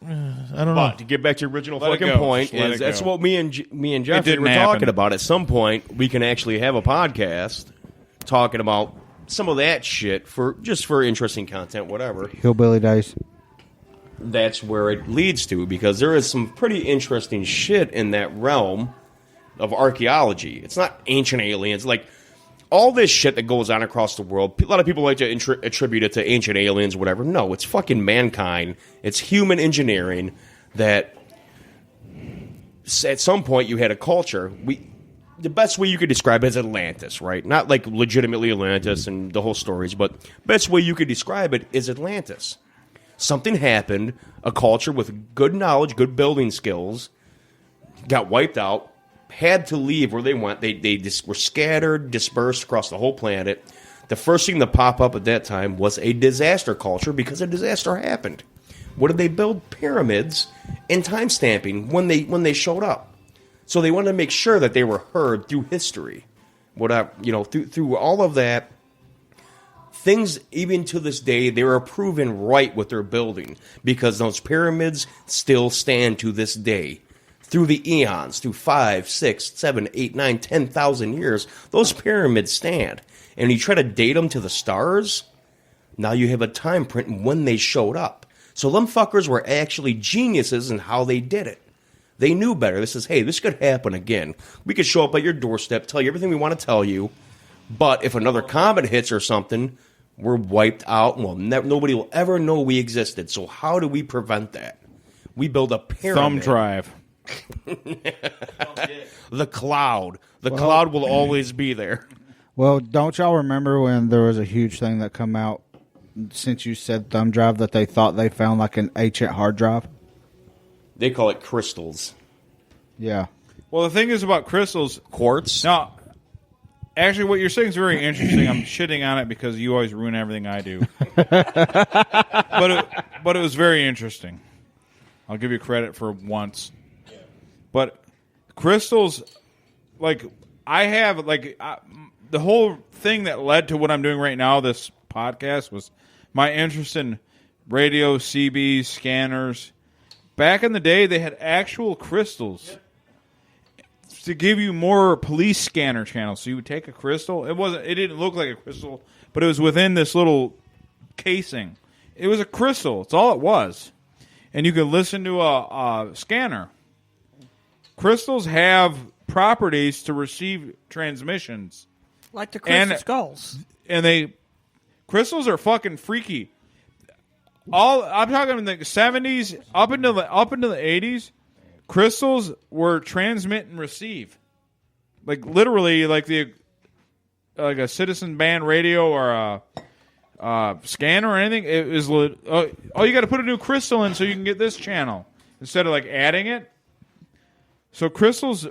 I don't know. But to get back to your original Let it fucking go. point, Just let is it that's go. what me and Jeffrey didn't were happen. talking about. At some point, we can actually have a podcast talking about some of that shit for interesting content, whatever. Hillbilly Days. That's where it leads to, because there is some pretty interesting shit in that realm of archaeology. It's not ancient aliens, like all this shit that goes on across the world. A lot of people like to attribute it to ancient aliens, whatever. No, it's fucking mankind. It's human engineering that at some point you had a culture. The best way you could describe it is Atlantis, right? Not like legitimately Atlantis and the whole stories, but best way you could describe it is Atlantis. Something happened, a culture with good knowledge, good building skills, got wiped out, had to leave where they went. They just were scattered, dispersed across the whole planet. The first thing to pop up at that time was a disaster culture, because a disaster happened. What did they build? Pyramids and time stamping when they showed up. So they wanted to make sure that they were heard through history. Through all of that. Things, even to this day, they are proven right with their building, because those pyramids still stand to this day. Through the eons, through 5, 6, 7, 8, 9, 10,000 years, those pyramids stand. And you try to date them to the stars, now you have a time print when they showed up. So them fuckers were actually geniuses in how they did it. They knew better. This is, hey, this could happen again. We could show up at your doorstep, tell you everything we want to tell you, but if another comet hits or something, we're wiped out, and nobody will ever know we existed. So how do we prevent that? We build a pyramid. Thumb drive. The cloud. The cloud will always be there. Well, don't y'all remember when there was a huge thing that come out, since you said thumb drive, that they thought they found like an ancient hard drive? They call it crystals. Yeah. Well, the thing is about crystals. Quartz? Now, actually, what you're saying is very interesting. I'm shitting on it because you always ruin everything I do. but it was very interesting. I'll give you credit for once. But crystals, like, I have, like, the whole thing that led to what I'm doing right now, this podcast, was my interest in radio, CBs, scanners. Back in the day, they had actual crystals to give you more police scanner channels. So you would take a crystal. It didn't look like a crystal, but it was within this little casing. It was a crystal. It's all it was. And you could listen to a scanner. Crystals have properties to receive transmissions. Like the crystal skulls. And crystals are fucking freaky. I'm talking in the 70s up into the 80s. Crystals were transmit and receive, like literally, like a citizen band radio or a scanner or anything. It was you got to put a new crystal in so you can get this channel instead of like adding it. So crystals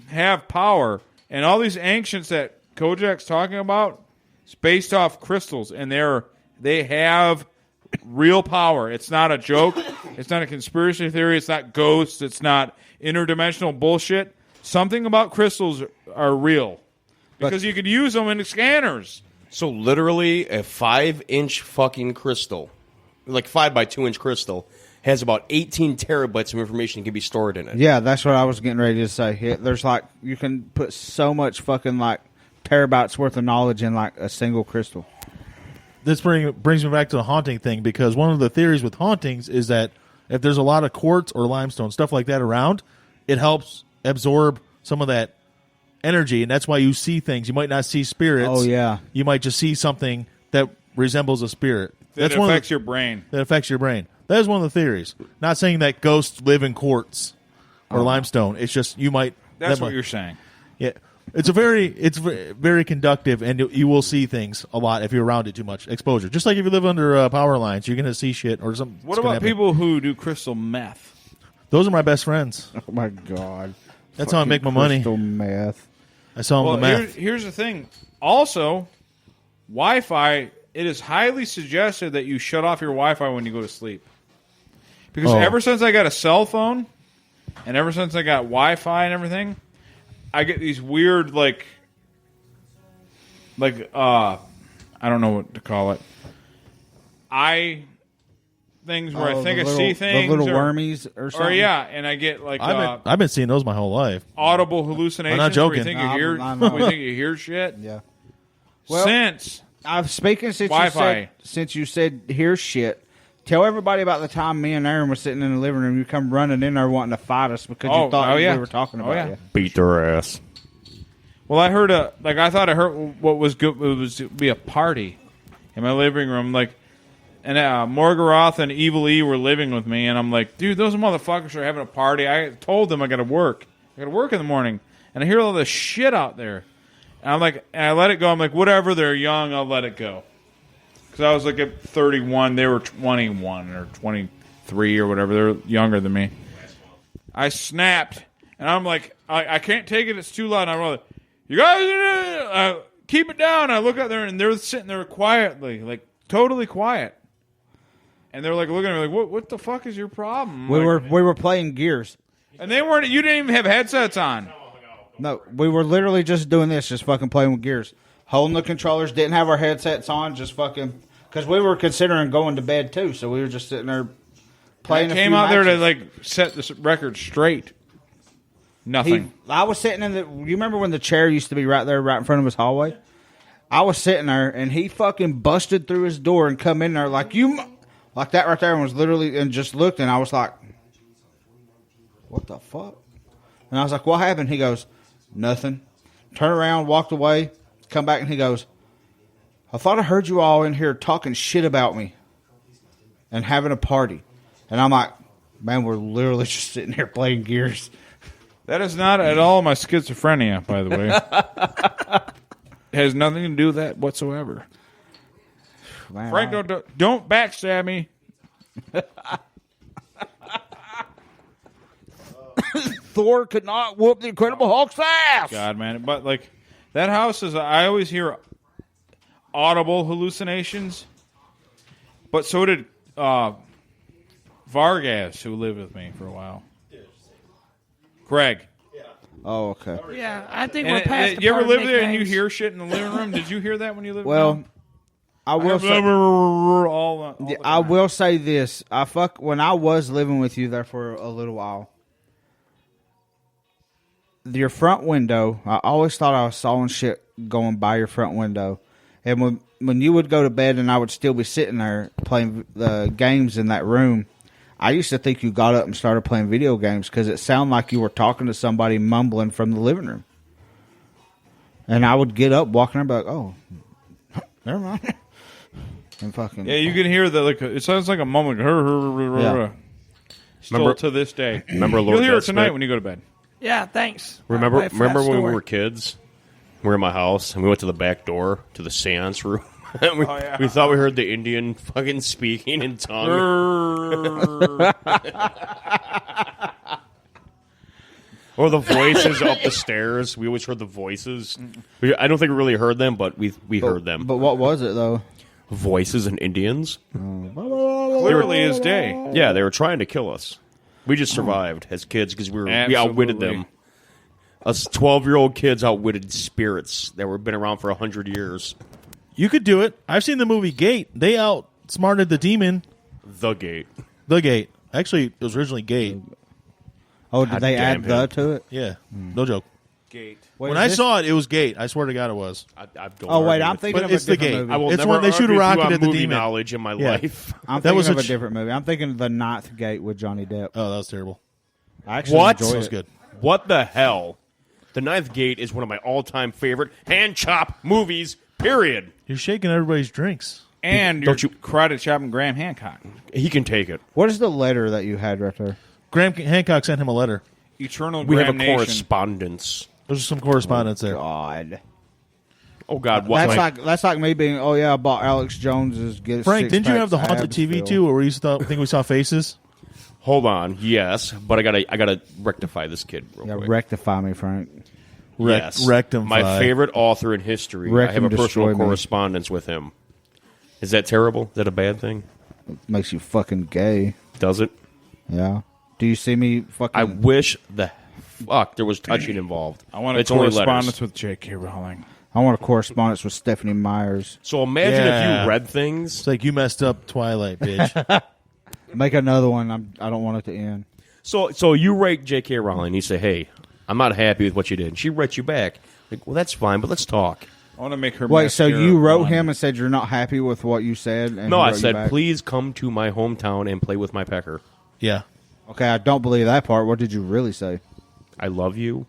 have power, and all these ancients that Kojak's talking about, it's based off crystals, and they have real power. It's not a joke. It's not a conspiracy theory. It's not ghosts. It's not interdimensional bullshit. Something about crystals are real because you could use them in scanners. So literally a 5-inch fucking crystal, like 5 by 2-inch crystal, has about 18 terabytes of information can be stored in it. Yeah, that's what I was getting ready to say. There's like, you can put so much fucking like terabytes worth of knowledge in like a single crystal. This brings me back to the haunting thing, because one of the theories with hauntings is that if there's a lot of quartz or limestone, stuff like that around, it helps absorb some of that energy, and that's why you see things. You might not see spirits. Oh, yeah. You might just see something that resembles a spirit. That affects your brain. That affects your brain. That is one of the theories. Not saying that ghosts live in quartz or limestone. It's just you might... That's what you're saying. Yeah. It's very conductive, and you will see things a lot if you're around it too much. Exposure. Just like if you live under power lines, you're going to see shit or something. What about people who do crystal meth? Those are my best friends. Oh, my God. That's how I make my money. Crystal meth. I sell them the meth. Here's the thing. Also, Wi-Fi, it is highly suggested that you shut off your Wi-Fi when you go to sleep. Because ever since I got a cell phone, and ever since I got Wi-Fi and everything, I get these weird, like I don't know what to call it. Things where I think I see things. The little wormies or something? Or, yeah, and I get, like... I've been seeing those my whole life. Audible hallucinations. I'm not joking. Where you think you hear shit. Yeah. Well, since you said hear shit, tell everybody about the time me and Aaron were sitting in the living room. You come running in there wanting to fight us because you thought we were talking about you. Beat their ass. Well, I heard I thought I heard what was good. It was to be a party in my living room, and Morgarath and Evil E were living with me, and I'm like, dude, those motherfuckers are having a party. I told them I got to work. I got to work in the morning, and I hear all this shit out there. And I'm like, and I let it go. I'm like, whatever. They're young. I'll let it go. Because I was like at 31, they were 21 or 23 or whatever. They're younger than me. I snapped, and I'm like, I can't take it. It's too loud. And I'm like, you guys, keep it down. I look out there, and they're sitting there quietly, like totally quiet. And they're like looking at me like, what the fuck is your problem? We were playing Gears. And they weren't. You didn't even have headsets on. No, we were literally just doing this, just fucking playing with Gears. Holding the controllers, didn't have our headsets on, just fucking... Because we were considering going to bed, too, so we were just sitting there playing I came out there to, set this record straight. Nothing. I was sitting in the... You remember when the chair used to be right there, right in front of his hallway? I was sitting there, and he fucking busted through his door and come in there like, like that right there, and was literally... And just looked, and I was like, what the fuck? And I was like, what happened? He goes, nothing. Turn around, walked away, come back, and he goes, I thought I heard you all in here talking shit about me and having a party. And I'm like, man, we're literally just sitting here playing Gears. That is not at all my schizophrenia, by the way. It has nothing to do with that whatsoever. Man, Frank, don't backstab me. Thor could not whoop the Incredible Hulk's ass. God, man. But, that house is... I always hear audible hallucinations. But so did Vargas, who lived with me for a while. Craig. Oh, okay. Yeah, I think we're past the You ever part live of there and you nicknames. hear shit in the living room? Did you hear that when you lived Well, there? I will say... all the I time. will say this. When I was living with you there for a little while, your front window, I always thought I was sawing shit going by your front window. And when you would go to bed and I would still be sitting there playing the games in that room, I used to think you got up and started playing video games because it sounded like you were talking to somebody mumbling from the living room. And I would get up, walking around, and be like, oh, never mind. And fucking... Yeah, you can hear that. Like it sounds like a mumbling. Yeah. Still Remember- to this day. Remember Lord You'll hear it Deathspit? tonight when you go to bed. Yeah, thanks. Remember Wait for that when we story. were kids? We were in my house, and we went to the back door to the seance room. we, we thought we heard the Indian fucking speaking in tongue. Or the voices up the stairs. We always heard the voices. I don't think we really heard them, but we heard them. But what was it, though? Voices and Indians. Clearly his day. Yeah, they were trying to kill us. We just survived as kids because we outwitted them. Us 12-year-old kids outwitted spirits that were been around for 100 years. You could do it. I've seen the movie Gate. They outsmarted the demon. The Gate. The Gate. Actually, it was originally Gate. Oh, did God they damn add the him. to it? Yeah, no joke. Gate. Wait, When is I this- saw it, it was Gate. I swear to God, it was. I don't Oh, wait, argue I'm with thinking But of it's a the different Gate. movie. I will It's never when they shoot a argue with rocket you on at the movie demon. knowledge in my Yeah. life. I'm That thinking was of a a ch- different movie. I'm thinking of The Ninth Gate with Johnny Depp. Oh, that was terrible. I actually What? enjoyed That was it. good. What the hell? The Ninth Gate is one of my all-time favorite hand chop movies, period. You're shaking everybody's drinks. And Don't you're you- karate chopping Graham Hancock. He can take it. What is the letter that you had right there? Graham Hancock sent him a letter. Eternal We have a Damnation. correspondence. There's some correspondence there. God. Oh, God. What? That's like me being, oh, yeah, I bought Alex Jones's gift. Frank, didn't you have the haunted TV too, where we used to think we saw faces? Hold on. Yes, but I gotta rectify this kid real Yeah, quick. rectify me, Frank. Yes. Rectify. My favorite author in history. Wreck I have a and destroy personal me. correspondence with him. Is that terrible? Is that a bad thing? Makes you fucking gay. Does it? Yeah. Do you see me fucking... I wish the fuck there was touching involved. I want a It's only correspondence letters. with J.K. Rowling. I want a correspondence with Stephanie Myers. So imagine Yeah. if you read things. It's like you messed up Twilight, bitch. Make another one. I don't want it to end. So you write J.K. Rowling. You say, "Hey, I'm not happy with what you did." And she writes you back. Like, well, that's fine, but let's talk. I want to make her. Wait, so mascara you wrote blonde. him and said you're not happy with what you said? And No, he I wrote you said, back? please come to my hometown and play with my pecker. Yeah. Okay, I don't believe that part. What did you really say? I love you.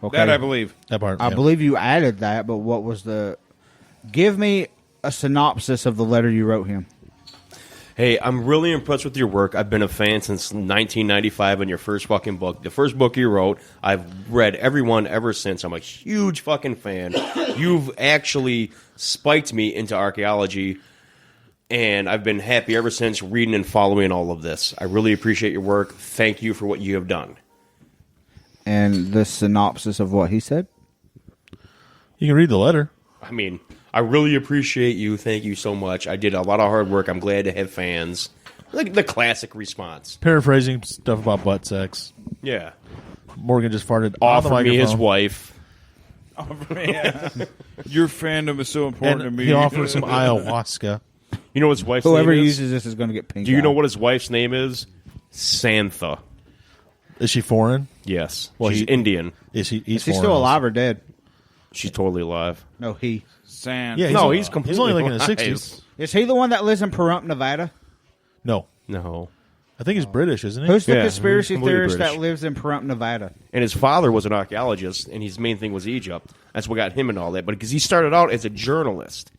Okay. That I believe. That part. I yeah. believe you added that, but what was the... Give me a synopsis of the letter you wrote him. Hey, I'm really impressed with your work. I've been a fan since 1995 in your first fucking book. The first book you wrote, I've read every one ever since. I'm a huge fucking fan. You've actually spiked me into archaeology, and I've been happy ever since reading and following all of this. I really appreciate your work. Thank you for what you have done. And the synopsis of what he said? You can read the letter. I mean, I really appreciate you. Thank you so much. I did a lot of hard work. I'm glad to have fans. Like the classic response. Paraphrasing stuff about butt sex. Yeah. Morgan just farted on the Offer me his microphone. wife. Your fandom is so important to And me. he offered some ayahuasca. You know what his wife's Whoever name is? uses this is going to get pink Do you know eye. what his wife's name is? Santha. Is she foreign? Yes. Well, She's he- Indian. Is he? Is he still alive or dead? She's totally alive. No, he. Sand. Yeah. No, only- he's completely He's only like in his alive. 60s. Is he the one that lives in Pahrump, Nevada? No, No. I think he's British, isn't he? Who's the Yeah, conspiracy completely theorist British. that lives in Pahrump, Nevada? And his father was an archaeologist, and his main thing was Egypt. That's what got him and all that. But because he started out as a journalist.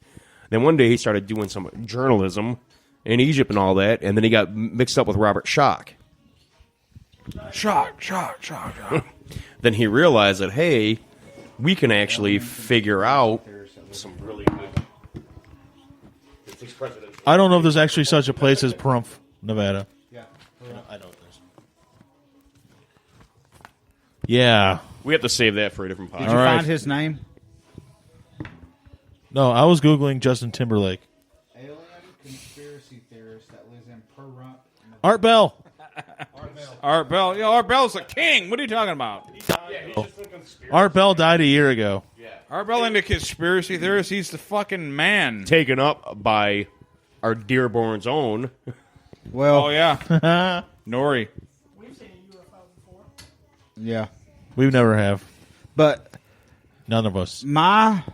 Then one day he started doing some journalism in Egypt and all that, and then he got mixed up with Robert Schock. Shock. Then he realized that, hey, we can actually figure out some really good... I don't know if there's actually such a place as Pahrump, Nevada. Yeah, I know there's. Yeah. We have to save that for a different Did podcast. you right. find his name? No, I was Googling Justin Timberlake. Alien conspiracy theorist that lives in Pahrump. Art Bell. Art Bell. Yeah, Art Bell's the king. What are you talking about? Art Bell died a year ago. Art Bell into conspiracy theorists. He's the fucking man. Taken up by our Dearborn's own. Well, Oh yeah, Nori. yeah. We never have. But None of us. my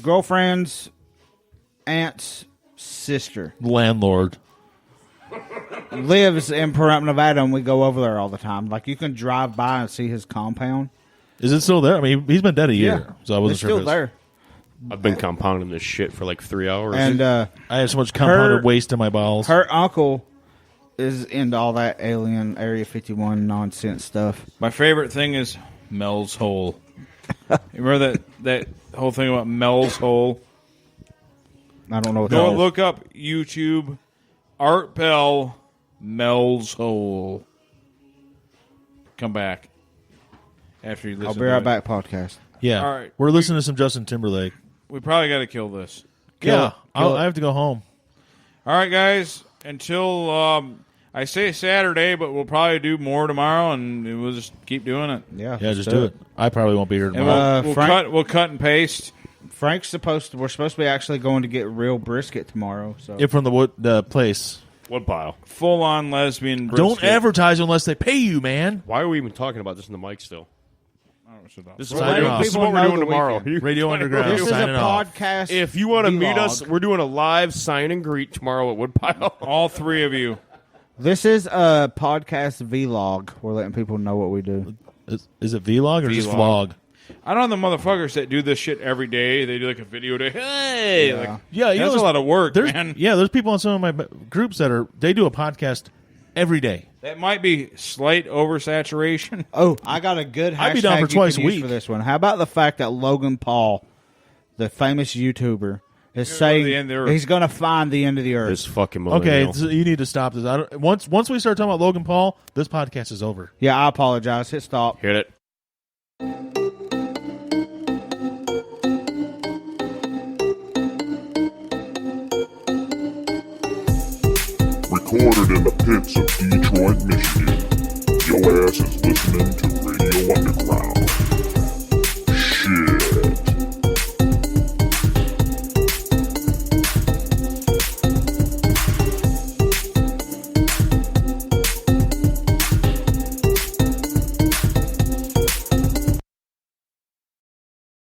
girlfriend's aunt's sister Landlord. lives in Pahrump, Nevada, and we go over there all the time. Like, you can drive by and see his compound. Is it still there? I mean, he's been dead a year, Yeah, so I wasn't it's sure. still if it was- there. I've been compounding this shit for like 3 hours. And I have so much compounded Her- waste in my bowels. her uncle is into all that alien Area 51 nonsense stuff. My favorite thing is Mel's Hole. You remember that whole thing about Mel's Hole? I don't know what Go that is. look up YouTube Art Bell Mel's Hole. Come back after you listen. I'll be to right it. back, podcast. Yeah. All right. We're listening to some Justin Timberlake. We probably got to kill this. Yeah. it. Kill it. I have to go home. All right, guys. Until I say Saturday, but we'll probably do more tomorrow, and we'll just keep doing it. Yeah, Yeah, let's just do it. I probably won't be here And tomorrow. we'll cut and paste. Frank's we're supposed to be actually going to get real brisket tomorrow. So If from the place. Woodpile. Full on lesbian. Don't brisket. advertise unless they pay you, man. Why are we even talking about this in the mic still? This is, Signing off. this is what we're doing tomorrow. Radio Underground this is a signing off. podcast. If you want to meet vlog. us, we're doing a live sign and greet tomorrow at Woodpile. All three of you. This is a podcast vlog. We're letting people know what we do. Is it vlog or just Vlog. vlog? I don't know the motherfuckers that do this shit every day. They do like a video day. Hey, Yeah. like, Yeah, you know, that's a there's- lot of work, There's, man. yeah, there's people in some of my groups they do a podcast every day. That might be slight oversaturation. Oh, I got a good hashtag I'd be down for you twice can a use week. for this one. How about the fact that Logan Paul, the famous YouTuber, is saying the end of the earth. he's going to find the end of the earth? This fucking Okay, millennial. so you need to stop this. Once we start talking about Logan Paul, this podcast is over. Yeah, I apologize. Hit stop. Hit it. Recorded in the pits of Detroit, Michigan.